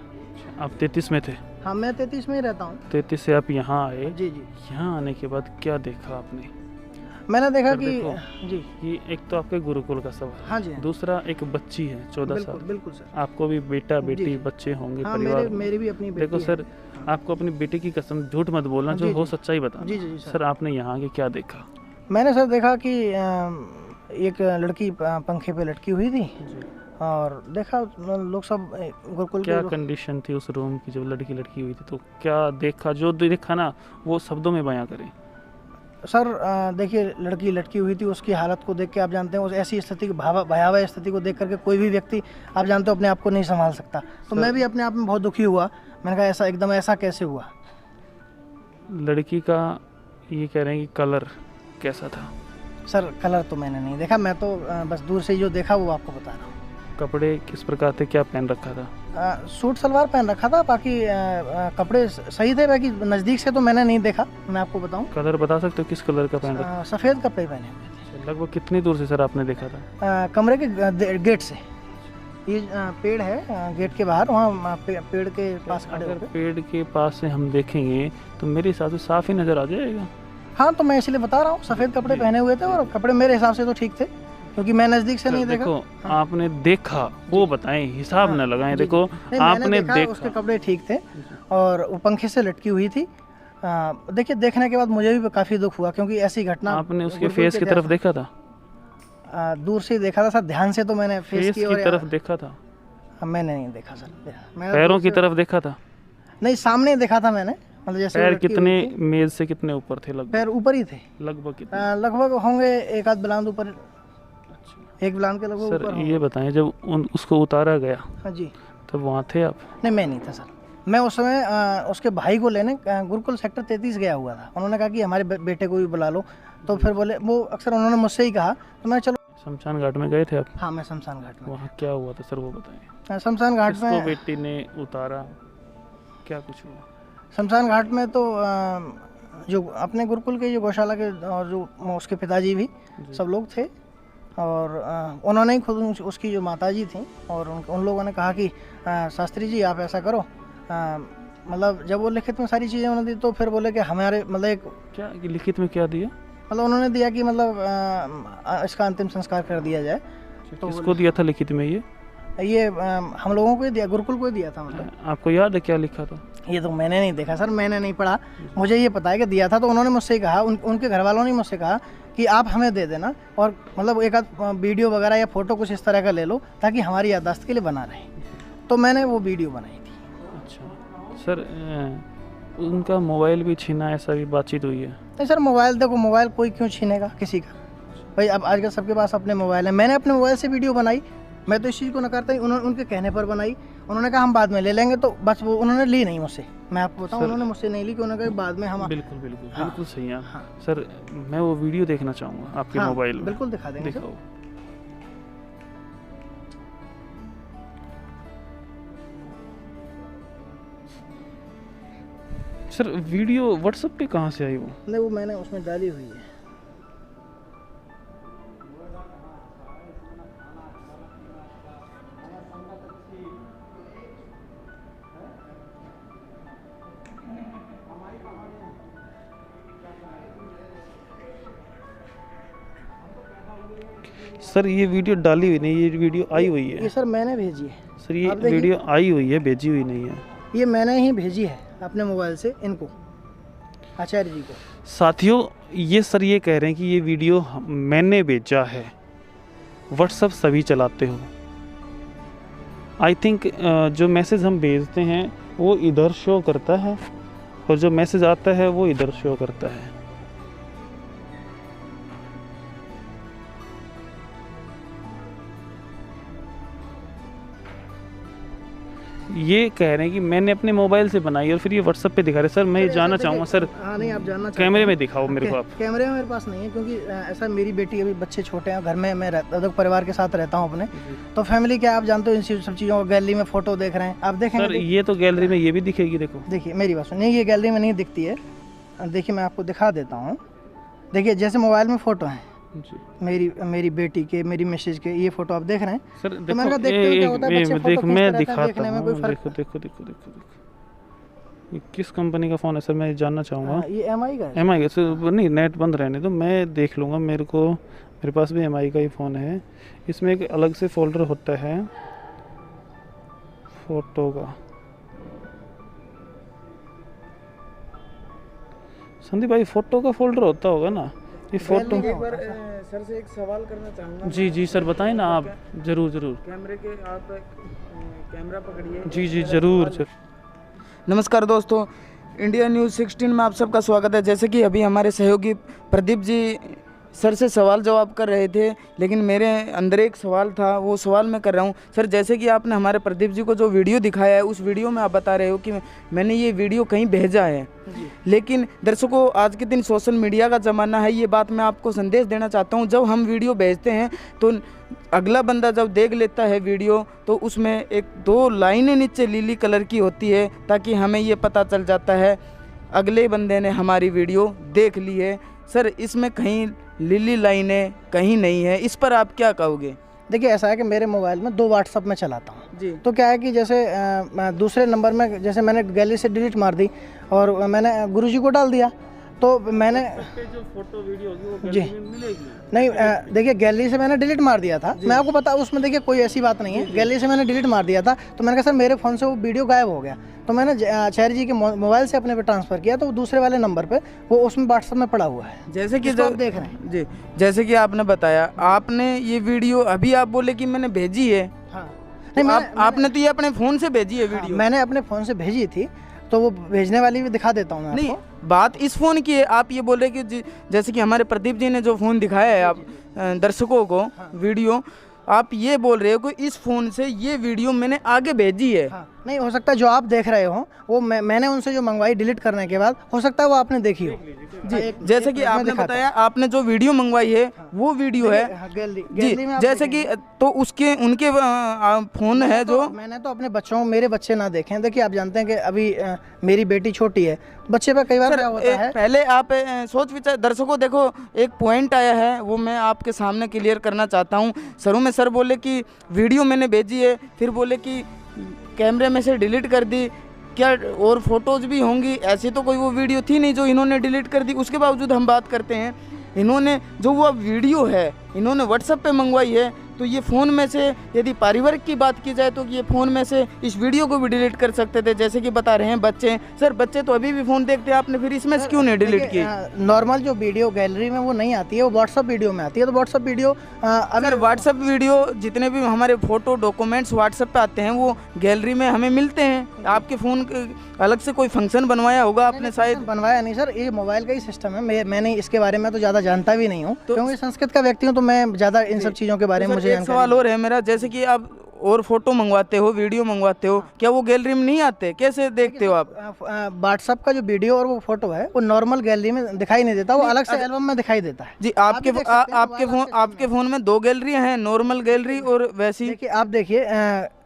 आप 33 में थे? हाँ, मैं 33 में ही रहता हूँ। 33 से आप यहाँ आए? जी जी। यहाँ आने के बाद क्या देखा आपने? मैंने देखा कि जी, ये एक तो आपके गुरुकुल का सवाल, हाँ जी, दूसरा एक बच्ची है 14 साल। बिल्कुल सर। आपको भी बेटा बेटी बच्चे होंगे, हाँ, परिवार। मेरी भी अपनी बेटी देखो सर, आपको अपनी बेटी की कसम झूठ मत बोलना, जो हो सच्चाई बताना। जी जी सर, आपने यहाँ के क्या देखा? मैंने सर देखा कि एक लड़की पंखे पे लटकी हुई थी और देखा लोग सब गुरुकुल। क्या कंडीशन थी उस रूम की जब लड़की हुई थी? तो क्या देखा? जो देखा ना वो शब्दों में बयां करें। सर देखिए, लड़की लटकी हुई थी, उसकी हालत को देख के आप जानते हैं उस ऐसी स्थिति को, भयावह स्थिति को देख करके कोई भी व्यक्ति आप जानते हो अपने आप को नहीं संभाल सकता। तो मैं भी अपने आप में बहुत दुखी हुआ। मैंने कहा ऐसा एकदम ऐसा कैसे हुआ? लड़की का ये कह रहे हैं कि कलर कैसा था? सर कलर तो मैंने नहीं देखा, मैं तो बस दूर से जो देखा वो आपको बता रहा हूँ। कपड़े किस प्रकार थे, क्या पहन रखा था? सूट सलवार पहन रखा था, बाकी कपड़े सही थे, बाकी नज़दीक से तो मैंने नहीं देखा। मैं आपको बताऊं, कलर बता सकते हो किस कलर का पहन रखा? सफ़ेद कपड़े पहने हुए थे। लगभग कितनी दूर से सर आपने देखा था? कमरे के गेट से। ये पेड़ है गेट के बाहर, वहाँ पेड़ के पास खड़े होकर। पेड़ के पास से हम देखेंगे तो मेरे हिसाब से साफ ही नज़र आ जाएगा। हाँ, तो मैं इसलिए बता रहा हूँ, सफ़ेद कपड़े पहने हुए थे और कपड़े मेरे हिसाब से तो ठीक थे, क्योंकि मैं नज़दीक से नहीं देखा। देखो आपने देखा वो बताएं, हिसाब न लगाएं। देखो आपने देखा उसके कपड़े ठीक थे और वो पंखे से लटकी हुई थी। देखिए, देखने के बाद मुझे भी काफ़ी दुख हुआ, क्योंकि ऐसी घटना। आपने उसके फेस की तरफ देखा था? दूर से ही देखा था सर, ध्यान से तो मैंने फेस की तरफ देखा था। मैंने नहीं देखा सर, पैरों की तरफ देखा था? नहीं, सामने देखा था मैंने, मतलब जैसे पैर कितने मेज से कितने ऊपर थे? लगभग पैर ऊपर ही थे। लगभग कितने? लगभग होंगे एक आध ब्लांद ऊपर, एक ब्लांद के लगभग ऊपर। सर ये बताएं, जब उसको उतारा गया, हाँ जी, तब वहाँ थे आप? नहीं, मैं नहीं था सर। मैं उस समय उसके भाई को लेने गुरुकुल सेक्टर 33 गया हुआ था। उन्होंने कहा कि हमारे बेटे को भी बुला लो, तो फिर बोले, वो अक्सर उन्होंने मुझसे ही कहा, तो मैं चलो। शमशान घाट में गए थे आप? हाँ, मैं शमशान घाट में। वहाँ क्या हुआ था सर, वो बताएं। शमशान घाट में बेटी ने उतारा, क्या कुछ हुआ? शमशान घाट में तो जो अपने गुरुकुल के जो गौशाला के और जो उसके पिताजी भी सब लोग थे, और उन्होंने ही खुद उसकी जो माताजी थी, और उन लोगों ने कहा कि शास्त्री जी आप ऐसा करो, मतलब जब वो लिखित में सारी चीज़ें उन्होंने दी, तो फिर बोले कि हमारे मतलब एक क्या लिखित में क्या दिया? मतलब उन्होंने दिया कि मतलब इसका अंतिम संस्कार कर दिया जाए। तो किसको दिया था लिखित में? ये हम लोगों को ही दिया, गुरुकुल को ही दिया था। मतलब आपको याद है क्या लिखा था? ये तो मैंने नहीं देखा सर, मैंने नहीं पढ़ा, मुझे ये पता है कि दिया था। तो उन्होंने मुझसे ही कहा, उनके घर वालों ने मुझसे कहा कि आप हमें दे देना, और मतलब एक आध वीडियो वगैरह या फ़ोटो कुछ इस तरह का ले लो, ताकि हमारी याददाश्त के लिए बना रहे। तो मैंने वो वीडियो बनाई थी। अच्छा सर, उनका मोबाइल भी छीना, ऐसा भी बातचीत हुई है? नहीं सर, मोबाइल देखो, मोबाइल कोई क्यों छीनेगा किसी का भाई? अब आजकल सबके पास अपने मोबाइल है। मैंने अपने मोबाइल से वीडियो बनाई, मैं तो इस चीज़ को नकारता ही, उनके कहने पर बनाई। उन्होंने कहा हम बाद में ले लेंगे, तो बस वो उन्होंने ली नहीं मुझसे। मैं आपको बताऊं, उन्होंने मुझसे नहीं ली, कि उन्होंने कहा बाद में हम। बिल्कुल बिल्कुल, हाँ, बिल्कुल सही है। हाँ। सर मैं वो वीडियो देखना चाहूँगा आपके मोबाइल में। बिल्कुल दिखा देंगे। दिखाओ सर। वीडियो व्हाट्सएप पे कहाँ से आई वो? नहीं, वो मैंने उसमें डाली हुई है। सर ये वीडियो डाली हुई नहीं, ये वीडियो आई हुई है। ये सर मैंने भेजी है सर, ये वीडियो आई हुई है, भेजी हुई नहीं है। ये मैंने ही भेजी है अपने मोबाइल से इनको, आचार्य जी को। साथियों, ये सर ये कह रहे हैं कि ये वीडियो मैंने भेजा है। व्हाट्सएप सभी चलाते हो, आई थिंक जो मैसेज हम भेजते हैं वो इधर शो करता है, और जो मैसेज आता है वो इधर शो करता है। ये कह रहे हैं कि मैंने अपने मोबाइल से बनाई, और फिर ये व्हाट्सएप पे दिखा रहे। सर मैं जानना चाहूँगा सर। हाँ, नहीं, आप जानना कैमरे में दिखाओ मेरे को आप। कैमरे में मेरे पास नहीं है, क्योंकि ऐसा मेरी बेटी, अभी बच्चे छोटे हैं, घर में मैं रहता, परिवार के साथ रहता हूँ अपने, तो फैमिली क्या आप जानते हो इन सब चीज़ों को। गैलरी में फोटो देख रहे हैं, आप देखेंगे सर, ये तो गैलरी में ये भी दिखेगी। देखो, देखिए मेरी बात सुनिए, ये गैलरी में नहीं दिखती है। देखिए मैं आपको दिखा देता हूँ। देखिए जैसे मोबाइल में फ़ोटो हैं मेरी बेटी के, मेरी मिसेज के, ये फोटो आप देख रहे हैं सर। तो मैंने कहा देखते हैं क्या होता है, बच्चे फोटो मैं दिखाता देखने में कोई फर्क। देखो ये किस कंपनी का फ़ोन है सर, मैं जानना चाहूँगा। ये MI का है। MI का सर? नहीं, नेट बंद रहने तो मैं देख लूँगा। मेरे पास भी MI का ही फ़ोन है। इसमें एक अलग से फोल्डर होता है फ़ोटो का। संदीप भाई, फ़ोटो का फोल्डर होता होगा ना ये फ़ोटो? एक बार सर से एक सवाल करना चाहूँगा। जी सर, बताएं ना आप। ज़रूर। कैमरे के आप कैमरा पकड़िए। जी ज़रूर। नमस्कार दोस्तों, इंडिया न्यूज़ 16 में आप सबका स्वागत है। जैसे कि अभी हमारे सहयोगी प्रदीप जी सर से सवाल जवाब कर रहे थे, लेकिन मेरे अंदर एक सवाल था, वो सवाल मैं कर रहा हूँ। सर, जैसे कि आपने हमारे प्रदीप जी को जो वीडियो दिखाया है, उस वीडियो में आप बता रहे हो कि मैंने ये वीडियो कहीं भेजा है, लेकिन दर्शकों आज के दिन सोशल मीडिया का ज़माना है। ये बात मैं आपको संदेश देना चाहता हूँ, जब हम वीडियो भेजते हैं तो अगला बंदा जब देख लेता है वीडियो, तो उसमें 1-2 लाइनें नीचे लीली कलर की होती है, ताकि हमें ये पता चल जाता है अगले बंदे ने हमारी वीडियो देख ली है। सर, इसमें कहीं लीली लाइनें कहीं नहीं है, इस पर आप क्या कहोगे? देखिए ऐसा है कि मेरे मोबाइल में 2 व्हाट्सअप में चलाता हूँ जी। तो क्या है कि जैसे दूसरे नंबर में जैसे मैंने गैलरी से डिलीट मार दी और मैंने गुरुजी को डाल दिया, तो मैंने जो फोटो वीडियो होगी वो जी गैलरी में मिलेगी? नहीं, देखिए गैलरी से मैंने डिलीट मार दिया था। मैं आपको बता, उसमें देखिए कोई ऐसी बात नहीं है, गैलरी से मैंने डिलीट मार दिया था। तो मैंने कहा सर मेरे फ़ोन से वो वीडियो गायब हो गया, तो मैंने चेहरी जी के मोबाइल से अपने पे ट्रांसफ़र किया, तो वो दूसरे वाले नंबर पे वो उसमें व्हाट्सएप में पड़ा हुआ है, जैसे कि जिसको आप देख रहे हैं। जी, जैसे कि आपने बताया, आपने ये वीडियो अभी आप बोले कि मैंने भेजी है। हाँ तो नहीं, आपने तो ये अपने फ़ोन से भेजी है वीडियो? मैंने अपने फ़ोन से भेजी थी, तो वो भेजने वाली भी दिखा देता हूँ मैं नहीं, आपको। बात इस फ़ोन की है। आप ये बोल रहे कि जैसे कि हमारे प्रदीप जी ने जो फ़ोन दिखाया है आप दर्शकों को वीडियो, आप ये बोल रहे हो कि इस फ़ोन से ये वीडियो मैंने आगे भेजी है। हाँ, नहीं हो सकता जो आप देख रहे हो वो मैंने उनसे जो मंगवाई डिलीट करने के बाद, हो सकता है वो आपने देखी हो। जी, जैसे कि आपने बताया आपने जो वीडियो मंगवाई है वो वीडियो है गैलरी में आप जैसे कि तो उसके उनके फ़ोन है जो मैंने तो अपने बच्चों, मेरे बच्चे ना देखें। देखिए आप जानते हैं कि अभी मेरी बेटी छोटी है, बच्चे पे कई बार क्या होता है। पहले आप सोच विचार, दर्शकों देखो एक पॉइंट आया है वो मैं आपके सामने क्लियर करना चाहता हूँ। शुरू में सर बोले कि वीडियो मैंने भेजी है, फिर बोले कि कैमरे में से डिलीट कर दी, क्या और फोटोज़ भी होंगी? ऐसी तो कोई वो वीडियो थी नहीं जो इन्होंने डिलीट कर दी। उसके बावजूद हम बात करते हैं, इन्होंने जो वो वीडियो है इन्होंने व्हाट्सएप पे मंगवाई है, तो ये फ़ोन में से यदि पारिवारिक की बात की जाए तो ये फ़ोन में से इस वीडियो को भी डिलीट कर सकते थे। जैसे कि बता रहे हैं बच्चे, सर बच्चे तो अभी भी फ़ोन देखते हैं, आपने फिर इसमें से क्यों नहीं डिलीट की? नॉर्मल जो वीडियो गैलरी में वो नहीं आती है, वो व्हाट्सअप वीडियो में आती है। तो व्हाट्सअप वीडियो अगर व्हाट्सअप वीडियो जितने भी हमारे फ़ोटो डॉक्यूमेंट्स व्हाट्सएप पे आते हैं वो गैलरी में हमें मिलते हैं। आपके फ़ोन अलग से कोई फंक्शन बनवाया होगा आपने? शायद बनवाया नहीं सर, ये मोबाइल का ही सिस्टम है। मैंने इसके बारे में तो ज़्यादा जानता भी नहीं हूँ, क्योंकि संस्कृत का व्यक्ति हूँ, तो मैं ज़्यादा इन सब चीज़ों के बारे में मुझे एक सवाल और है मेरा, जैसे कि आप और फोटो मंगवाते हो, वीडियो मंगवाते हो, क्या वो गैलरी में नहीं आते? कैसे देखते हो आप? व्हाट्सएप का जो वीडियो और वो फोटो है वो नॉर्मल गैलरी में दिखाई नहीं देता, वो अलग से एल्बम में दिखाई देता है। जी, आपके फोन में दो गैलरियां हैं, नॉर्मल गैलरी और वैसी। देखिए आप देखिए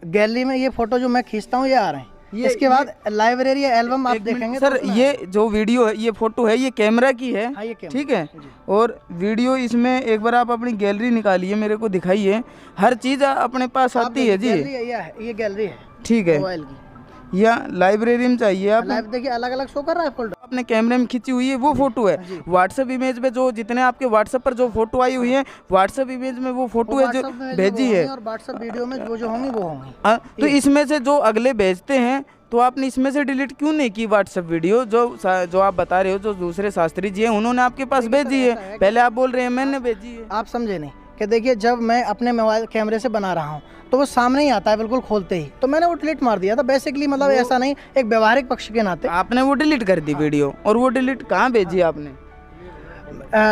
गैलरी में ये फोटो जो मैं खींचता हूँ ये आ रहे हैं, इसके बाद लाइब्रेरी या एल्बम आप देखेंगे सर तो ये जो वीडियो है, ये फोटो है, ये कैमरा की है। हाँ, ये कैमरा, ठीक है। और वीडियो इसमें एक बार आप अपनी गैलरी निकालिए, मेरे को दिखाइए, हर चीज़ अपने पास आती है जी। ये गैलरी है, ठीक है, मोबाइल की, या लाइब्रेरी में चाहिए आप? लाइव देखिए अलग अलग शो कर रहा है फोल्डर, अपने कैमरे में खींची हुई है वो फोटो है। व्हाट्सएप इमेज में जो जितने आपके व्हाट्सएप पर जो फोटो आई हुई है, व्हाट्सएप इमेज में वो फोटो है जो भेजी है, और व्हाट्सएप वीडियो में जो होंगी वो होंगी। तो इसमें से जो अगले भेजते हैं, तो आपने इसमें से डिलीट क्यों नहीं की व्हाट्सएप वीडियो? जो आप बता रहे हो, जो दूसरे शास्त्री जी हैं उन्होंने आपके पास भेजी है, पहले आप बोल रहे हैं मैंने भेजी है। आप समझे नहीं कि देखिए जब मैं अपने मोबाइल कैमरे से बना रहा हूँ तो वो सामने ही आता है बिल्कुल खोलते ही, तो मैंने वो डिलीट मार दिया था बेसिकली। मतलब ऐसा नहीं, एक व्यवहारिक पक्ष के नाते आपने वो डिलीट कर दी वीडियो। और वो डिलीट कहाँ भेजी आपने?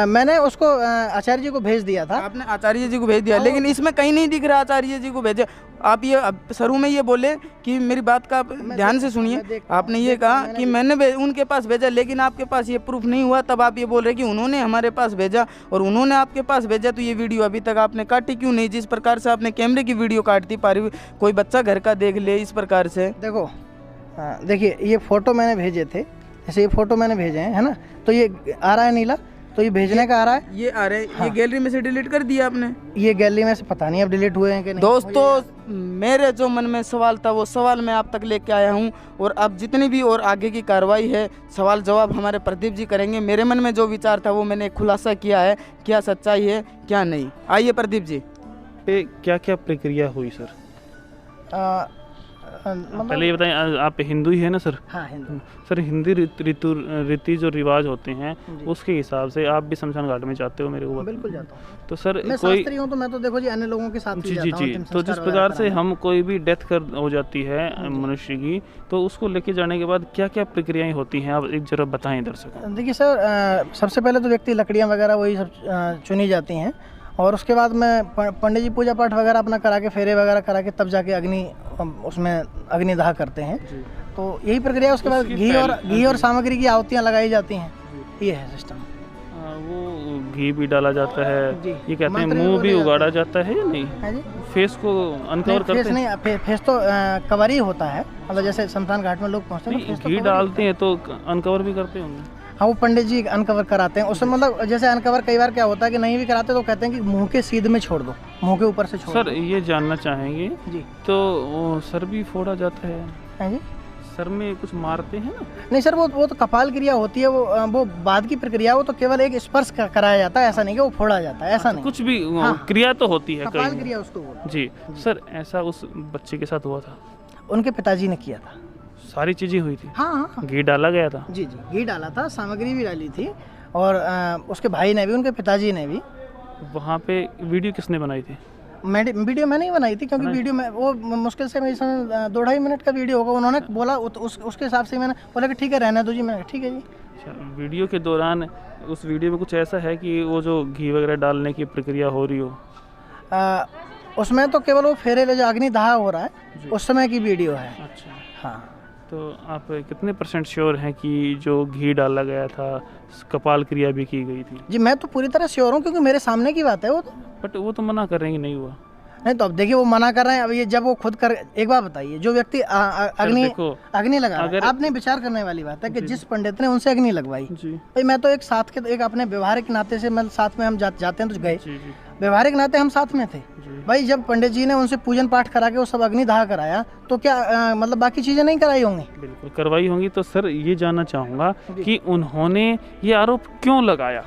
मैंने उसको आचार्य जी को भेज दिया था। आपने आचार्य जी को भेज दिया, लेकिन इसमें कहीं नहीं दिख रहा आचार्य जी को भेजे। आप ये शुरू में ये बोले कि मेरी बात का ध्यान से सुनिए, आपने ये कहा कि मैंने उनके पास भेजा, लेकिन आपके पास ये प्रूफ नहीं हुआ। तब आप ये बोल रहे कि उन्होंने हमारे पास भेजा और उन्होंने आपके पास भेजा, तो ये वीडियो अभी तक आपने काटी क्यों नहीं? जिस प्रकार से आपने कैमरे की वीडियो काटती पारी, कोई बच्चा घर का देख ले इस प्रकार से। देखो देखिए ये फ़ोटो मैंने भेजे थे, जैसे ये फ़ोटो मैंने भेजे हैं, है ना, तो ये आ रहा है नीला, तो ये भेजने का आ रहा है, ये आ रहा है। हाँ। ये गैलरी में से डिलीट कर दिया आपने? ये गैलरी में से पता नहीं अब डिलीट हुए हैं कि नहीं। दोस्तों मेरे जो मन में सवाल था वो सवाल मैं आप तक लेके आया हूँ, और अब जितनी भी और आगे की कार्रवाई है, सवाल जवाब हमारे प्रदीप जी करेंगे। मेरे मन में जो विचार था वो मैंने खुलासा किया है, क्या सच्चाई है क्या नहीं। आइए प्रदीप जी। क्या क्या प्रक्रिया हुई सर? पहले ये बताएं, आप हिंदू ही है ना सर? हाँ हिंदू। सर हिंदी रीति जो रिवाज होते हैं उसके हिसाब से आप भी शमशान घाट में जाते हो? मेरे को बिल्कुल जाता हूँ। तो सर मैं शास्त्री हूँ, तो मैं तो देखो जी अन्य लोगों के साथ जी जी जी, तो जिस प्रकार से हम कोई भी डेथ हो जाती है मनुष्य की, तो उसको लेके जाने के बाद क्या क्या प्रक्रियाएं होती हैं, आप एक जरा बताएं दर्शकों। देखिए सर सबसे पहले तो व्यक्ति लकड़ियाँ वगैरह वही सब चुनी जाती हैं, और उसके बाद मैं पंडित जी पूजा पाठ वगैरह अपना करा के, फेरे वगैरह करा के, तब जाके उसमें अग्निदाह करते हैं। तो यही प्रक्रिया। उसके बाद घी और सामग्री की आहुतियाँ लगाई जाती हैं, ये है सिस्टम। वो घी भी डाला जाता है, ये कहते हैं मुंह भी उगाड़ा जाता है या नहीं? फेस को अनकवर करते हैं? नहीं, फेस तो कवर ही होता है, मतलब जैसे शमशान घाट में लोग पहुँचते हैं घी डालते हैं तो अनकवर भी करते होंगे। हाँ, वो पंडित जी अनकवर कराते हैं उसमें। मतलब जैसे अनकवर कई बार क्या होता है कि नहीं भी कराते, तो कहते हैं कि मुंह के सीध में छोड़ दो, मुंह के ऊपर से छोड़ सर दो। ये जानना चाहेंगे जी, तो सर भी फोड़ा जाता है? हाँ जी, सर में कुछ मारते हैं ना? नहीं सर, वो तो कपाल क्रिया होती है, वो बाद की प्रक्रिया, वो तो केवल एक स्पर्श कराया जाता है, ऐसा नहीं कि वो फोड़ा जाता है, ऐसा नहीं। कुछ भी हाँ। क्रिया तो होती है कपाल कहीं। क्रिया उसको बोलते जी सर, ऐसा उस बच्चे के साथ हुआ था? हैं। उनके पिताजी ने किया था। सारी चीजें हुई थी? हाँ हाँ, घी डाला गया था? जी जी, घी डाला था, सामग्री भी डाली थी, और उसके भाई ने भी, उनके पिताजी ने भी। वहाँ पे वीडियो किसने बनाई थी? वीडियो मैंने ही बनाई थी, क्योंकि वीडियो में वो मुश्किल से मेरे समय 2-2.5 मिनट का वीडियो होगा। उन्होंने बोला उसके हिसाब से मैंने बोला कि ठीक है रहने दो जी। मैंने ठीक है जी। अच्छा, वीडियो के दौरान उस वीडियो में कुछ ऐसा है कि वो जो घी वगैरह डालने की प्रक्रिया हो रही हो? उसमें तो केवल वो फेरे ले जो अग्निदाह हो रहा है, उस समय की वीडियो है। अच्छा, हाँ। तो आप कितने % श्योर हैं कि जो घी डाला गया था, कपाल क्रिया भी की गई थी? जी मैं तो पूरी तरह श्योर हूँ, क्योंकि मेरे सामने की बात है वो तो। बट वो तो मना कर रहे हैं कि नहीं हुआ। नहीं तो अब देखिए, वो मना कर रहे हैं। अब ये जब वो खुद कर, एक बात बताइए, जो व्यक्ति अग्नि लगा रहा है, आपने विचार करने वाली बात है कि जिस पंडित ने उनसे अग्नि लगवाई, भाई मैं तो एक साथ के, एक अपने व्यवहारिक नाते से, मैं साथ में हम जाते हैं तो गए, व्यवहारिक नाते हम साथ में थे भाई। जब पंडित जी ने उनसे पूजन पाठ करा के वो सब अग्निदाह कराया, तो क्या मतलब बाकी चीजें नहीं कराई होंगी? बिल्कुल करवाई होंगी। तो सर ये जानना चाहूँगा कि उन्होंने ये आरोप क्यों लगाया?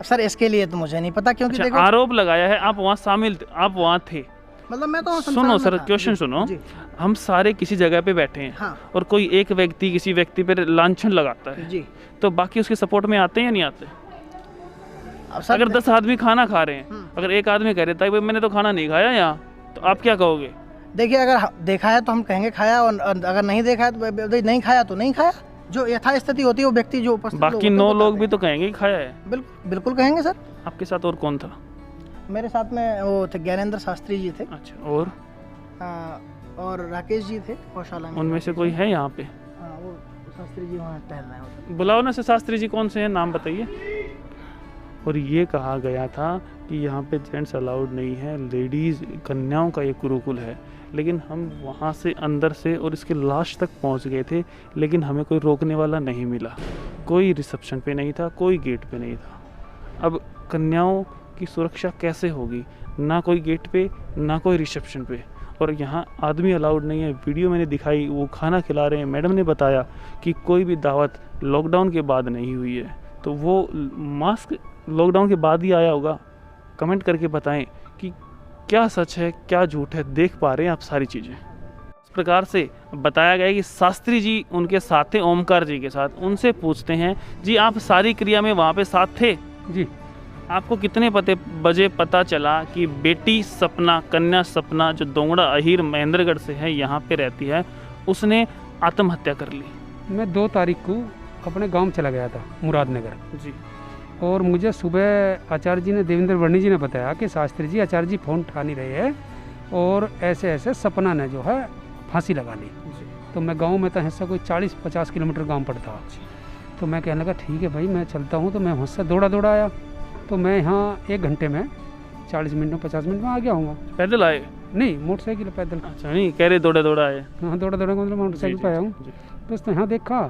सर इसके लिए तो मुझे नहीं पता, क्योंकि देखो, आरोप लगाया है, आप वहाँ शामिल थे, आप वहाँ थे, मतलब मैं तो सुनो सर, क्वेश्चन सुनो। हम सारे किसी जगह पे बैठे हैं, हाँ। और कोई एक व्यक्ति किसी व्यक्ति पर लांछन लगाता है जी, तो बाकी उसके सपोर्ट में आते हैं या नहीं आते? अगर 10 आदमी खाना खा रहे हैं, अगर एक आदमी कह रहा है भाई मैंने तो खाना नहीं खाया यहाँ, तो आप क्या कहोगे? देखिए, अगर देखा है तो हम कहेंगे खाया, और अगर नहीं देखा है तो नहीं खाया तो नहीं खाया। जो यथास्थिति होती है वो व्यक्ति जो उपस्थित, बाकी 9 लोग भी तो कहेंगे कि खाया है। बिल्कुल कहेंगे सर। आपके साथ और कौन था? मेरे साथ में वो थे, ज्ञानेंद्र शास्त्री जी थे। अच्छा, और राकेश जी थे गौशाला में। उनमें से कोई है यहाँ पे? वो शास्त्री जी वहाँ टहल रहे हैं। बुलाओ ना से शास्त्री जी, कौन से हैं, नाम बताइए। और ये कहा गया था कि यहाँ पे जेंट्स अलाउड नहीं है, लेडीज़ कन्याओं का ये गुरुकुल है, लेकिन हम वहाँ से अंदर से और इसके लास्ट तक पहुँच गए थे, लेकिन हमें कोई रोकने वाला नहीं मिला। कोई रिसेप्शन पे नहीं था, कोई गेट पे नहीं था। अब कन्याओं की सुरक्षा कैसे होगी? ना कोई गेट पे, ना कोई रिसेप्शन पे, और यहाँ आदमी अलाउड नहीं है। वीडियो मैंने दिखाई, वो खाना खिला रहे हैं, मैडम ने बताया कि कोई भी दावत लॉकडाउन के बाद नहीं हुई है। तो वो मास्क लॉकडाउन के बाद ही आया होगा। कमेंट करके बताएं कि क्या सच है क्या झूठ है। देख पा रहे हैं आप सारी चीज़ें। इस प्रकार से बताया गया है कि शास्त्री जी उनके साथ थे, ओमकार जी के साथ। उनसे पूछते हैं, जी आप सारी क्रिया में वहाँ पे साथ थे? जी। आपको कितने बजे पता चला कि बेटी सपना, कन्या सपना, जो दोंगड़ा अहीर महेंद्रगढ़ से है, यहाँ पे रहती है, उसने आत्महत्या कर ली? मैं 2 तारीख को अपने गांव चला गया था, मुरादनगर जी। और मुझे सुबह आचार्य जी ने, देवेंद्र वर्णी जी ने बताया कि शास्त्री जी, आचार्य जी फ़ोन उठा नहीं रहे हैं और ऐसे ऐसे सपना ने जो है फांसी लगा ली। तो मैं गांव में था, हिस्सा कोई 40-50 किलोमीटर गांव पड़ता। तो मैं कहने लगा ठीक है भाई, मैं चलता हूँ। तो मैं वहाँ से दौड़ा आया, तो मैं यहाँ 1 घंटे में 40 मिनट में 50 मिनट में आ गया हूँ। पैदल आए? नहीं, मोटरसाइकिल पैदल। अच्छा, नहीं कह रहे दौड़ा आए? हाँ, दौड़ा मतलब मोटरसाइकिल पे आया हूँ। बस तो यहाँ देखा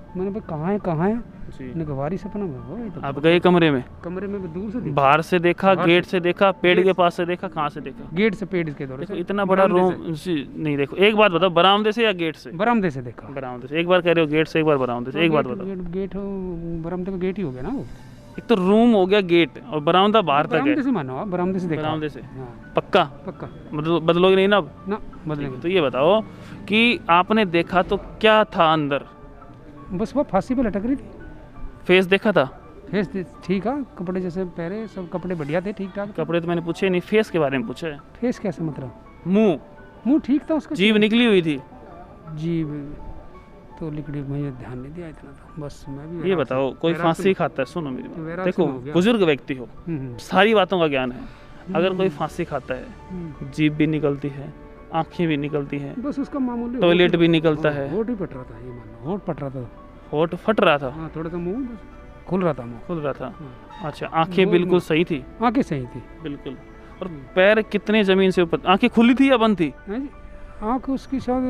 मैंने, भाई कहाँ है? गवारी सपना में। आप गए कमरे में? कमरे में दूर से, बाहर से देखा, गेट से देखा, पेड़ के पास से देखा, कहाँ से देखा? गेट से, पेड़ के दौरे से। इतना बड़ा रूम नहीं। देखो एक बात बताओ, बरामदे से या गेट से? बरामदे से देखा। बरामदे से। एक बार कह रहे हो गेट से, एक बार बरामदे से। एक बात बताओ। गेट बरामदे का गेट ही हो गया ना वो। एक तो रूम हो गया गेट, और बरामदा बाहर तक है। बरामदे से मानो आप, बरामदे से देखा। बरामदे से पक्का? बदलोगे नहीं ना अब? ना बदलेंगे। तो ये बताओ कि आपने देखा तो क्या था अंदर? बस वो फांसी पे लटक रही थी। फेस देखा था? फेस ठीक है, कपड़े जैसे पहले, सब कपड़े बढ़िया थे, ठीक ठाक। कपड़े तो मैंने पूछे नहीं, फेस के बारे में पूछा है। फेस कैसे मतलब? मुंह ठीक था उसका। जीभ निकली हुई थी? जीभ तो लिकड़ी, मुझे ध्यान नहीं दिया इतना। तो बस मैं भी। ये बताओ, कोई फांसी खाता है? सुनो मेरी बात, देखो बुजुर्ग व्यक्ति हो, सारी बातों का ज्ञान है। अगर कोई फांसी खाता है, जीभ भी निकलती है, आंखें भी निकलती हैं, बस उसका मामूली, टॉयलेट भी निकलता है, होठ ही पट रहा था, ये मानो होठ पट रहा था, होठ फट रहा था। हाँ, थोड़ा सा मुंह खुल रहा था, मुंह खुल रहा था। अच्छा, आंखें बिल्कुल सही थी? आंखें सही थी बिल्कुल। और पैर कितने जमीन से ऊपर? आंखें खुली थी या बंद थी? आंख उसकी शायद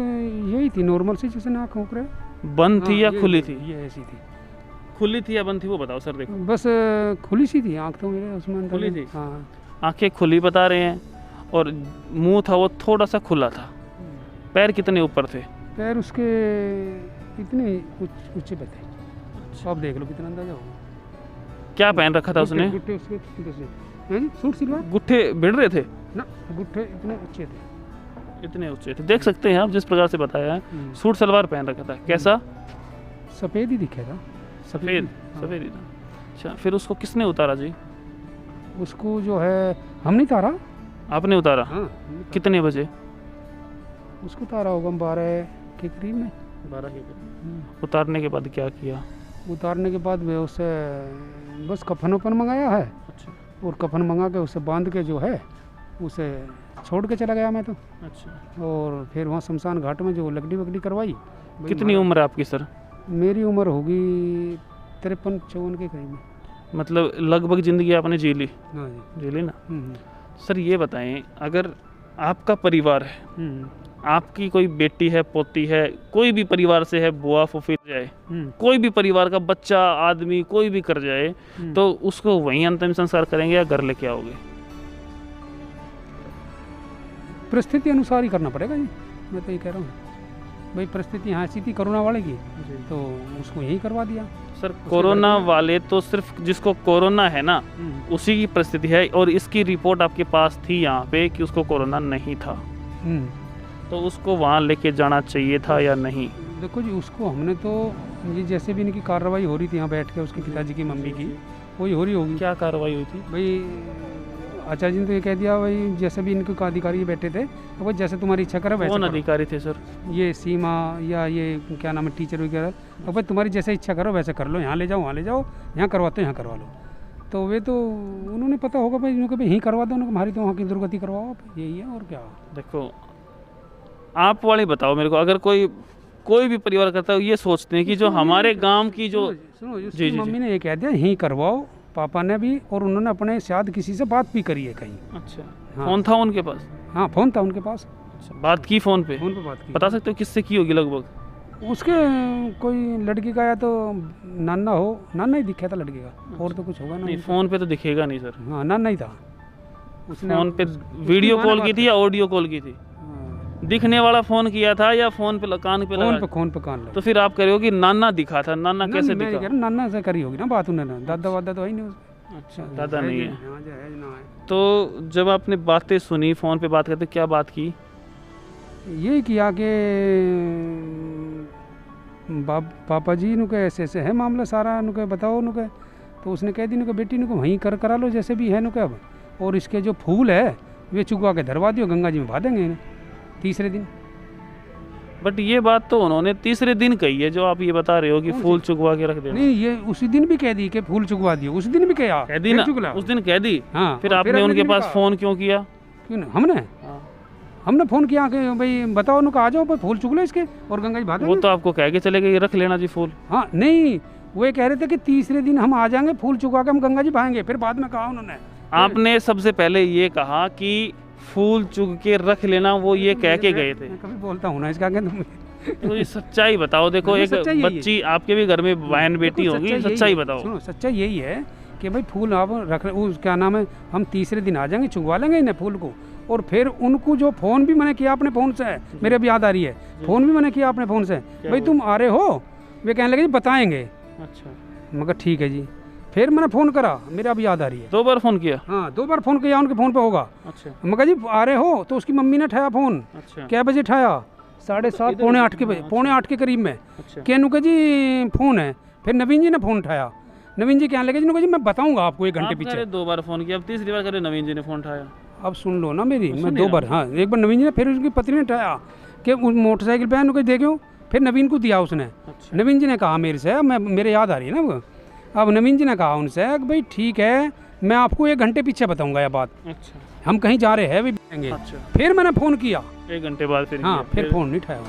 यही थी, नॉर्मल सी, जैसे आंख होक रहे। बंद थी या खुली थी? ये ऐसी थी। खुली थी या बंद थी वो बताओ सर। देखो बस खुली सी थी आंख तो मेरे, उसमें खुली थी। हाँ, आंखें खुली बता रहे हैं, और मुंह था वो थोड़ा सा खुला था। पैर कितने ऊपर थे? पैर उसके इतने ऊंचे पे थे। आप देख लो कितना अंदाजा होगा। क्या पहन रखा था उसने? गुट्ठे उसके हैं जी, सूट सिलवार। गुट्ठे भिड़ रहे थे ना, गुट्ठे इतने ऊंचे थे। इतने ऊंचे थे, देख सकते हैं आप जिस प्रकार से बताया है। सूट सलवार पहन रखा था, कैसा? सफ़ेद ही दिखेगा। सफ़ेद सफ़ेद ही था। अच्छा, फिर उसको किसने उतारा जी? उसको जो है हम नहीं उतारा। आपने उतारा? हाँ। कितने बजे? उसको उतारा होगा 12 के करीब में। 12 के करीब। उतारने के बाद क्या किया? उतारने के बाद वे उसे बस कफन वफन मंगाया है। अच्छा। और कफन मंगा के उसे बांध के जो है उसे छोड़ के चला गया मैं तो। अच्छा। और फिर वहाँ शमशान घाट में जो लकड़ी वकड़ी करवाई। कितनी उम्र है आपकी सर? मेरी उम्र होगी 53-54 के करीब में। मतलब लगभग ज़िंदगी आपने जी ली? हाँ जी। जी ली ना। सर ये बताएं, अगर आपका परिवार है, आपकी कोई बेटी है, पोती है, कोई भी परिवार से है, बुआ फूफी जाए, कोई भी परिवार का बच्चा आदमी कोई भी कर जाए, तो उसको वहीं अंतिम संस्कार करेंगे या घर लेके आओगे? परिस्थिति अनुसार ही करना पड़ेगा जी, मैं तो ये कह रहा हूँ। भाई परिस्थिति यहाँ ऐसी थी कोरोना वाले की, तो उसको यही करवा दिया। सर कोरोना वाले तो सिर्फ जिसको कोरोना है ना उसी की परिस्थिति है, और इसकी रिपोर्ट आपके पास थी यहाँ पे कि उसको कोरोना नहीं था, तो उसको वहाँ लेके जाना चाहिए था या नहीं? देखो जी, उसको हमने तो ये जैसे भी इनकी कार्रवाई हो रही थी यहाँ बैठ के, उसके पिताजी की मम्मी की वही हो रही होगी। क्या कार्रवाई हुई थी? भाई आचार्य जी ने तो ये कह दिया भाई जैसे भी इनके अधिकारी बैठे थे, तो भाई जैसे तुम्हारी इच्छा करे वैसे। कौन अधिकारी थे सर? ये सीमा या ये क्या नाम है टीचर वगैरह। तो भाई तुम्हारी जैसे इच्छा करो वैसे कर लो, यहाँ ले जाओ वहाँ ले जाओ, यहाँ करवाते यहाँ करवा लो। तो वे तो उन्होंने पता होगा भाई उनको यहीं करवा दो, उनको हमारी तो वहाँ की दुर्गति करवाओ, यही है और क्या। देखो आप वाले बताओ मेरे को, अगर कोई भी परिवार करता है ये सोचते हैं कि जो हमारे गांव की जो जी मम्मी ने ये कह दिया यहीं करवाओ, पापा ने भी, और उन्होंने अपने शायद किसी से बात भी करी है कहीं। अच्छा। हाँ। फोन था उनके पास? हाँ फोन था उनके पास। अच्छा, बात की फोन पे? फोन पे बात की। बता सकते हो किससे की होगी लगभग? उसके कोई लड़की का या तो नाना ही दिखा था लड़की का, और तो कुछ होगा नहीं। फोन पे तो दिखेगा नहीं सर। हाँ नाना ही था। उसने फोन पे वीडियो कॉल की थी या ऑडियो कॉल की थी? दिखने वाला फोन किया था या फोन पे कान पे लगा? फोन पे कान लगा। तो फिर आप कह रहे हो कि नाना दिखा था, नाना कैसे दिखा? नाना से करी होगी ना बात उन्होंने, दादा वादा तो है नहीं। अच्छा, दादा नहीं है। तो जब आपने बातें सुनी, फोन पे बात करते, क्या बात की? ये किया कि पापा जी नुके ऐसे ऐसे है मामला सारा, नुके बताओ नुके। तो उसने कह दी नुके बेटी नुके वहीं करा लो जैसे भी है नुके अब, और इसके जो फूल है वे चुकवा के धरवा दियो, गंगा जी में बहा देंगे इन्हें तीसरे दिन। बट ये बात तो उन्होंने तीसरे दिन कही है, जो आप ये बता रहे हो कि फूल चुकवा के रख देना। नहीं, ये उसी दिन भी कह दी कि फूल चुकवा दियो, उस दिन भी कह दी ना, उस दिन कह दी। हाँ, फिर आपने उनके पास फोन क्यों किया? क्यों हमने फोन किया कि भाई बताओ उनको आ जाओ, भाई फूल चुक लो इसके और गंगा जी बहा देंगे। वो तो आपको कह के चले गए रख लेना जी फूल। हाँ नहीं, वो ये कह रहे थे कि तीसरे दिन हम आ जाएंगे, फूल चुका के हम गंगा जी बहाएंगे। फिर बाद में कहा उन्होंने, आपने सबसे पहले ये कहा कि फूल चुग के रख लेना, वो ये कह के गए थे। कभी बोलता हूँ ना इसका तो ये सच्चाई बताओ। देखो एक बच्ची आपके भी घर में बहन बेटी होगी, सच्चाई बताओ। सुनो, सच्चाई यही है कि भाई फूल आप रख क्या नाम है, हम तीसरे दिन आ जाएंगे, चुगवा लेंगे इन्हें फूल को। और फिर उनको जो फ़ोन भी मैंने किया अपने फ़ोन से, मेरे अभी याद आ रही है, फ़ोन भी मैंने किया अपने फ़ोन से, भाई तुम आ रहे हो? वे कहने लगे जी बताएंगे। अच्छा, मगर ठीक है जी। फिर मैंने फ़ोन करा, मेरे अभी याद आ रही है। 2 बार फ़ोन किया? हाँ 2 बार फ़ोन किया, उनके फ़ोन पे होगा। अच्छा। मगर जी आ रहे हो? तो उसकी मम्मी ने उठाया फ़ोन। अच्छा। क्या बजे उठाया? 7:30 पौने 8 के बजे, पौने 8 के करीब में। अच्छा। कहने के जी फ़ोन है। फिर नवीन जी ने फ़ोन उठाया। नवीन जी कहने लगे जी मैं बताऊँगा आपको 1 घंटे पीछे। 2 बार फ़ोन किया, अब तीसरी बार करे नवीन जी ने फ़ोन उठाया। अब सुन लो ना मेरी, मैं 2 बार, हाँ 1 बार नवीन जी ने, फिर उसकी पत्नी ने उठाया कि मोटरसाइकिल पे है देखो, फिर नवीन को दिया उसने। अच्छा। नवीन जी ने कहा मेरे से, मेरे याद आ रही है ना वो। अब नवीन जी ने कहा उनसे कि भाई ठीक है, मैं आपको 1 घंटे पीछे बताऊंगा यह बात। अच्छा। हम कहीं जा रहे हैं भी जाएंगे। अच्छा। फिर मैंने फ़ोन किया 1 घंटे बाद। फिर हाँ फिर फ़ोन नहीं उठाया,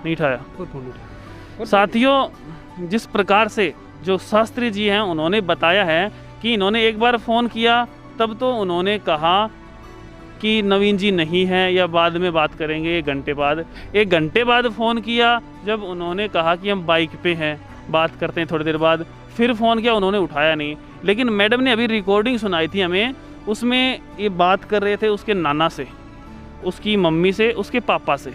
नहीं उठाया। साथियों, जिस प्रकार से जो शास्त्री जी हैं उन्होंने बताया है कि इन्होंने 1 बार फ़ोन किया, तब तो उन्होंने कहा कि नवीन जी नहीं है या बाद में बात करेंगे 1 घंटे बाद। 1 घंटे बाद फ़ोन किया, जब उन्होंने कहा कि हम बाइक पे हैं, बात करते हैं थोड़ी देर बाद। फिर फ़ोन किया, उन्होंने उठाया नहीं। लेकिन मैडम ने अभी रिकॉर्डिंग सुनाई थी हमें, उसमें ये बात कर रहे थे उसके नाना से, उसकी मम्मी से, उसके पापा से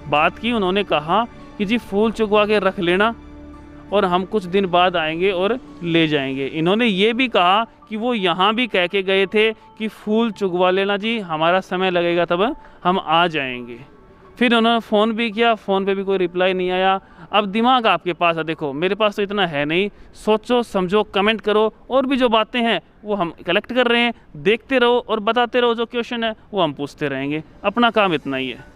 बात की। उन्होंने कहा कि जी फूल चुगवा के रख लेना और हम कुछ दिन बाद आएंगे और ले जाएंगे। इन्होंने ये भी कहा कि वो यहाँ भी कह के गए थे कि फूल चुगवा लेना जी, हमारा समय लगेगा तब हम आ जाएंगे। फिर उन्होंने फ़ोन भी किया, फ़ोन पे भी कोई रिप्लाई नहीं आया। अब दिमाग आपके पास है, देखो मेरे पास तो इतना है नहीं, सोचो समझो कमेंट करो, और भी जो बातें हैं वो हम कलेक्ट कर रहे हैं, देखते रहो और बताते रहो। जो क्वेश्चन है वो हम पूछते रहेंगे, अपना काम इतना ही है।